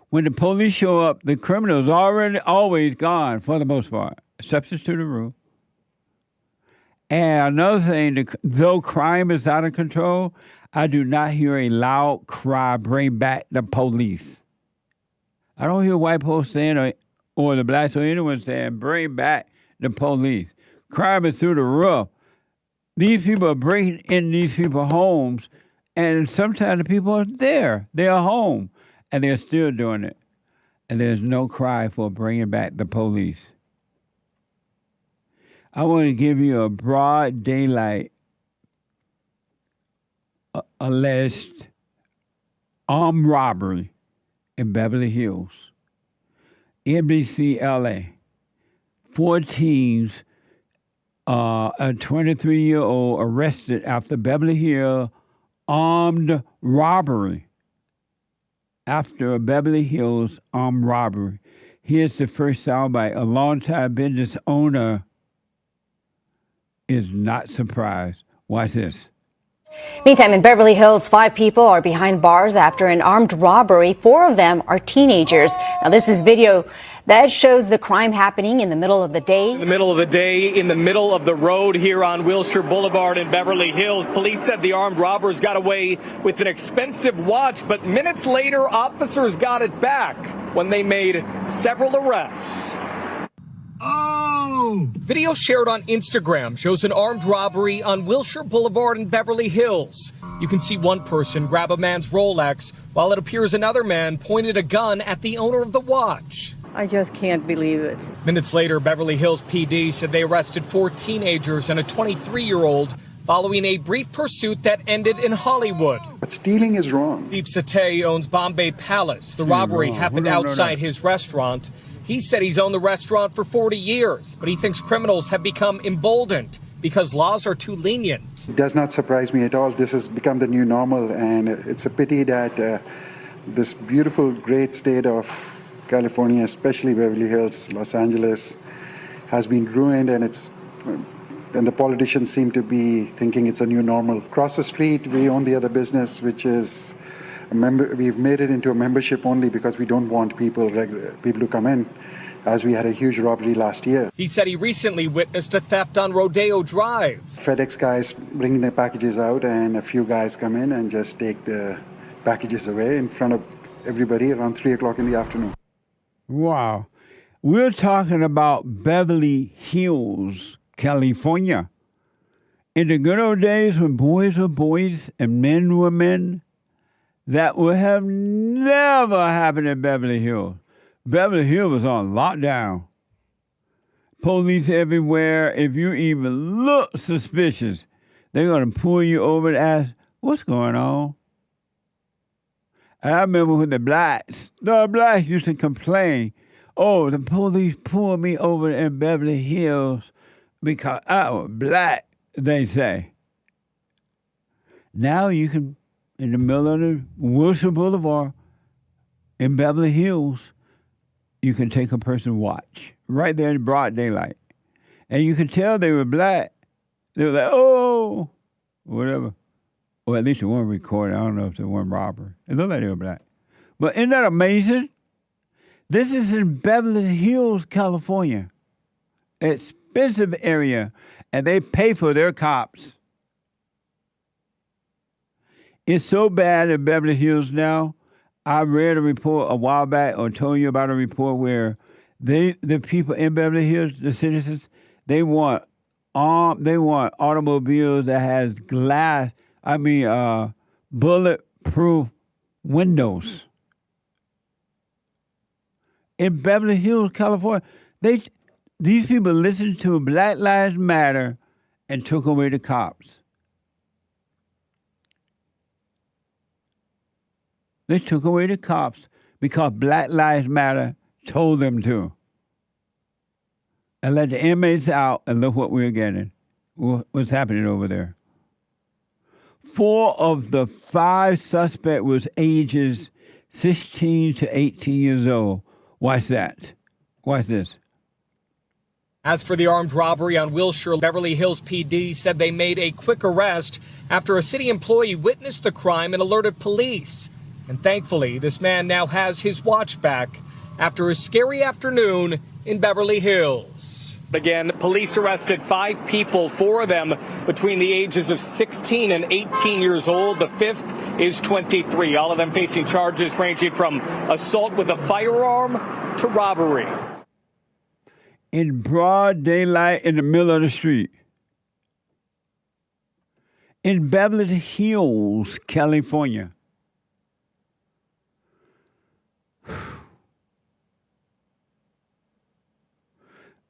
when the police show up, the criminal's always gone for the most part, exceptions to the rule. And another thing, though crime is out of control, I do not hear a loud cry, bring back the police. I don't hear white folks saying, or the blacks or anyone saying, bring back the police. Crime is through the roof. These people are breaking in these people's homes, and sometimes the people are there. They are home, and they're still doing it. And there's no cry for bringing back the police. I want to give you a broad daylight alleged armed robbery in Beverly Hills. NBC LA. 4 teens, a 23-year-old arrested after Beverly Hills armed robbery. After a Beverly Hills armed robbery. Here's the first soundbite. A longtime business owner is not surprised. Watch this. Meantime, in Beverly Hills, 5 people are behind bars after an armed robbery. 4 of them are teenagers. Now, this is video that shows the crime happening in the middle of the day. In the middle of the day, in the middle of the road here on Wilshire Boulevard in Beverly Hills. Police said the armed robbers got away with an expensive watch, but minutes later, officers got it back when they made several arrests. Oh! Video shared on Instagram shows an armed robbery on Wilshire Boulevard in Beverly Hills. You can see one person grab a man's Rolex, while it appears another man pointed a gun at the owner of the watch. I just can't believe it. Minutes later, Beverly Hills PD said they arrested 4 teenagers and a 23-year-old following a brief pursuit that ended in Hollywood. But stealing is wrong. Deep Satay owns Bombay Palace. The robbery happened outside his restaurant. He said he's owned the restaurant for 40 years, but he thinks criminals have become emboldened because laws are too lenient. It does not surprise me at all. This has become the new normal, and it's a pity that this beautiful, great state of California, especially Beverly Hills, Los Angeles, has been ruined, and the politicians seem to be thinking it's a new normal. Across the street, we own the other business, which is we've made it into a membership only because we don't want people to come in, as we had a huge robbery last year. He said he recently witnessed a theft on Rodeo Drive. FedEx guys bringing their packages out, and a few guys come in and just take the packages away in front of everybody around 3 o'clock in the afternoon. Wow. We're talking about Beverly Hills, California. In the good old days when boys were boys and men were men, that would have never happened in Beverly Hills. Beverly Hills was on lockdown. Police everywhere. If you even look suspicious, they're going to pull you over and ask, what's going on? And I remember when the blacks used to complain, oh, the police pulled me over in Beverly Hills because I was black, they say. Now you can, in the middle of the Wilshire Boulevard in Beverly Hills, you can take a person's watch right there in broad daylight. And you can tell they were black. They were like, oh, whatever. Or at least the one recorded. I don't know if the one robber. It looked like they were black. But isn't that amazing? This is in Beverly Hills, California. It's expensive area, and they pay for their cops. It's so bad in Beverly Hills now. I read a report a while back or told you about a report where the people in Beverly Hills, the citizens, they want automobiles that has bulletproof windows. In Beverly Hills, California, these people listened to Black Lives Matter and took away the cops. They took away the cops because Black Lives Matter told them to. And let the inmates out, and look what we're getting. What's happening over there. 4 of the 5 suspects was ages 16 to 18 years old. Watch that. Watch this. As for the armed robbery on Wilshire, Beverly Hills PD said they made a quick arrest after a city employee witnessed the crime and alerted police. And thankfully, this man now has his watch back after a scary afternoon in Beverly Hills. Again, police arrested 5 people, 4 of them between the ages of 16 and 18 years old. The 5th is 23, all of them facing charges ranging from assault with a firearm to robbery. In broad daylight in the middle of the street. In Beverly Hills, California.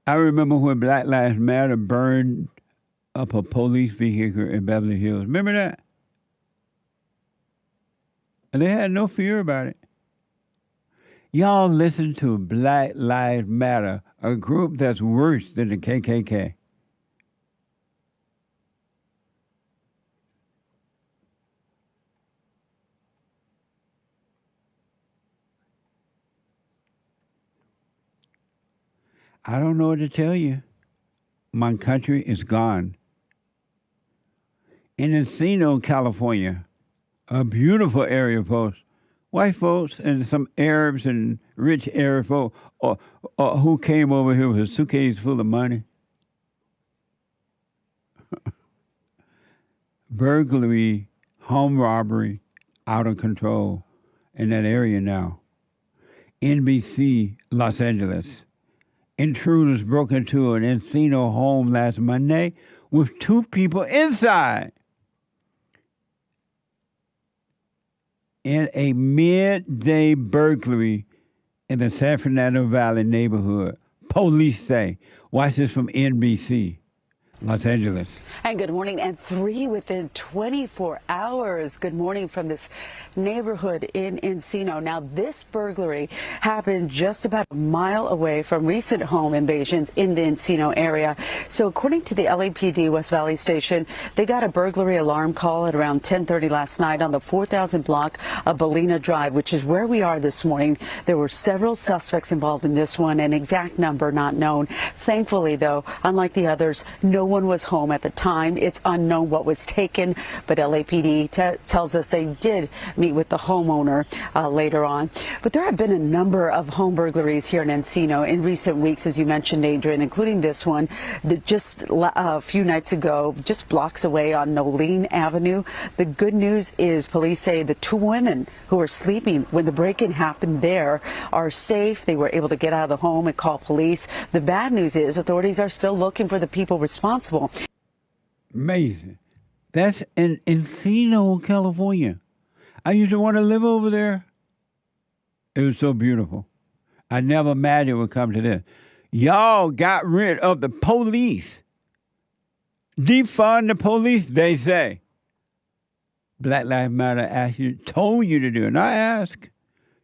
I remember when Black Lives Matter burned up a police vehicle in Beverly Hills. Remember that? And they had no fear about it. Y'all listen to Black Lives Matter, a group that's worse than the KKK. I don't know what to tell you. My country is gone. In Encino, California, a beautiful area, folks. White folks and some Arabs and rich Arab folk who came over here with a suitcase full of money. Burglary, home robbery, out of control in that area now. NBC, Los Angeles. Intruders broke into an Encino home last Monday with 2 people inside. In a midday burglary in the San Fernando Valley neighborhood, police say. Watch this from NBC. Los Angeles. And good morning. And 3 within 24 hours. Good morning from this neighborhood in Encino. Now, this burglary happened just about a mile away from recent home invasions in the Encino area. So according to the LAPD West Valley Station, they got a burglary alarm call at around 10:30 last night on the 4000 block of Bellina Drive, which is where we are this morning. There were several suspects involved in this one, an exact number not known. Thankfully, though, unlike the others, no one was home at the time. It's unknown what was taken, but LAPD tells us they did meet with the homeowner later on. But there have been a number of home burglaries here in Encino in recent weeks, as you mentioned, Adrian, including this one just a few nights ago, just blocks away on Nolene Avenue. The good news is police say the 2 women who were sleeping when the break-in happened there are safe. They were able to get out of the home and call police. The bad news is authorities are still looking for the people responsible. Amazing. That's in Encino, California. I used to want to live over there. It was so beautiful. I never imagined it would come to this. Y'all got rid of the police. Defund the police, they say. Black Lives Matter told you to do it. Not ask.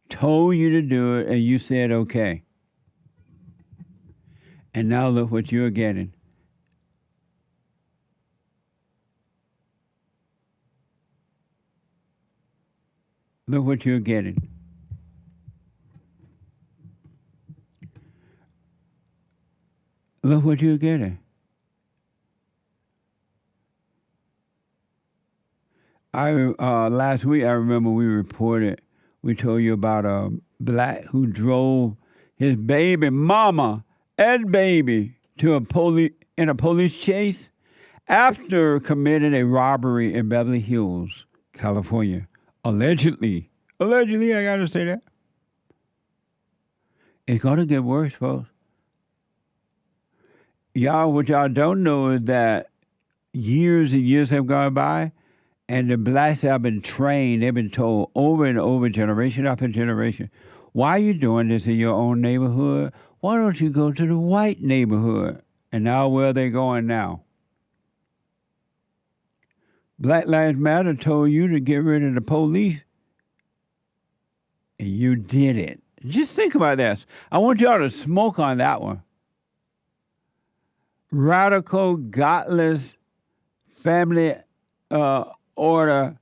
Told you to do it, and you said okay. And now look what you're getting. Look what you're getting. Look what you're getting. Last week I remember we told you about a black who drove his baby mama and baby in a police chase after committing a robbery in Beverly Hills, California. Allegedly, I gotta say that. It's gonna get worse, folks. What y'all don't know is that years and years have gone by, and the blacks have been trained, they've been told over and over, generation after generation, why are you doing this in your own neighborhood? Why don't you go to the white neighborhood? And now where are they going now? Black Lives Matter told you to get rid of the police, and you did it. Just think about this. I want y'all to smoke on that one. Radical, godless, family order,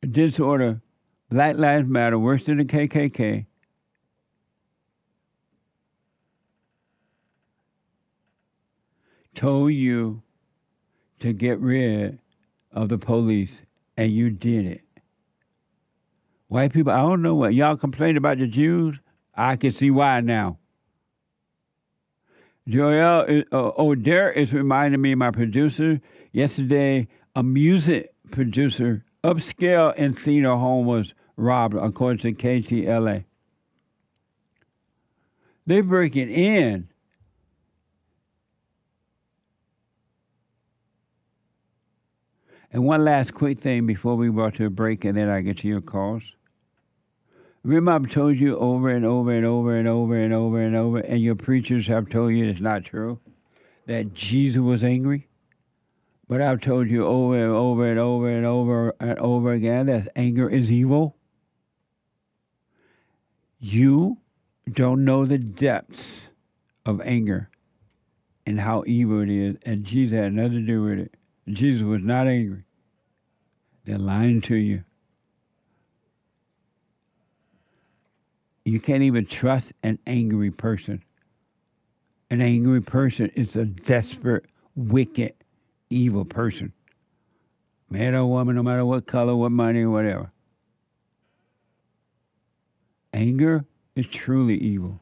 disorder, Black Lives Matter, worse than the KKK. Told you to get rid of the police, and you did it. White people, I don't know what. Y'all complain about the Jews? I can see why now. Joel O'Dare is reminding me of my producer. Yesterday, a music producer, upscale Encino home was robbed, according to KTLA. They breaking in. And one last quick thing before we go to a break, and then I get to your calls. Remember, I've told you over and over and over and over and over and over, and your preachers have told you it's not true, that Jesus was angry? But I've told you over and over and over and over and over again that anger is evil. You don't know the depths of anger and how evil it is, and Jesus had nothing to do with it. Jesus was not angry. They're lying to you. You can't even trust an angry person. An angry person is a desperate, wicked, evil person. Man or woman, no matter what color, what money, whatever. Anger is truly evil.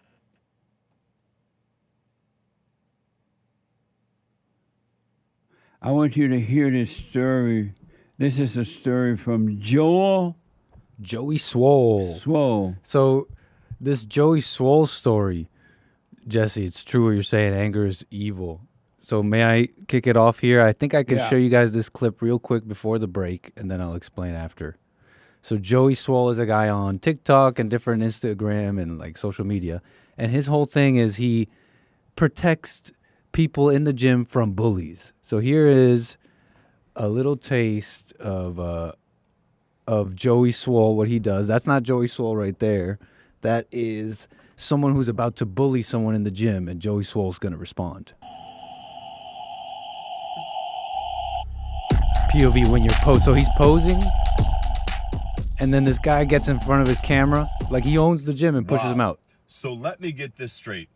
I want you to hear this story. This is a story from Joey Swole. So this Joey Swole story, Jesse, it's true what you're saying. Anger is evil. So may I kick it off here? I think I can show you guys this clip real quick before the break, and then I'll explain after. So Joey Swole is a guy on TikTok and different Instagram and like social media. And his whole thing is he protects people in the gym from bullies. So here is a little taste of Joey Swole, what he does. That's not Joey Swole right there. That is someone who's about to bully someone in the gym, and Joey Swole's going to respond. POV when you're so he's posing, and then this guy gets in front of his camera, like he owns the gym, and pushes him out. So let me get this straight.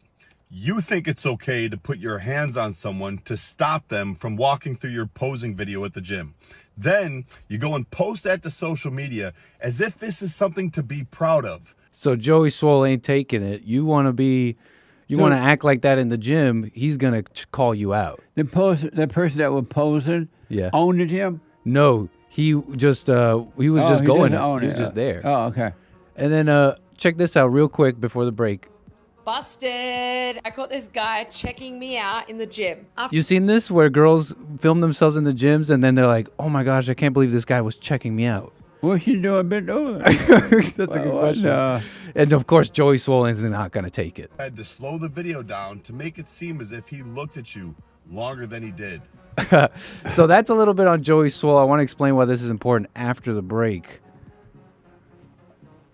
You think it's okay to put your hands on someone to stop them from walking through your posing video at the gym. Then you go and post that to social media as if this is something to be proud of. So Joey Swole ain't taking it. You want to act like that in the gym, he's going to call you out. The person that was posing owned him? No, he was just going. He was just there. Oh, okay. And then check this out real quick before the break. Busted. I caught this guy checking me out in the gym. You seen this where girls film themselves in the gyms and then they're like, oh my gosh, I can't believe this guy was checking me out. What's she doing bent over? That's a good question. And of course, Joey Swole is not going to take it. I had to slow the video down to make it seem as if he looked at you longer than he did. So that's a little bit on Joey Swole. I want to explain why this is important after the break.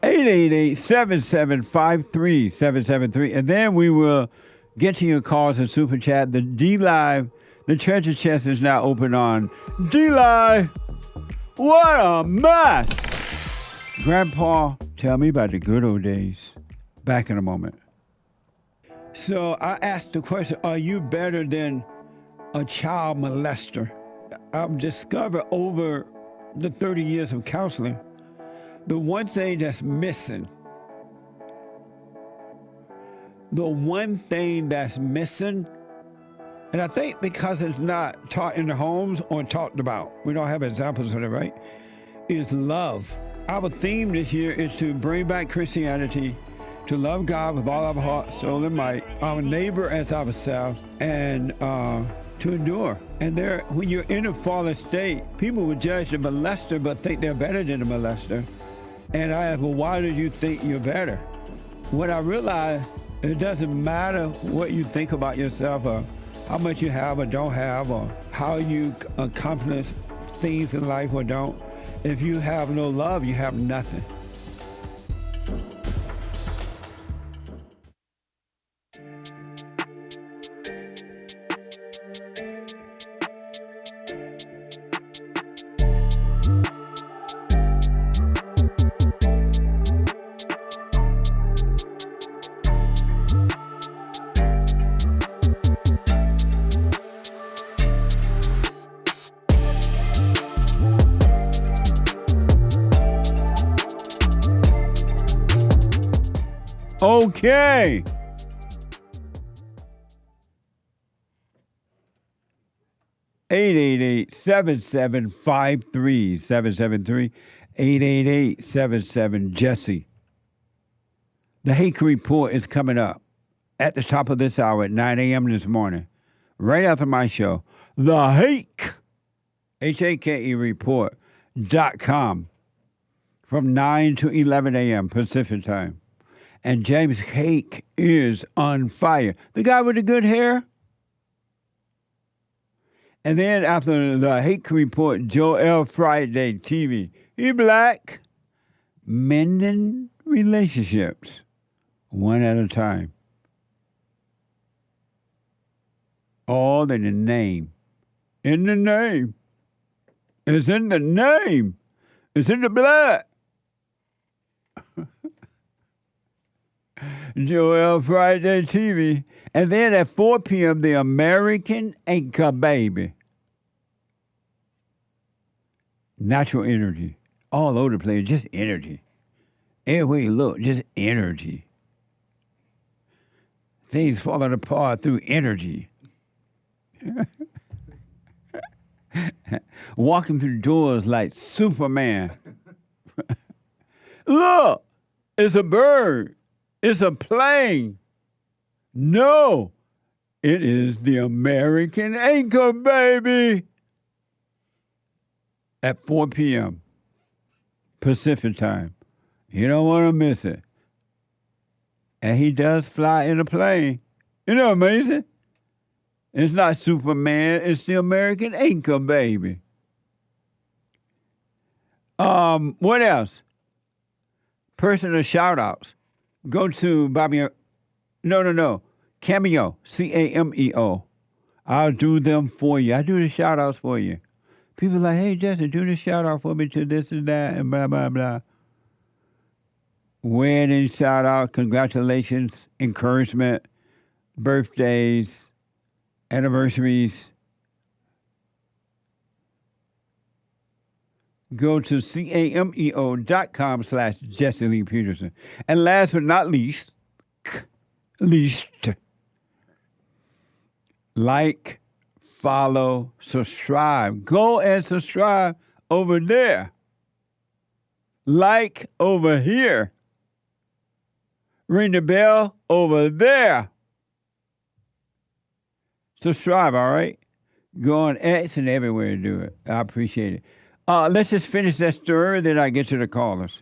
888-7753-773. And then we will get to your calls and super chat. The D-Live, the treasure chest is now open on D-Live. What a mess! Grandpa, tell me about the good old days. Back in a moment. So I asked the question, are you better than a child molester? I've discovered over the 30 years of counseling, the one thing that's missing the one thing that's missing, and I think because it's not taught in the homes or talked about, we don't have examples of it, right, is love. Our theme this year is to bring back Christianity, to love God with all our heart, soul, and might, our neighbor as ourselves, and to endure. And there, when you're in a fallen state, people will judge the molester but think they're better than the molester. And I ask, well, why do you think you're better? When I realized it doesn't matter what you think about yourself or how much you have or don't have or how you accomplish things in life or don't. If you have no love, you have nothing. Okay. (888-7753-773) 888-77-JESSE. The Hake Report is coming up at the top of this hour at 9 a.m. this morning, right after my show. The Hake, Hake report.com from 9 to 11 a.m. Pacific time. And James Hake is on fire. The guy with the good hair. And then after the Hake Report, Joel Friday TV. He black. Mending relationships. One at a time. All in the name. In the name. It's in the name. It's in the blood. Joel Friday TV. And then at 4 p.m., the American Anchor Baby. Natural energy. All over the place, just energy. Everywhere you look, just energy. Things falling apart through energy. Walking through doors like Superman. Look, it's a bird. It's a plane. No, it is the American Anchor Baby. At 4 p.m. Pacific time. You don't want to miss it. And he does fly in a plane. Isn't that amazing? It's not Superman. It's the American Anchor Baby. What else? Personal shout-outs. Go to Bobby. No. Cameo. Cameo. I'll do them for you. I do the shout-outs for you. People are like, hey, Jesse, do the shout-out for me to this and that and blah, blah, blah. Wedding shout-out, congratulations, encouragement, birthdays, anniversaries. Go to cameo.com/Jesse Lee Peterson. And last but not least, like, follow, subscribe. Go and subscribe over there. Like over here. Ring the bell over there. Subscribe, all right? Go on X and everywhere to do it. I appreciate it. Let's just finish that story, then I get to the callers.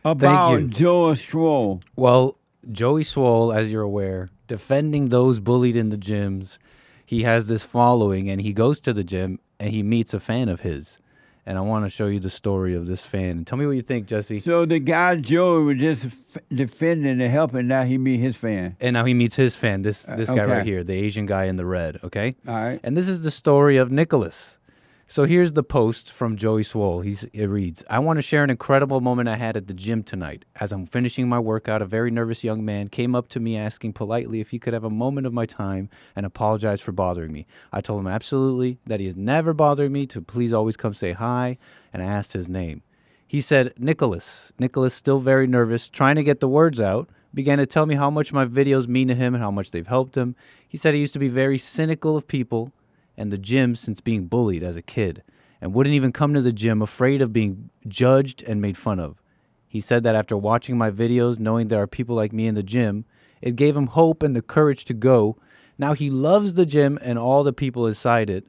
About Joey Swole. Well, Joey Swole, as you're aware, defending those bullied in the gyms. He has this following, and he goes to the gym, and he meets a fan of his. And I want to show you the story of this fan. And tell me what you think, Jesse. So the guy Joey was just defending and helping. Now he meet his fan. And now he meets his fan, this guy right here, the Asian guy in the red, okay? All right. And this is the story of Nicholas. So here's the post from Joey Swole. It reads, I want to share an incredible moment I had at the gym tonight. As I'm finishing my workout, a very nervous young man came up to me asking politely if he could have a moment of my time and apologize for bothering me. I told him absolutely, that he has never bothered me, to please always come say hi, and I asked his name. He said, Nicholas. Nicholas, still very nervous, trying to get the words out. began to tell me how much my videos mean to him and how much they've helped him. He said he used to be very cynical of people and the gym since being bullied as a kid and wouldn't even come to the gym afraid of being judged and made fun of. He said that after watching my videos, knowing there are people like me in the gym, it gave him hope and the courage to go. Now he loves the gym and all the people inside it.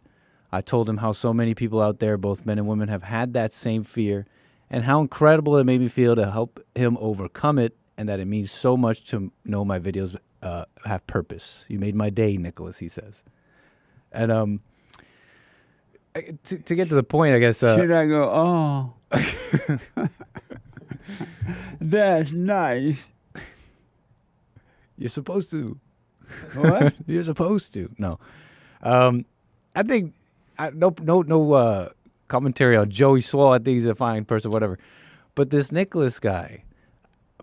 I told him how so many people out there, both men and women, have had that same fear and how incredible it made me feel to help him overcome it and that it means so much to know my videos have purpose. You made my day, Nicholas, he says. And to get to the point, I guess... Should I go, oh, that's nice. You're supposed to. What? You're supposed to. No. I think... No commentary on Joey Swole. I think he's a fine person, whatever. But this Nicholas guy,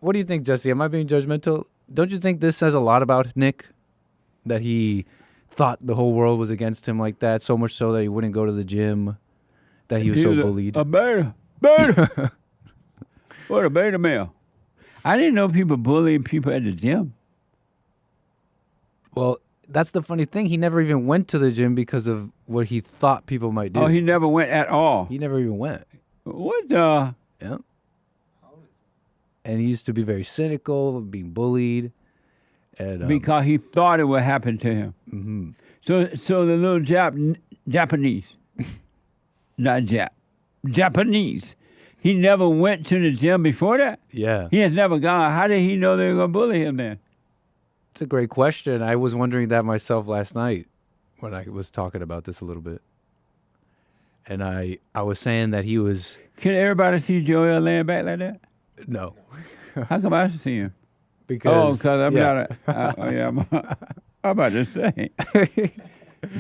what do you think, Jesse? Am I being judgmental? Don't you think this says a lot about Nick? That he thought the whole world was against him like that, so much so that he wouldn't go to the gym, that he was so bullied. A beta. Beta. What a beta male. I didn't know people bullied people at the gym. Well, that's the funny thing. He never even went to the gym because of what he thought people might do. Oh, he never went at all. He never even went. What the? Yeah. And he used to be very cynical of being bullied. And, because he thought it would happen to him. Mm-hmm. So the little Japanese, not Japanese, he never went to the gym before that? Yeah. He has never gone. How did he know they were going to bully him then? It's a great question. I was wondering that myself last night when I was talking about this a little bit. And I was saying that he was... Can everybody see Joel laying back like that? No. How come I should see him? Because I'm not I'm about to say.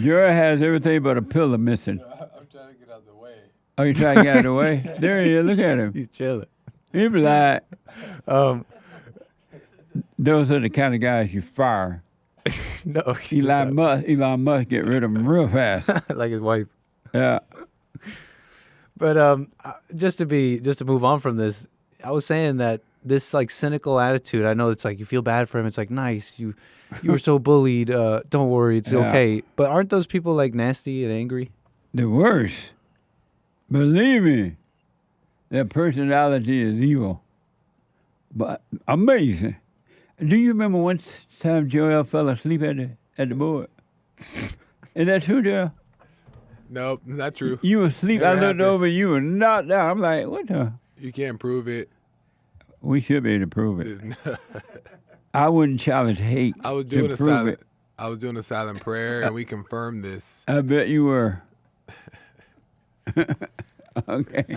Joel has everything but a pillar missing. I'm trying to get out of the way. Oh, you trying to get out of the way? There he is. Look at him. He's chilling. He be like... Those are the kind of guys you fire. No. Elon Musk get rid of them real fast. Like his wife. Yeah. But just to move on from this, I was saying that this like cynical attitude, I know it's like you feel bad for him. It's like, nice, you were so bullied. Don't worry, it's okay. But aren't those people like nasty and angry? The worst. Believe me, their personality is evil. But amazing. Do you remember one time Joel fell asleep at the board? Is that true, Joel? Nope, not true. You were asleep. Never I looked happened. over. You were knocked out. I'm like, what the? You can't prove it. We should be able to prove it. I wouldn't challenge Hake I was doing to a prove silent. it. I was doing a silent prayer, and we confirmed this. I bet you were. Okay.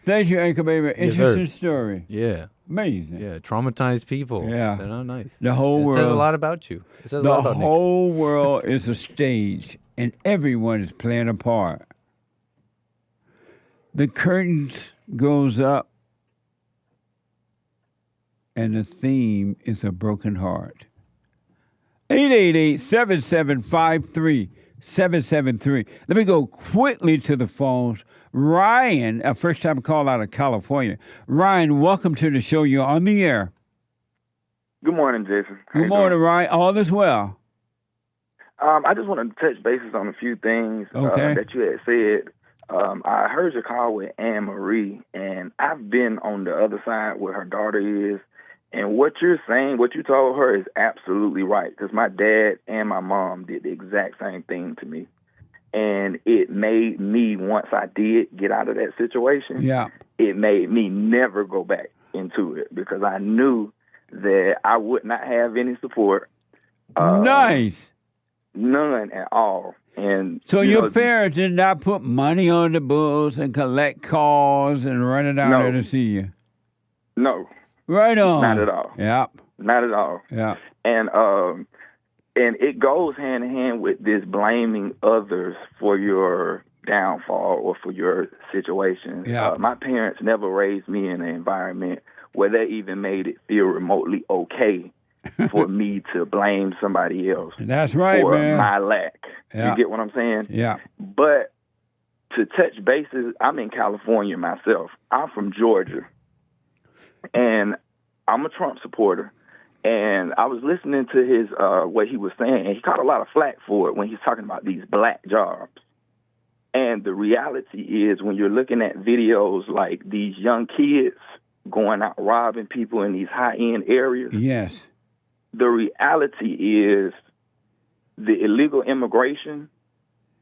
Thank you, Anchor Baby. Interesting story. Yeah. Amazing. Yeah, traumatized people. Yeah. They're not nice. The whole world. It says a lot about you. It says a lot about The whole world is a stage, and everyone is playing a part. The curtains goes up, and the theme is a broken heart. 888-7753-773. Let me go quickly to the phones. Ryan, a first-time call out of California. Ryan, welcome to the show. You're on the air. Good morning, Jason. Good morning, Ryan. All is well. I just wanted to touch bases on a few things that you had said. I heard your call with Annemarie, and I've been on the other side where her daughter is. And what you're saying, what you told her is absolutely right, because my dad and my mom did the exact same thing to me. And it made me, once I did get out of that situation, it made me never go back into it because I knew that I would not have any support. Nice. None at all. And so your parents did not put money on the books and collect calls and run it down there to see you? No. Right on. Not at all. Yep. Not at all. Yeah. And it goes hand in hand with this blaming others for your downfall or for your situation. Yeah. My parents never raised me in an environment where they even made it feel remotely okay for me to blame somebody else. That's right, for man. my lack. Yeah. You get what I'm saying? Yeah. But to touch bases, I'm in California myself. I'm from Georgia. And I'm a Trump supporter. And I was listening to his what he was saying, and he caught a lot of flack for it when he's talking about these black jobs. And the reality is, when you're looking at videos like these young kids going out robbing people in these high-end areas, yes, the reality is the illegal immigration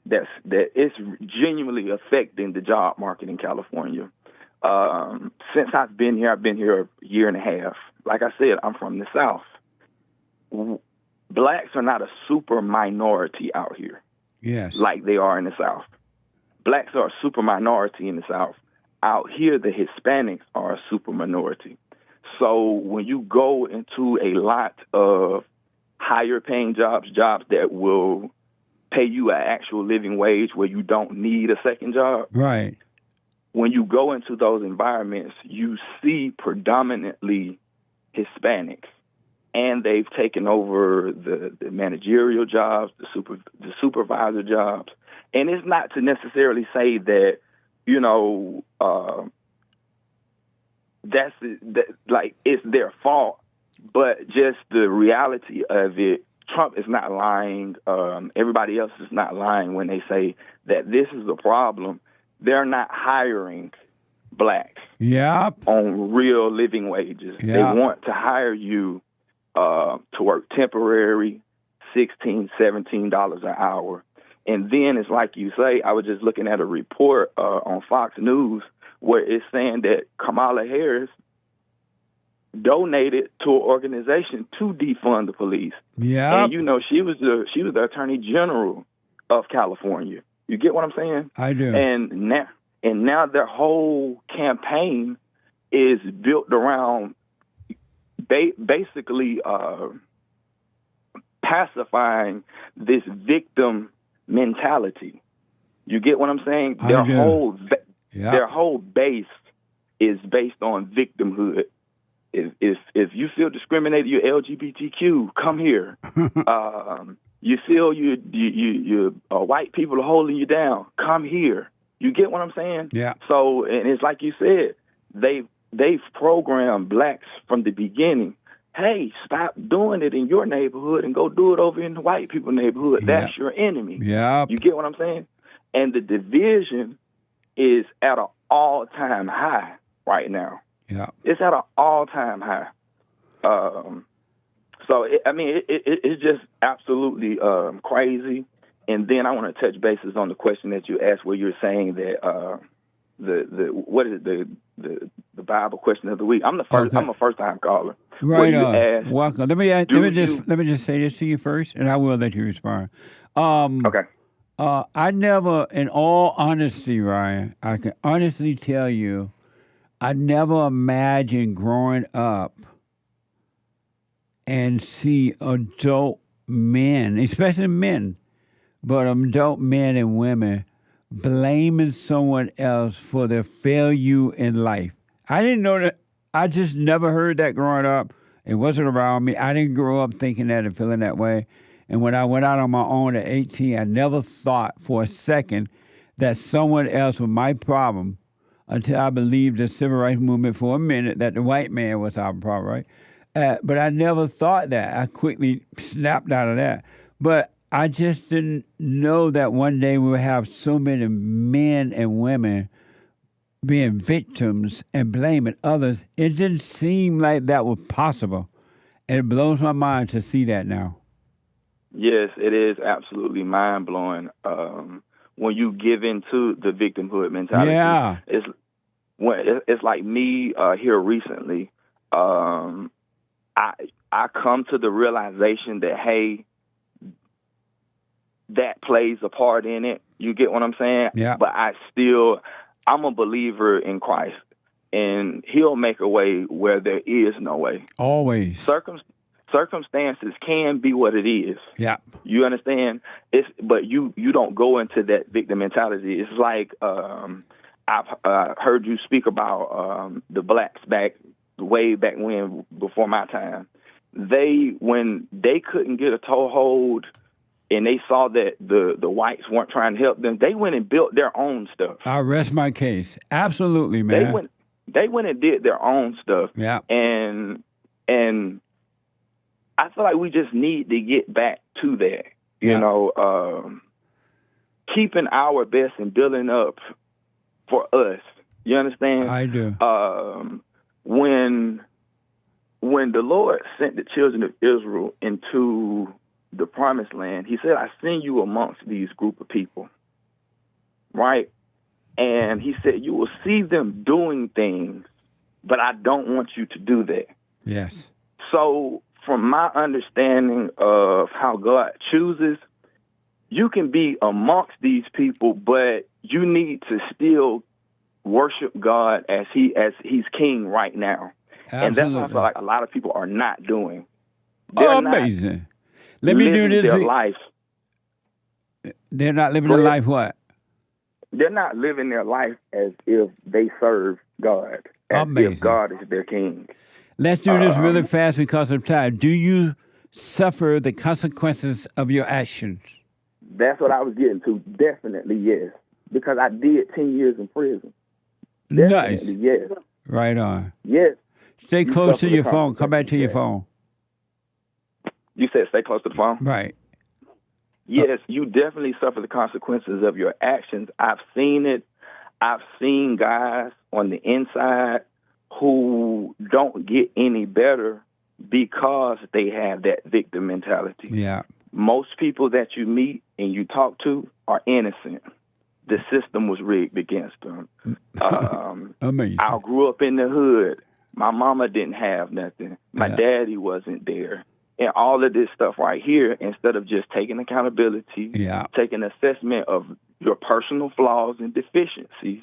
that is genuinely affecting the job market in California. Since I've been here a year and a half. Like I said, I'm from the South. Blacks are not a super minority out here. Yes. Like they are in the South. Blacks are a super minority in the South. Out here, the Hispanics are a super minority. So when you go into a lot of higher paying jobs that will pay you an actual living wage where you don't need a second job. Right. When you go into those environments, you see predominantly Hispanics, and they've taken over the managerial jobs, the supervisor jobs. And it's not to necessarily say that, it's their fault, but just the reality of it. Trump is not lying. Everybody else is not lying when they say that this is a problem. They're not hiring blacks on real living wages. They want to hire you to work temporary, $16, $17 an hour. And then it's like you say, I was just looking at a report on Fox News where it's saying that Kamala Harris donated to an organization to defund the police. Yeah. And she was the Attorney General of California. You get what I'm saying? I do. And now their whole campaign is built around basically pacifying this victim mentality. You get what I'm saying? Their whole base is based on victimhood. If you feel discriminated, you're LGBTQ, come here. You feel you white people are holding you down, come here. You get what I'm saying? Yeah. So, and it's like you said, they've programmed blacks from the beginning. Hey, stop doing it in your neighborhood and go do it over in the white people's neighborhood. Yeah. That's your enemy. Yeah. You get what I'm saying? And the division is at an all-time high right now. Yeah. It's at an all-time high. So, it's just absolutely crazy. And then I want to touch bases on the question that you asked, where you're saying that the Bible question of the week. I'm a first time caller. Right on. Welcome. Let me just say this to you first, and I will let you respond. Okay. I never, in all honesty, Ryan, I can honestly tell you, I never imagined growing up and see adult men, especially men, but adult men and women blaming someone else for their failure in life. I didn't know that. I just never heard that growing up. It wasn't around me. I didn't grow up thinking that and feeling that way. And when I went out on my own at 18, I never thought for a second that someone else was my problem until I believed the civil rights movement for a minute that the white man was our problem, right? But I never thought that. I quickly snapped out of that. But I just didn't know that one day we would have so many men and women being victims and blaming others. It didn't seem like that was possible. And it blows my mind to see that now. Yes, it is absolutely mind-blowing when you give into the victimhood mentality. Yeah. It's like me here recently. I come to the realization that, hey, that plays a part in it. You get what I'm saying? Yeah. But I'm a believer in Christ, and He'll make a way where there is no way. Always. Circumstances can be what it is. Yeah. You understand? But you don't go into that victim mentality. It's like I've heard you speak about the blacks way back when, before my time. When they couldn't get a toehold and they saw that the whites weren't trying to help them, they went and built their own stuff. I rest my case. Absolutely, man. They went and did their own stuff. Yeah. And I feel like we just need to get back to that. You know, keeping our best and building up for us. You understand? I do. When the Lord sent the children of Israel into the promised land, he said, I send you amongst these group of people, right? And he said, you will see them doing things, but I don't want you to do that. Yes. So from my understanding of how God chooses, you can be amongst these people, but you need to still worship God as he's king right now. Absolutely. And that's what I feel like a lot of people are not doing. Amazing. Let me do this. Their life. They're not living their life what? They're not living their life as if they serve God, as if God is their king. Let's do this really fast because of time. Do you suffer the consequences of your actions? That's what I was getting to. Definitely, yes. Because I did 10 years in prison. Definitely, nice. Yes. Right on. Yes. Stay close to your phone. Come back to your phone. You said stay close to the phone? Right. Yes, you definitely suffer the consequences of your actions. I've seen it. I've seen guys on the inside who don't get any better because they have that victim mentality. Yeah. Most people that you meet and you talk to are innocent. The system was rigged against them. Amazing. I grew up in the hood. My mama didn't have nothing. My daddy wasn't there. And all of this stuff right here, instead of just taking accountability, taking assessment of your personal flaws and deficiencies,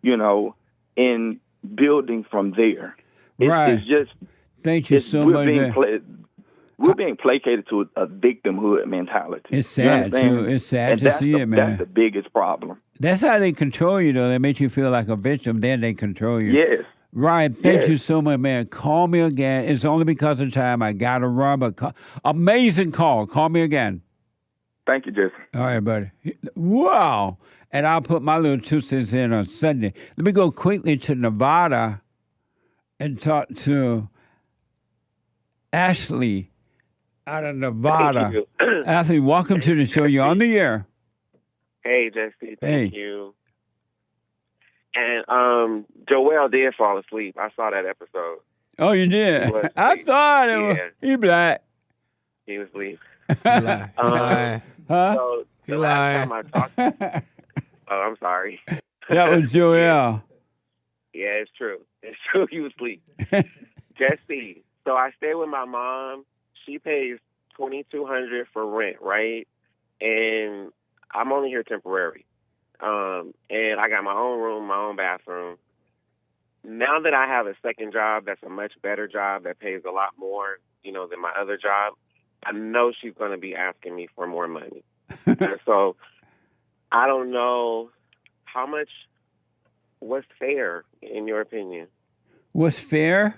you know, and building from there. It's just... Thank you so much. We're being placated to a victimhood mentality. It's sad, too. It's sad to see it, man. That's the biggest problem. That's how they control you, though. They make you feel like a victim, then they control you. Yes. Ryan, thank you so much, man. Call me again. It's only because of time. I got to run, but amazing call. Call me again. Thank you, Jesse. All right, buddy. Wow. And I'll put my little 2 cents in on Sunday. Let me go quickly to Nevada and talk to Ashley out of Nevada. Ashley, welcome to the show. You're on the air. Hey, Jesse. Thank you. And Joel did fall asleep. I saw that episode. Oh, you did? I thought it was. He black. He was asleep. He lied. Huh? So the last time I talked I'm sorry. That was Joel. Yeah, it's true. It's true. He was asleep. Jesse. So I stay with my mom. She pays $2,200 for rent, right? And I'm only here temporary. And I got my own room, my own bathroom. Now that I have a second job that's a much better job that pays a lot more, you know, than my other job, I know she's going to be asking me for more money. And so I don't know what's fair in your opinion? What's fair?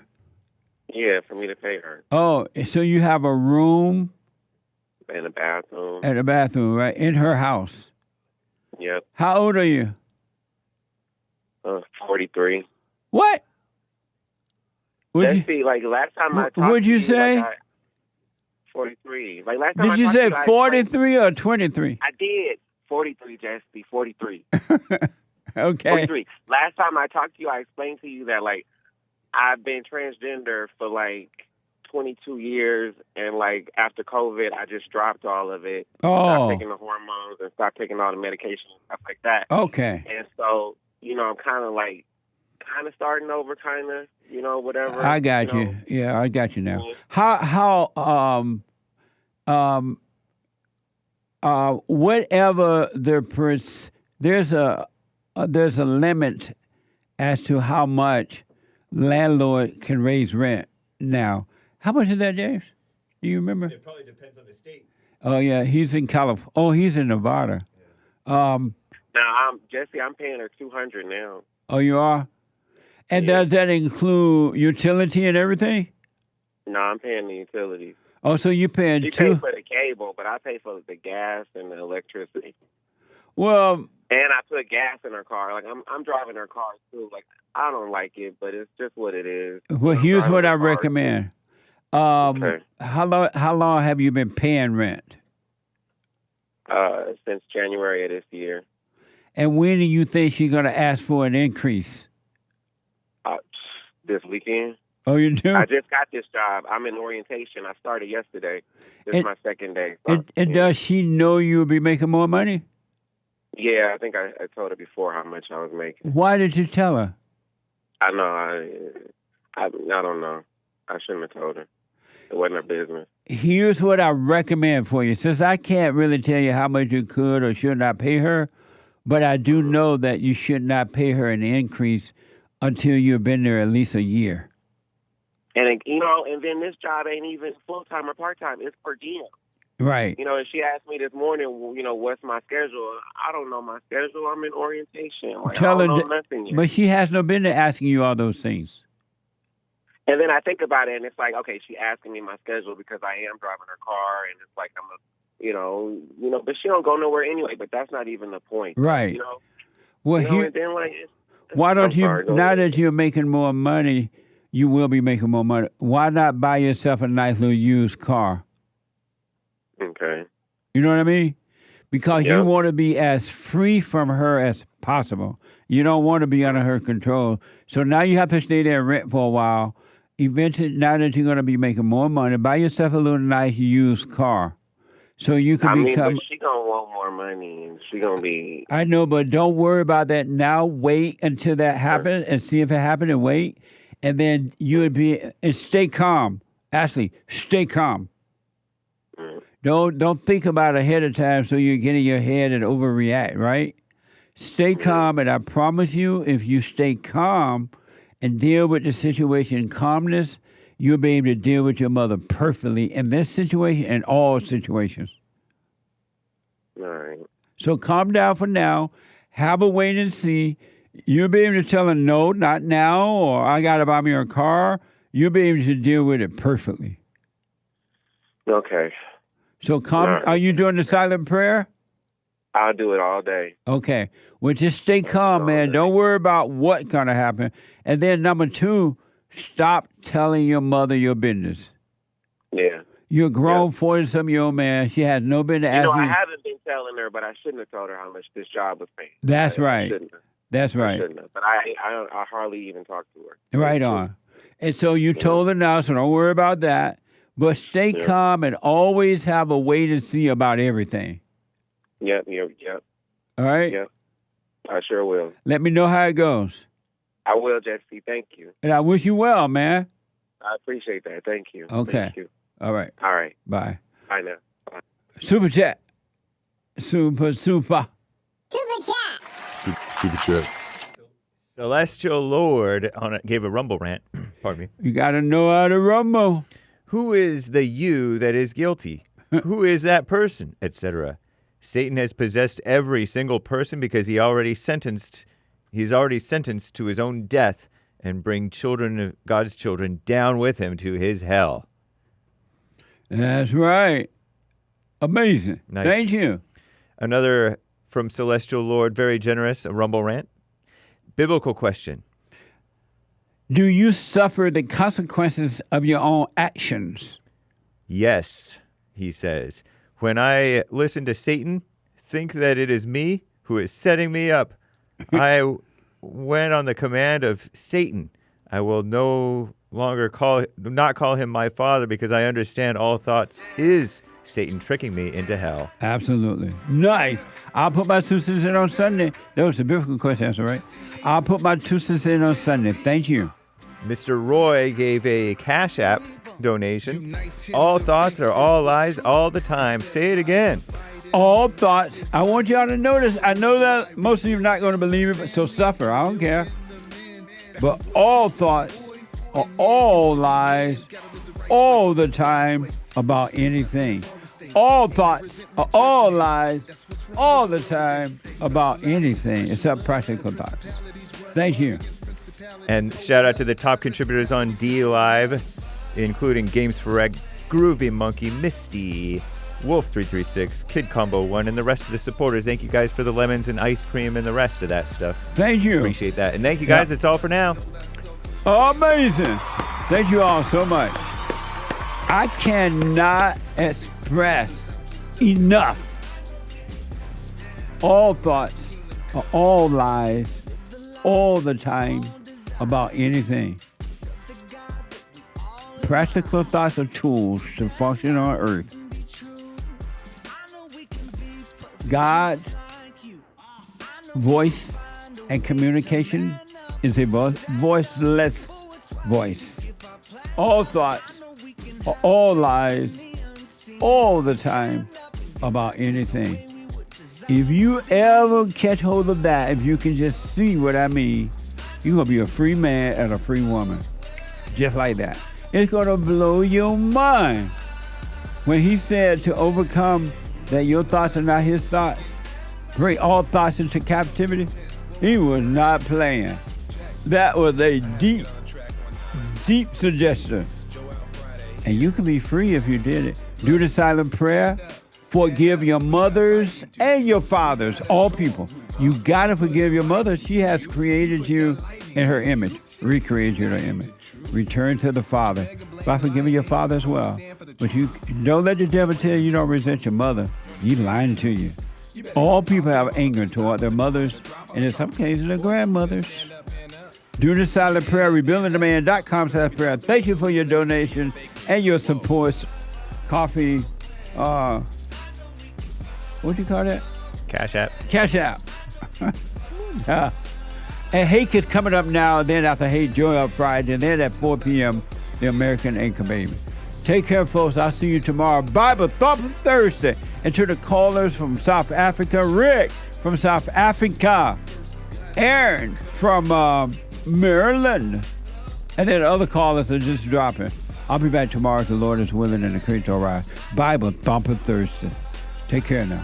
Yeah, for me to pay her. Oh, so you have a room? And a bathroom. And a bathroom, right? In her house? Yep. How old are you? 43. What? Let's see, like last time I talked what'd you say? Like 43. Like last time Did you say 43 or 23? I did. 43, Jesse, 43. Okay. 43. Last time I talked to you, I explained to you that, like, I've been transgender for, like, 22 years, and, like, after COVID, I just dropped all of it. Stopped taking the hormones and stopped taking all the medication and stuff like that. Okay. And so, you know, I'm kind of starting over, you know, whatever. I got you. Yeah, I got you now. How whatever there's a limit as to how much landlord can raise rent. Now, how much is that, James? Do you remember? It probably depends on the state. Oh yeah, he's in California. Oh, he's in Nevada. Now, Jesse, I'm paying her $200 now. Oh, you are? And does that include utility and everything? No, I'm paying the utilities. Oh, so you're paying She pays for the cable, but I pay for the gas and the electricity. Well, and I put gas in her car. Like I'm driving her car too. Like I don't like it, but it's just what it is. Well, here's what I recommend. Okay. How long have you been paying rent? Since January of this year. And when do you think she's going to ask for an increase? This weekend. Oh, you do? I just got this job. I'm in orientation. I started yesterday. This is my second day. So, and does she know you'll be making more money? Yeah, I think I told her before how much I was making. Why did you tell her? I know. I don't know. I shouldn't have told her. It wasn't her business. Here's what I recommend for you. Since I can't really tell you how much you could or should not pay her, but I do know that you should not pay her an increase until you've been there at least a year. And, and then this job ain't even full-time or part-time. It's per diem. Right. And she asked me this morning, what's my schedule? I don't know my schedule. I'm in orientation. I don't know nothing yet. But she has no business asking you all those things. And then I think about it, and it's like, okay, she asking me my schedule because I am driving her car, and it's like but she don't go nowhere anyway. But that's not even the point, right? Well, and then why don't you? Now that you're making more money, you will be making more money. Why not buy yourself a nice little used car? Okay. You know what I mean? Because you want to be as free from her as possible. You don't want to be under her control. So now you have to stay there and rent for a while. Eventually, now that you're going to be making more money, buy yourself a little nice used car. So you can become... but she going to want more money, and she going to be... I know, but don't worry about that now. Wait until that happens and see if it happens and wait. And then you would be... And stay calm. Ashley, stay calm. Don't think about it ahead of time so you get in your head and overreact, right? Stay calm, and I promise you, if you stay calm and deal with the situation in calmness, you'll be able to deal with your mother perfectly in this situation and all situations. All right. So calm down for now. Have a wait and see. You'll be able to tell her, no, not now, or I got to buy me a car. You'll be able to deal with it perfectly. Okay. So are you doing the silent prayer? I'll do it all day. Okay. Well, just stay calm, man. Don't worry about what's going to happen. And then number 2, stop telling your mother your business. Yeah. You're a grown 40-something-year-old man. She has no business asking. I haven't been telling her, but I shouldn't have told her how much this job was paying. That's right. That's right. I shouldn't have. But I hardly even talked to her. Right on. And so you told her now, so don't worry about that. But stay calm and always have a wait and see about everything. Yep. All right? Yep. I sure will. Let me know how it goes. I will, Jesse. Thank you. And I wish you well, man. I appreciate that. Thank you. Okay. Thank you. All right. All right. Bye. Bye now. Bye. Super chat. Super. Super chats. Celestial Lord gave a rumble rant. Pardon me. You got to know how to rumble. Who is the you that is guilty? Who is that person? Etc. Satan has possessed every single person because he's already sentenced to his own death and bring God's children down with him to his hell. That's right. Amazing. Nice. Thank you. Another from Celestial Lord, very generous, a rumble rant. Biblical question. Do you suffer the consequences of your own actions? Yes, he says. When I listen to Satan, think that it is me who is setting me up. I went on the command of Satan. I will no longer not call him my father because I understand all thoughts is Satan tricking me into hell. Absolutely. Nice. I'll put my 2 cents in on Sunday. That was a biblical question, that's all right. I'll put my 2 cents in on Sunday. Thank you. Mr. Roy gave a Cash App donation. All thoughts are all lies all the time. Say it again. All thoughts. I want y'all to notice. I know that most of you are not going to believe it, but so suffer. I don't care. But all thoughts are all lies all the time about anything. All thoughts are all lies all the time about anything except practical thoughts. Thank you. And shout out to the top contributors on D Live, including Games for Egg, Groovy Monkey, Misty, Wolf336, Kid Combo 1, and the rest of the supporters. Thank you guys for the lemons and ice cream and the rest of that stuff. Thank you. Appreciate that. And thank you guys. That's all for now. Amazing. Thank you all so much. I cannot express enough all thoughts, all lies, all the time about anything. Practical thoughts are tools to function on earth. God's voice and communication is a voiceless voice. All thoughts, all lies, all the time about anything. If you ever catch hold of that, if you can just see what I mean, you're going to be a free man and a free woman. Just like that. It's going to blow your mind. When he said to overcome that your thoughts are not his thoughts, bring all thoughts into captivity, he was not playing. That was a deep, deep suggestion. And you can be free if you did it. Do the silent prayer. Forgive your mothers and your fathers, all people. You got to forgive your mother. She has created you in her image, recreated you in her image. Return to the Father by forgiving your father as well. But you don't let the devil tell you don't resent your mother. He's lying to you. All people have anger toward their mothers, and in some cases, their grandmothers. Do the silent prayer, rebuildingtheman.com/prayer. Thank you for your donation and your support. Coffee, what do you call that? Cash App. Cash App. And Hake is coming up now, then after Hake, Joy up Friday, and then at 4 p.m., the American Anchor Baby. Take care, folks. I'll see you tomorrow. Bible Thought for Thursday. And to the callers from South Africa, Rick from South Africa, Aaron from Maryland, and then other callers are just dropping. I'll be back tomorrow if the Lord is willing and the creator rise. Bible Thought for Thursday. Take care now.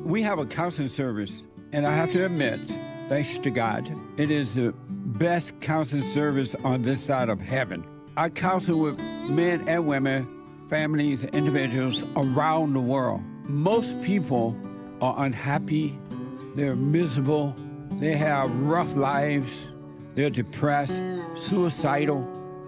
We have a counseling service, and I have to admit, thanks to God, it is the best counseling service on this side of heaven. I counsel with men and women, families, individuals around the world. Most people are unhappy, they're miserable, they have rough lives, they're depressed, suicidal,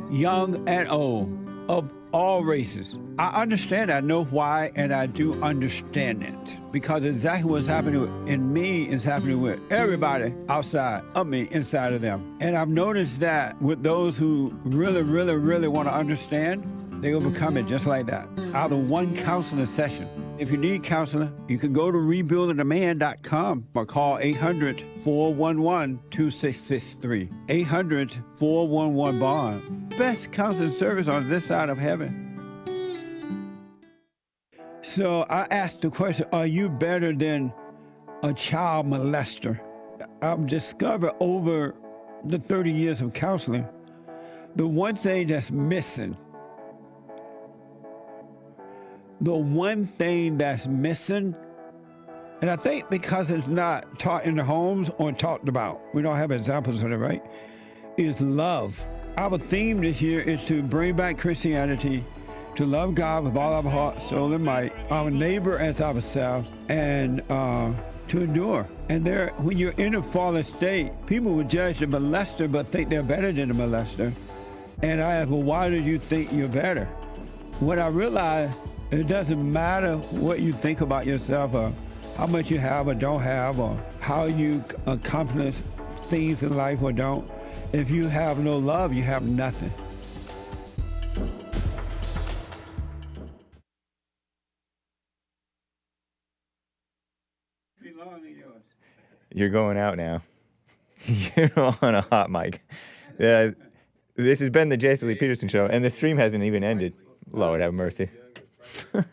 young and old, of all races. I understand, I know why, and I do understand it. Because exactly what's happening in me is happening with everybody outside of me, inside of them. And I've noticed that with those who really, really, really want to understand, they overcome it just like that, out of one counseling session. If you need counseling, you can go to rebuildingtheman.com or call 800-411-2663. 800-411-BOND. Best counseling service on this side of heaven. So I asked the question, are you better than a child molester? I've discovered over the 30 years of counseling, the one thing that's missing, and I think because it's not taught in the homes or talked about, we don't have examples of it, right, is love. Our theme this year is to bring back Christianity, to love God with all our heart, soul, and might, our neighbor as ourselves, and to endure. And when you're in a fallen state, people will judge the molester but think they're better than the molester. And I ask, well, why do you think you're better? When I realized it doesn't matter what you think about yourself or how much you have or don't have or how you accomplish things in life or don't. If you have no love, you have nothing. You're going out now. You're on a hot mic. This has been the Jesse Lee Peterson Show, and the stream hasn't even ended. Lord have mercy.